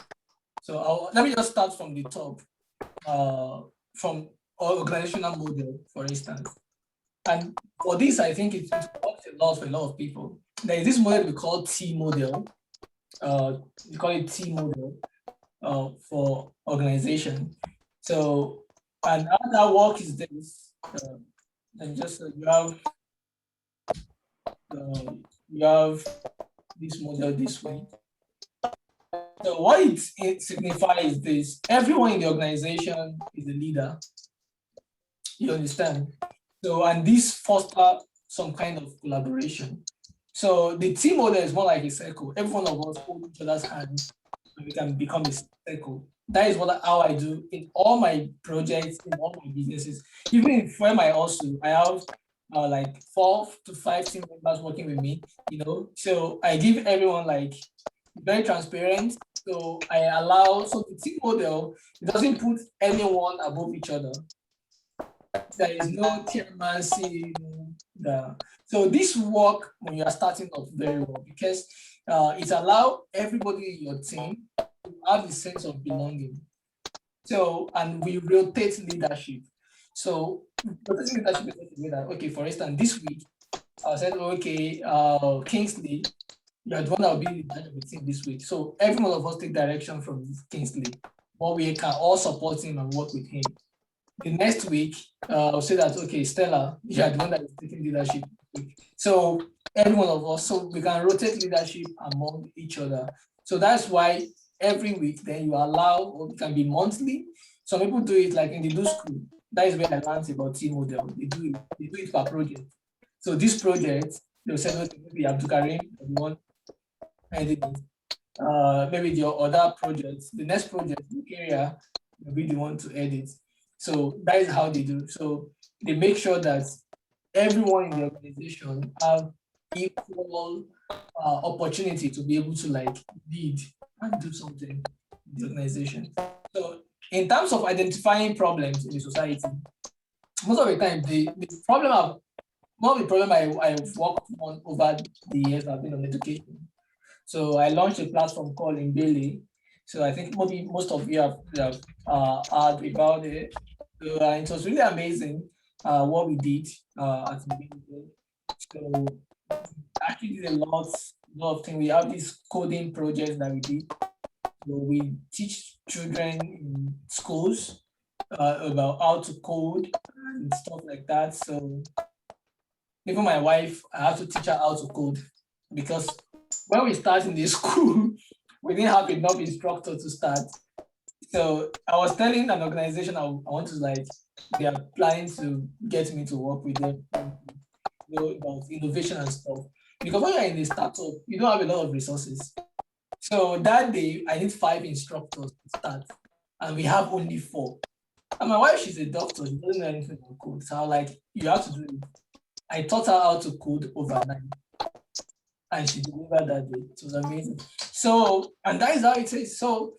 So let me just start from the top. From organizational model, for instance. And for this, I think it works a lot for a lot of people. There is this model we call T model. We call it T model for organization. So, and how that works is this. And just you have this model this way. So what it signifies is this: everyone in the organization is a leader. You understand? So, and this foster some kind of collaboration. So the team model is more like a circle. Every one of us hold each other's hands and we can become a circle. That is how I do in all my projects, in all my businesses. Even for my also, I have like 4 to 5 team members working with me, So I give everyone like very transparent. So I allow, so the team model, it doesn't put anyone above each other. There is no chairmancy. So this work when you are starting off very well because it allows everybody in your team to have the sense of belonging. So, and we rotate leadership. So rotating leadership is such a way that, okay, for instance, this week I said, okay, Kingsley, you are the one that will be in charge of the team this week. So every one of us take direction from Kingsley, but we can all support him and work with him. The next week, I'll say that, okay, Stella, you are the one that is taking leadership. So every one of us, so we can rotate leadership among each other. So that's why every week then you allow, or it can be monthly. Some people do it like in the do school. That is where I learned about team model. They do it per project. So this project, they'll say, okay, maybe Abdul Karim, one editing. Maybe your other projects, the next project, the area, will be the one to edit. So that is how they do. So they make sure that everyone in the organization have equal opportunity to be able to like lead and do something in the organization. So in terms of identifying problems in the society, most of the time one of the problem I've worked on over the years I've been on education. So I launched a platform called Imbele. So I think maybe most of you have heard about it. So it was really amazing what we did at Imbele. So actually did a lot of things. We have these coding projects that we did. So we teach children in schools about how to code and stuff like that. So even my wife, I have to teach her how to code because when we start in the school, we didn't have enough instructor to start. So I was telling an organization I want to like, they are planning to get me to work with them, about innovation and stuff. Because when you're in a startup, you don't have a lot of resources. So that day, I need 5 instructors to start, and we have only 4. And my wife, she's a doctor, she doesn't know anything about code. So I was like, you have to do it. I taught her how to code overnight, and she delivered that day. It was amazing. So, and that is how it is. So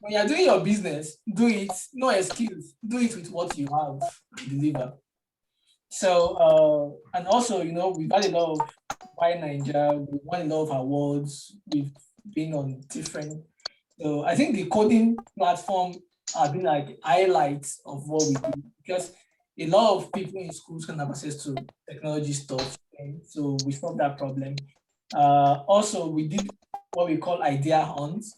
when you're doing your business, do it, no excuse, do it with what you have to deliver. So, and also, we've had a lot of Why Nigeria, we won a lot of awards, we've been on different, so I think the coding platform have been like highlights of what we do, because a lot of people in schools can have access to technology stuff, and so we solved that problem. Also, we did what we call idea hunts.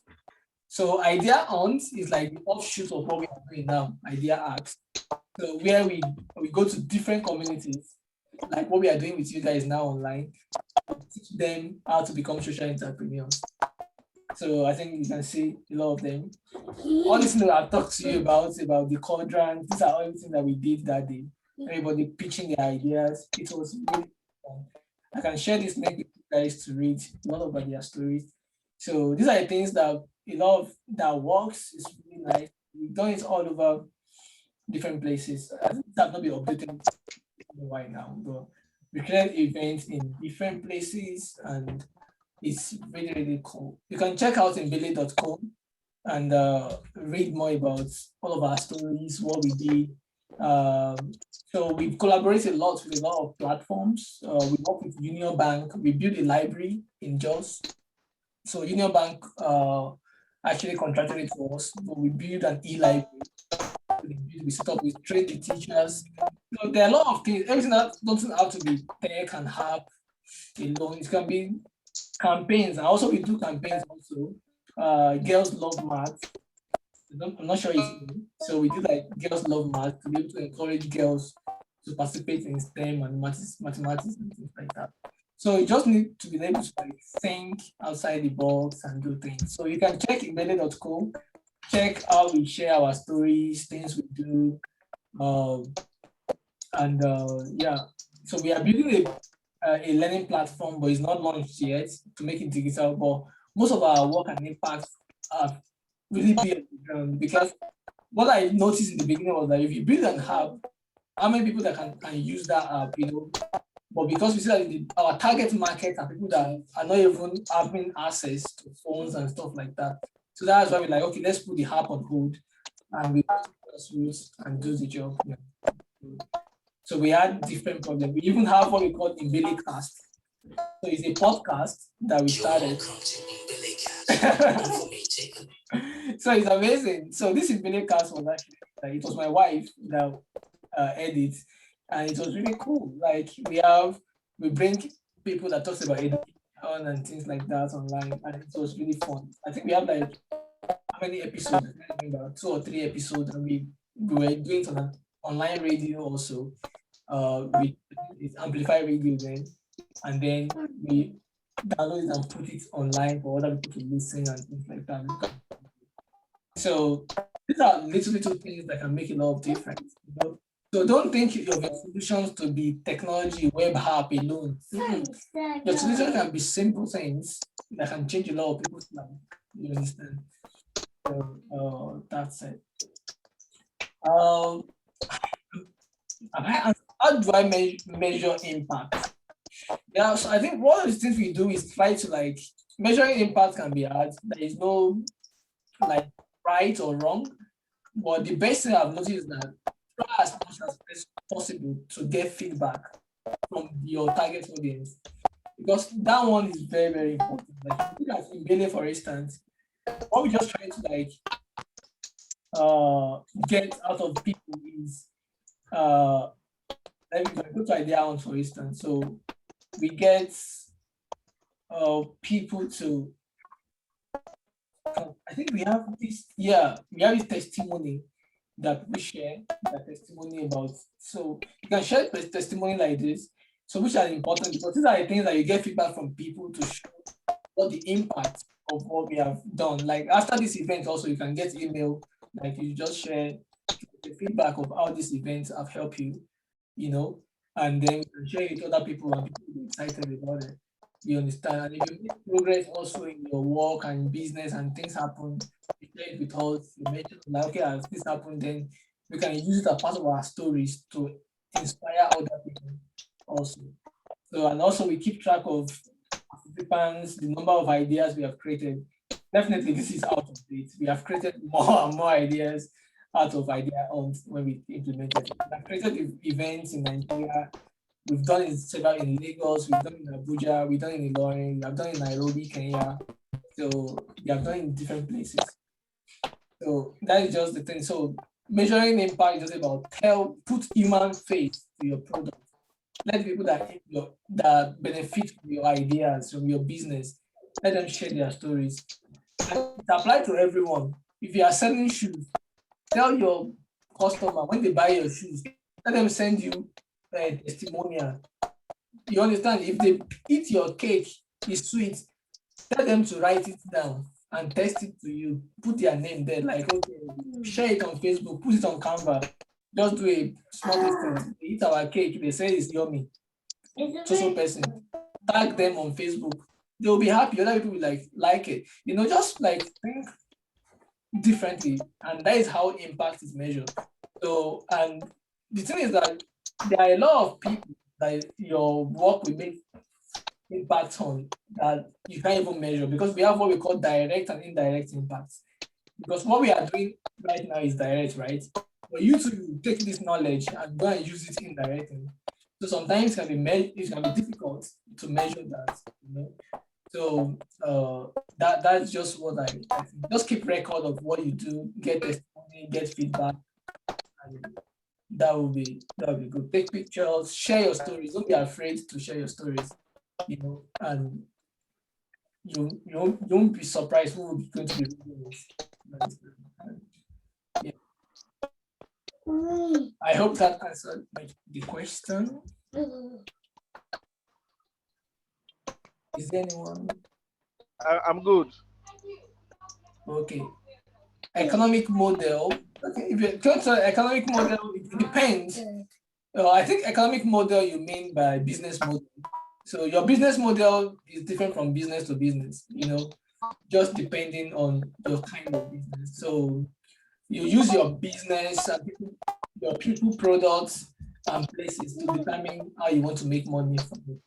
So idea hunts is like the offshoot of what we are doing now, idea acts. So where we go to different communities, like what we are doing with you guys now online, to teach them how to become social entrepreneurs. So I think you can see a lot of them. All these things that I've talked to you about the quadrants, these are everything that we did that day. Everybody pitching their ideas. It was really fun. I can share this link with you guys to read a lot about their stories. So these are the things that a lot of that works. Is really nice. We've done it all over different places. I think that not be updated right now, but we create events in different places, and it's really, really cool. You can check out imbele.com and read more about all of our stories, what we did. So we've collaborated a lot with a lot of platforms. We work with Union Bank. We built a library in Jos. So Union Bank actually contracted it for us, but we built an e-library. We set up, we train the teachers. So there are a lot of things. Everything that doesn't have to be tech and app alone. It can be campaigns, and also we do campaigns also. Girls love math. I'm not sure it's so we do like girls love math to be able to encourage girls to participate in STEM and mathematics and things like that. So you just need to be able to like think outside the box and do things. So you can check imbele.co, check how we share our stories, things we do, yeah. So we are building a learning platform, but it's not launched yet to make it digital. But most of our work and impact are really big, because what I noticed in the beginning was that if you build an app, how many people that can use that app, But because we see that our target market are people that are not even having access to phones and stuff like that. So that's why we're like, okay, let's put the app on hold and we grassroots and do the job. So we had different problems. We even have what we call Imbele Cast. So it's a podcast that we started. So it's amazing. So this Imbele Cast was actually, it was my wife that edit, and it was really cool. Like we bring people that talks about education and things like that online, and it was really fun. I think we have like how many episodes? I can't remember, 2 or 3 episodes, and we were doing it on an online radio also. It's Amplify Radio then, and then we download it and put it online for other people to listen and things like that. So these are little things that can make a lot of difference. So don't think of your solutions to be technology, web app alone. Your solution can be simple things that can change a lot of people's life. You understand? So that's it. How do I measure impact? Yeah, so I think one of the things we do is try to like measuring impact can be hard. There is no like right or wrong, but the best thing I've noticed is that try as much as possible to get feedback from your target audience, because that one is very, very important. Like look at Imbele, for instance, what we just trying to like get out of people is let me go to idea on, for instance. So we get people to, I think we have this, we have this testimony that we share, that testimony about. So you can share a testimony like this, so which are important, because these are the things that you get feedback from people to show what the impact of what we have done. Like after this event also, you can get email, like you just share the feedback of how these events have helped you, and then you can share it with other people and people will be excited about it. You understand? And if you make progress also in your work and business and things happen, you share it with us, you mention like, okay, as this happened, then we can use it as part of our stories to inspire other people also. So, and also we keep track of participants, the number of ideas we have created. definitely this is out of date. We have created more and more ideas out of idea on when we implemented it. We have created events in Nigeria. We've done it several in Lagos, we've done it in Abuja, we've done it in Ilorin, we have done it in Nairobi, Kenya. So we have done it in different places. So that is just the thing. So measuring impact is just about put human face to your product. Let people that benefit from your ideas, from your business, let them share their stories. And it applies to everyone. If you are selling shoes, tell your customer when they buy your shoes, let them send you a testimonial. You understand? If they eat your cake, it's sweet, tell them to write it down and text it to you. Put their name there, like, okay, share it on Facebook, put it on Canva. Just do a small distance. They eat our cake, they say it's yummy. So person, tag them on Facebook. They'll be happy. Other people will like it. You know, just like think differently, and that is how impact is measured. So, and the thing is that there are a lot of people that your work will make impact on that you can't even measure, because we have what we call direct and indirect impacts. Because what we are doing right now is direct, right? But you to take this knowledge and go and use it indirectly. So sometimes it can be difficult to measure that, you know. So that's just what I think. Just keep record of what you do, get testimony, get feedback, and that will be good. Take pictures, share your stories. Don't be afraid to share your stories, you know, and you won't be surprised who will be going to be reading it. Yeah. I hope that answered the question. Is there anyone? I'm good. Okay. Economic model. Okay, if you turn to economic model, it depends. I think economic model you mean by business model. So your business model is different from business to business, you know, just depending on your kind of business. So you use your business and your people, products, and places to determine how you want to make money from it.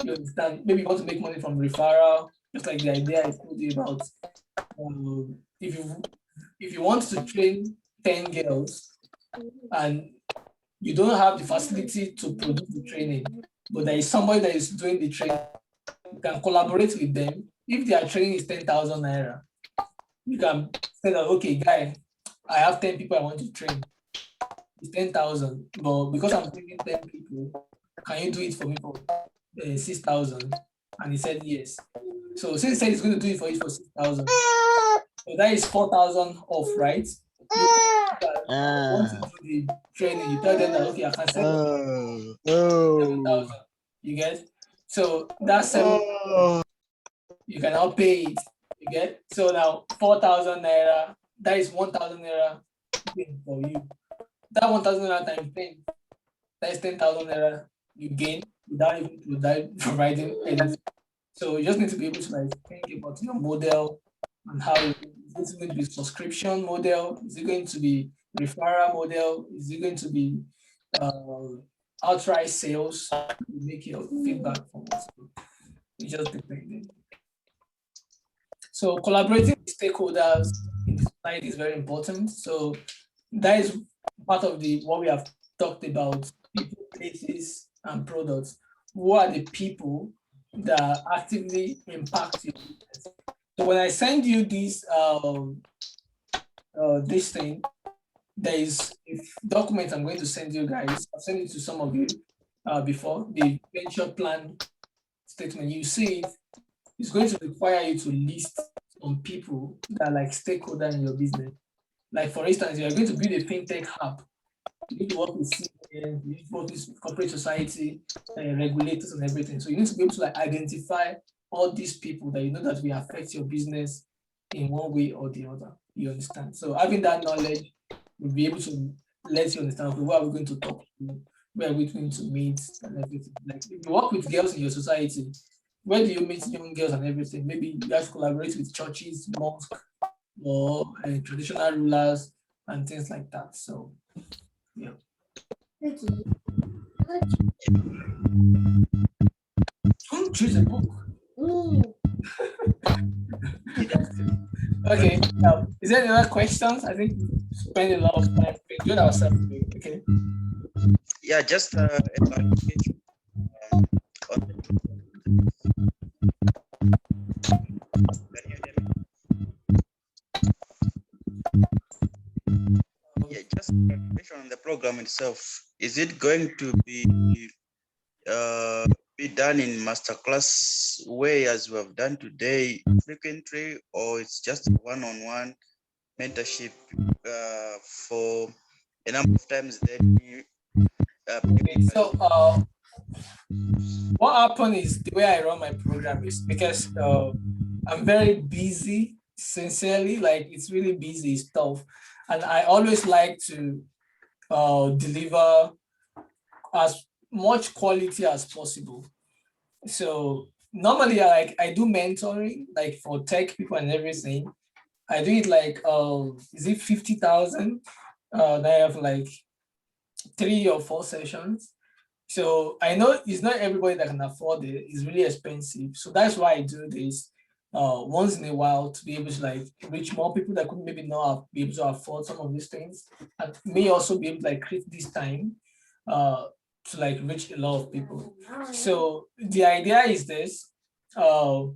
You understand? Maybe you want to make money from referral, just like the idea I told you about. If you want to train 10 girls and you don't have the facility to produce the training, but there is somebody that is doing the training, you can collaborate with them. If their training is 10,000 naira, you can say that, okay, guy, I have 10 people I want to train. It's 10,000, but because I'm bringing 10 people, can you do it for me for 6,000? And he said yes. So since he said he's going to do it for you for 6,000, so that is 4,000 off, right? Once you do the training, you tell them that, okay, I can send 7,000. You get? So that's 7,000. You cannot pay it. You get? So now 4,000 naira, that is 1,000 naira for you. That 1,000 naira times 10, that is 10,000 naira you gain without providing anything. So you just need to be able to like think about your model and how is it going to be subscription model? Is it going to be referral model? Is it going to be outright sales? You make your feedback from us. It just depends. So collaborating with stakeholders in the society is very important. So that is part of what we have talked about: people, places, and products. Who are the people that actively impact you? So when I send you this thing, there is a document I'm going to send you guys. I've sent it to some of you before, the venture plan statement. You see it, it's going to require you to list some people that are like stakeholders in your business. Like for instance, you're going to build a fintech hub. You need to work with CBN, you need to work with corporate society, regulators and everything. So you need to be able to like identify all these people that you know that will affect your business in one way or the other. You understand? So having that knowledge will be able to let you understand, okay, what are we going to talk to, where are we going to meet and everything. Like if you work with girls in your society, where do you meet young girls and everything? Maybe you have to collaborate with churches, mosques, or traditional rulers and things like that. So yeah. Don't choose a book. Okay. Is there any other questions? I think we spend a lot of time. We enjoyed ourselves today. Okay. Yeah, just a clarification on can you hear me? Yeah, just a clarification on the program itself. Is it going to be done in masterclass way as we have done today frequently, or it's just one-on-one mentorship for a number of times? Then Okay. So what happened is the way I run my program is because I'm very busy, sincerely, like it's really busy stuff. And I always like to deliver as much quality as possible. So normally I do mentoring like for tech people and everything. I do it like is it 50,000? I have like 3 or 4 sessions. So I know it's not everybody that can afford it. It's really expensive. So that's why I do this once in a while to be able to like reach more people that could maybe not be able to afford some of these things, and may also be able to like create this time to like reach a lot of people. So the idea is this: for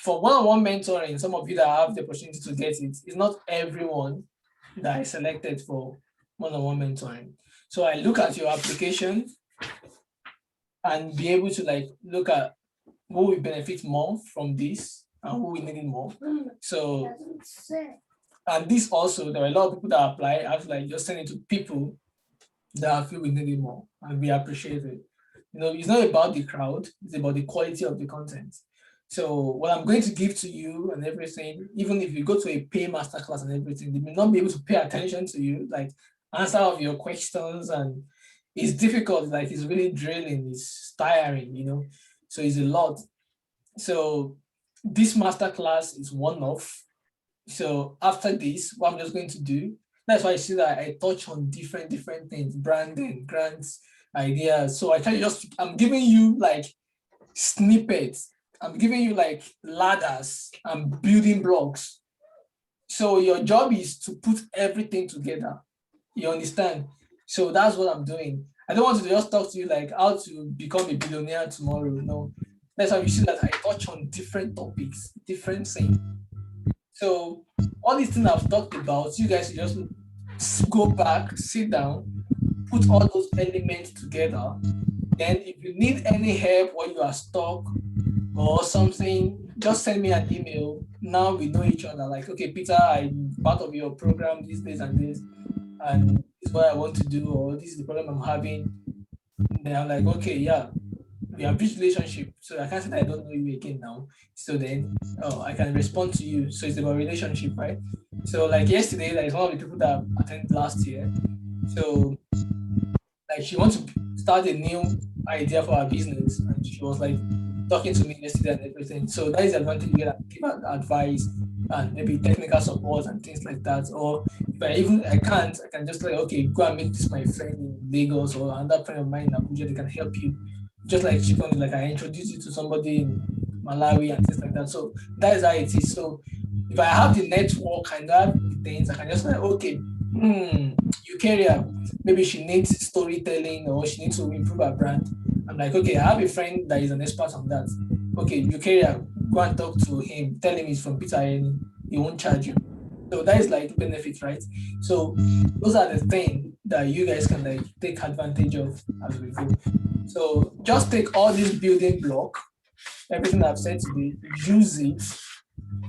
one-on-one mentoring, some of you that have the opportunity to get it, it's not everyone that is selected for one-on-one mentoring. So I look at your application and be able to like look at who will benefit more from this and who will need it more. So, and this also, there are a lot of people that apply. I have to like just send it to people that I feel we need it more and we appreciate it. You know, it's not about the crowd, it's about the quality of the content. So what I'm going to give to you and everything, even if you go to a pay masterclass and everything, they may not be able to pay attention to you, like answer all of your questions, and it's difficult, like it's really draining, it's tiring, you know, so it's a lot. So this masterclass is one-off. So after this, what I'm just going to do, that's why I see that I touch on different things, branding, grants, ideas. So I tell you I'm giving you like snippets. I'm giving you like ladders and building blocks. So your job is to put everything together. You understand? So that's what I'm doing. I don't want to just talk to you like how to become a billionaire tomorrow. No, that's how you see that I touch on different topics, different things. So all these things I've talked about, you guys just go back, sit down, put all those elements together. Then if you need any help when you are stuck or something, just send me an email. Now we know each other. Like, okay, Peter, I'm part of your program, this and this, and this is what I want to do, or this is the problem I'm having. And then I'm like, okay, yeah, we have this relationship. So I can't say that I don't know you again now. So then I can respond to you. So it's about relationship, right? So like yesterday, like one of the people that attended last year. So like she wants to start a new idea for her business, and she was like talking to me yesterday and everything. So that is the advantage. You get give her advice and maybe technical support and things like that. Or if I can just like, okay, go and meet this my friend in Lagos or another friend of mine in Abuja. They can help you. Just like she told me, like I introduce you to somebody in Malawi and things like that. So that is how it is. So if I have the network and have the things, I can just like, okay, Eukarya, maybe she needs storytelling or she needs to improve her brand. I'm like, okay, I have a friend that is an expert on that. Okay, Eukarya, go and talk to him. Tell him he's from Peter Ayeni. He won't charge you. So that is like benefit, right? So those are the things that you guys can like take advantage of as we go. So just take all this building block, everything I've said today, use it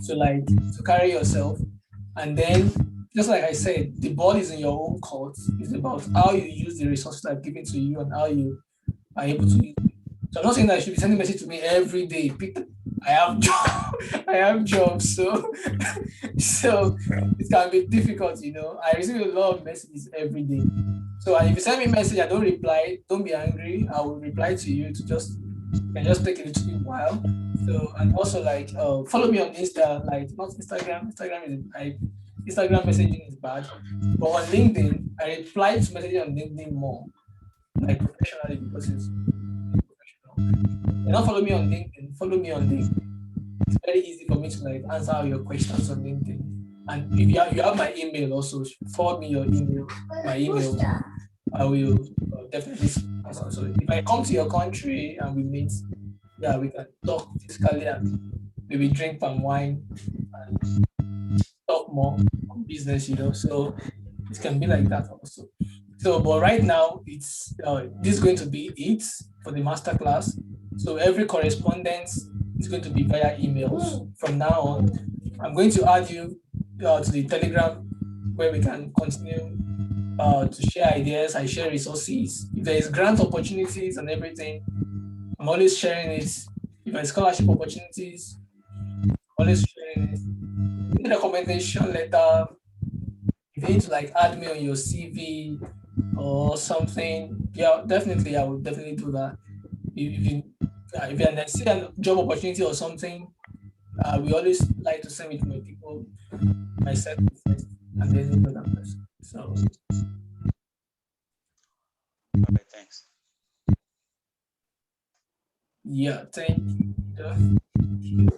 to carry yourself, and then just like I said, the ball is in your own court. It's about how you use the resources I've given to you and how you are able to use it. So I'm not saying that you should be sending message to me every day. I have job, I have jobs, so it can be difficult, you know. I receive a lot of messages every day. So if you send me a message, I don't reply, don't be angry. I will reply to you to just take a little bit while. So and also like follow me on Insta, like not Instagram. Instagram messaging is bad, but on LinkedIn, I reply to messages on LinkedIn more, like professionally because it's professional. You don't follow me on LinkedIn, follow me on LinkedIn. it's very easy for me to like answer all your questions on LinkedIn. And if you have my email also, forward me your email, my email. I will definitely answer. So if I come to your country and we meet, yeah, we can talk physically and maybe drink some wine and talk more on business, So it can be like that also. So, but right now, it's this is going to be it for the masterclass. So every correspondence is going to be via emails from now on. I'm going to add you to the Telegram where we can continue to share ideas. I share resources. If there is grant opportunities and everything, I'm always sharing it. If there is scholarship opportunities, always sharing it. If you need a recommendation letter, if you need to like add me on your CV or something, yeah, definitely, I would definitely do that. If you see a job opportunity or something, we always like to send it to my people, myself first, and then another person. So. Okay, thanks. Yeah, thank you.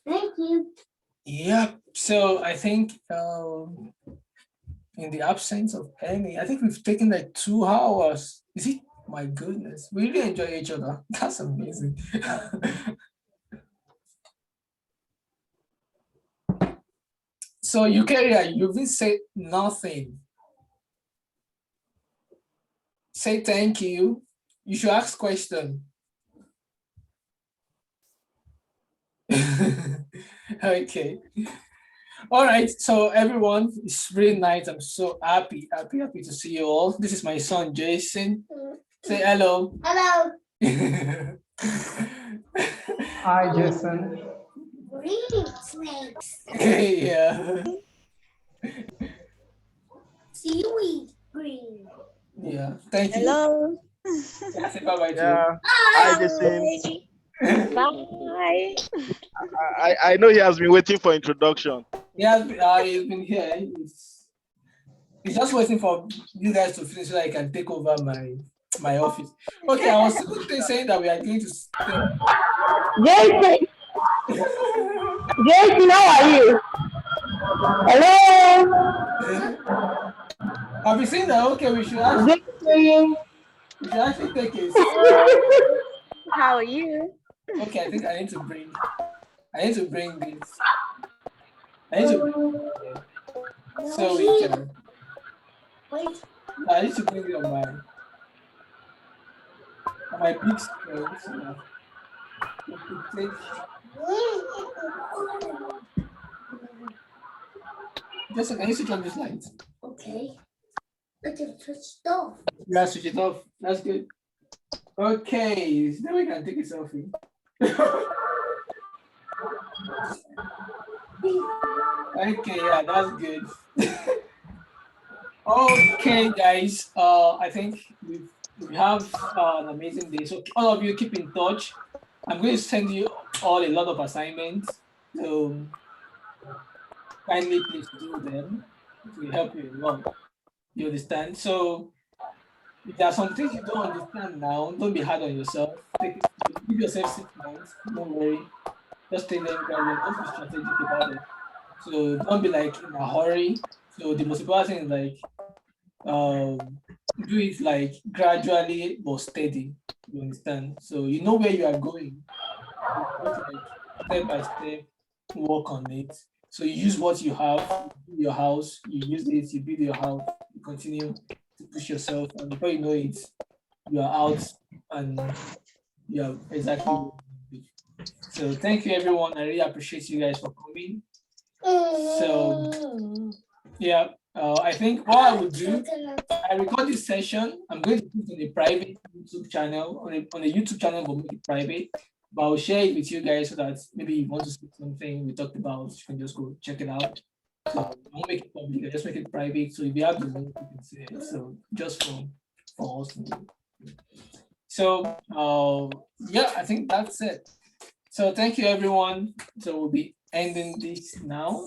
Thank you. Yeah, so I think in the absence of any, I think we've taken like 2 hours. Is it? My goodness, we really enjoy each other. That's amazing. So Eukarya, you didn't say nothing. Say thank you. You should ask question. Okay. All right. So everyone, it's really nice. I'm so happy to see you all. This is my son Jason. Say hello. Hello. Hi, Jason. Green snakes. Yeah. Seaweed green. Yeah. Thank you. Hello. Yeah, say bye-bye to Yeah. Hi, Jason. Bye. I know he has been waiting for introduction. Yeah, he's been here. He's just waiting for you guys to finish so I can take over my office. Okay, I was saying that we are going to stay. Jason, Jason, how are you? Hello? Have you seen that? Okay, we should actually take it. How are you? Okay, I think I need to bring this. I need to bring so we can. I need to bring it on my big screen. So just can you switch on this light? Okay. I can switch it off. Yeah, switch it off. That's good. Okay, so then we can take a selfie. Okay, yeah, that's good. Okay, guys. I think we have an amazing day. So all of you keep in touch. I'm going to send you all a lot of assignments. So kindly please do them. It will help you a lot. You understand? So if there are some things you don't understand now, don't be hard on yourself. Give yourself 6 months. Don't worry. Just take them gradually. Just be strategic about it. So don't be like in a hurry. So the most important thing is like do it like gradually but steady. You understand? So you know where you are going. You just like step by step work on it. So you use what you have, you build your house, you use it, you build your house, you continue to push yourself, and before you know it, you are out and you are exactly. So thank you everyone. I really appreciate you guys for coming. So yeah, I think what I would do, I record this session. I'm going to put it on a private YouTube channel, on a YouTube channel, but make it private. But I'll share it with you guys so that maybe you want to see something we talked about, you can just go check it out. So I won't make it public, I just make it private. So if you have the link, you can see it. So just for us. So yeah, I think that's it. So thank you everyone. So we'll be ending this now.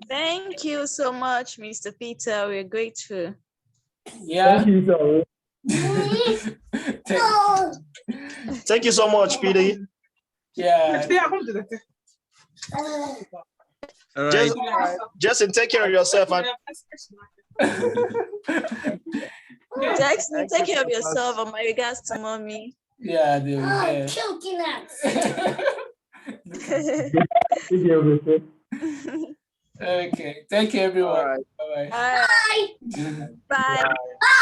Thank you so much, Mr. Peter. We're grateful. Yeah. Thank you, sir. Thank you so much, Peter. Yeah. All Jason, Jason, take care of yourself. And Jackson, take care of yourself. And my regards to mommy. Yeah, they will. Oh, coconuts. Okay, thank you, everyone. All right. Bye-bye. Bye. Bye. Bye. Bye.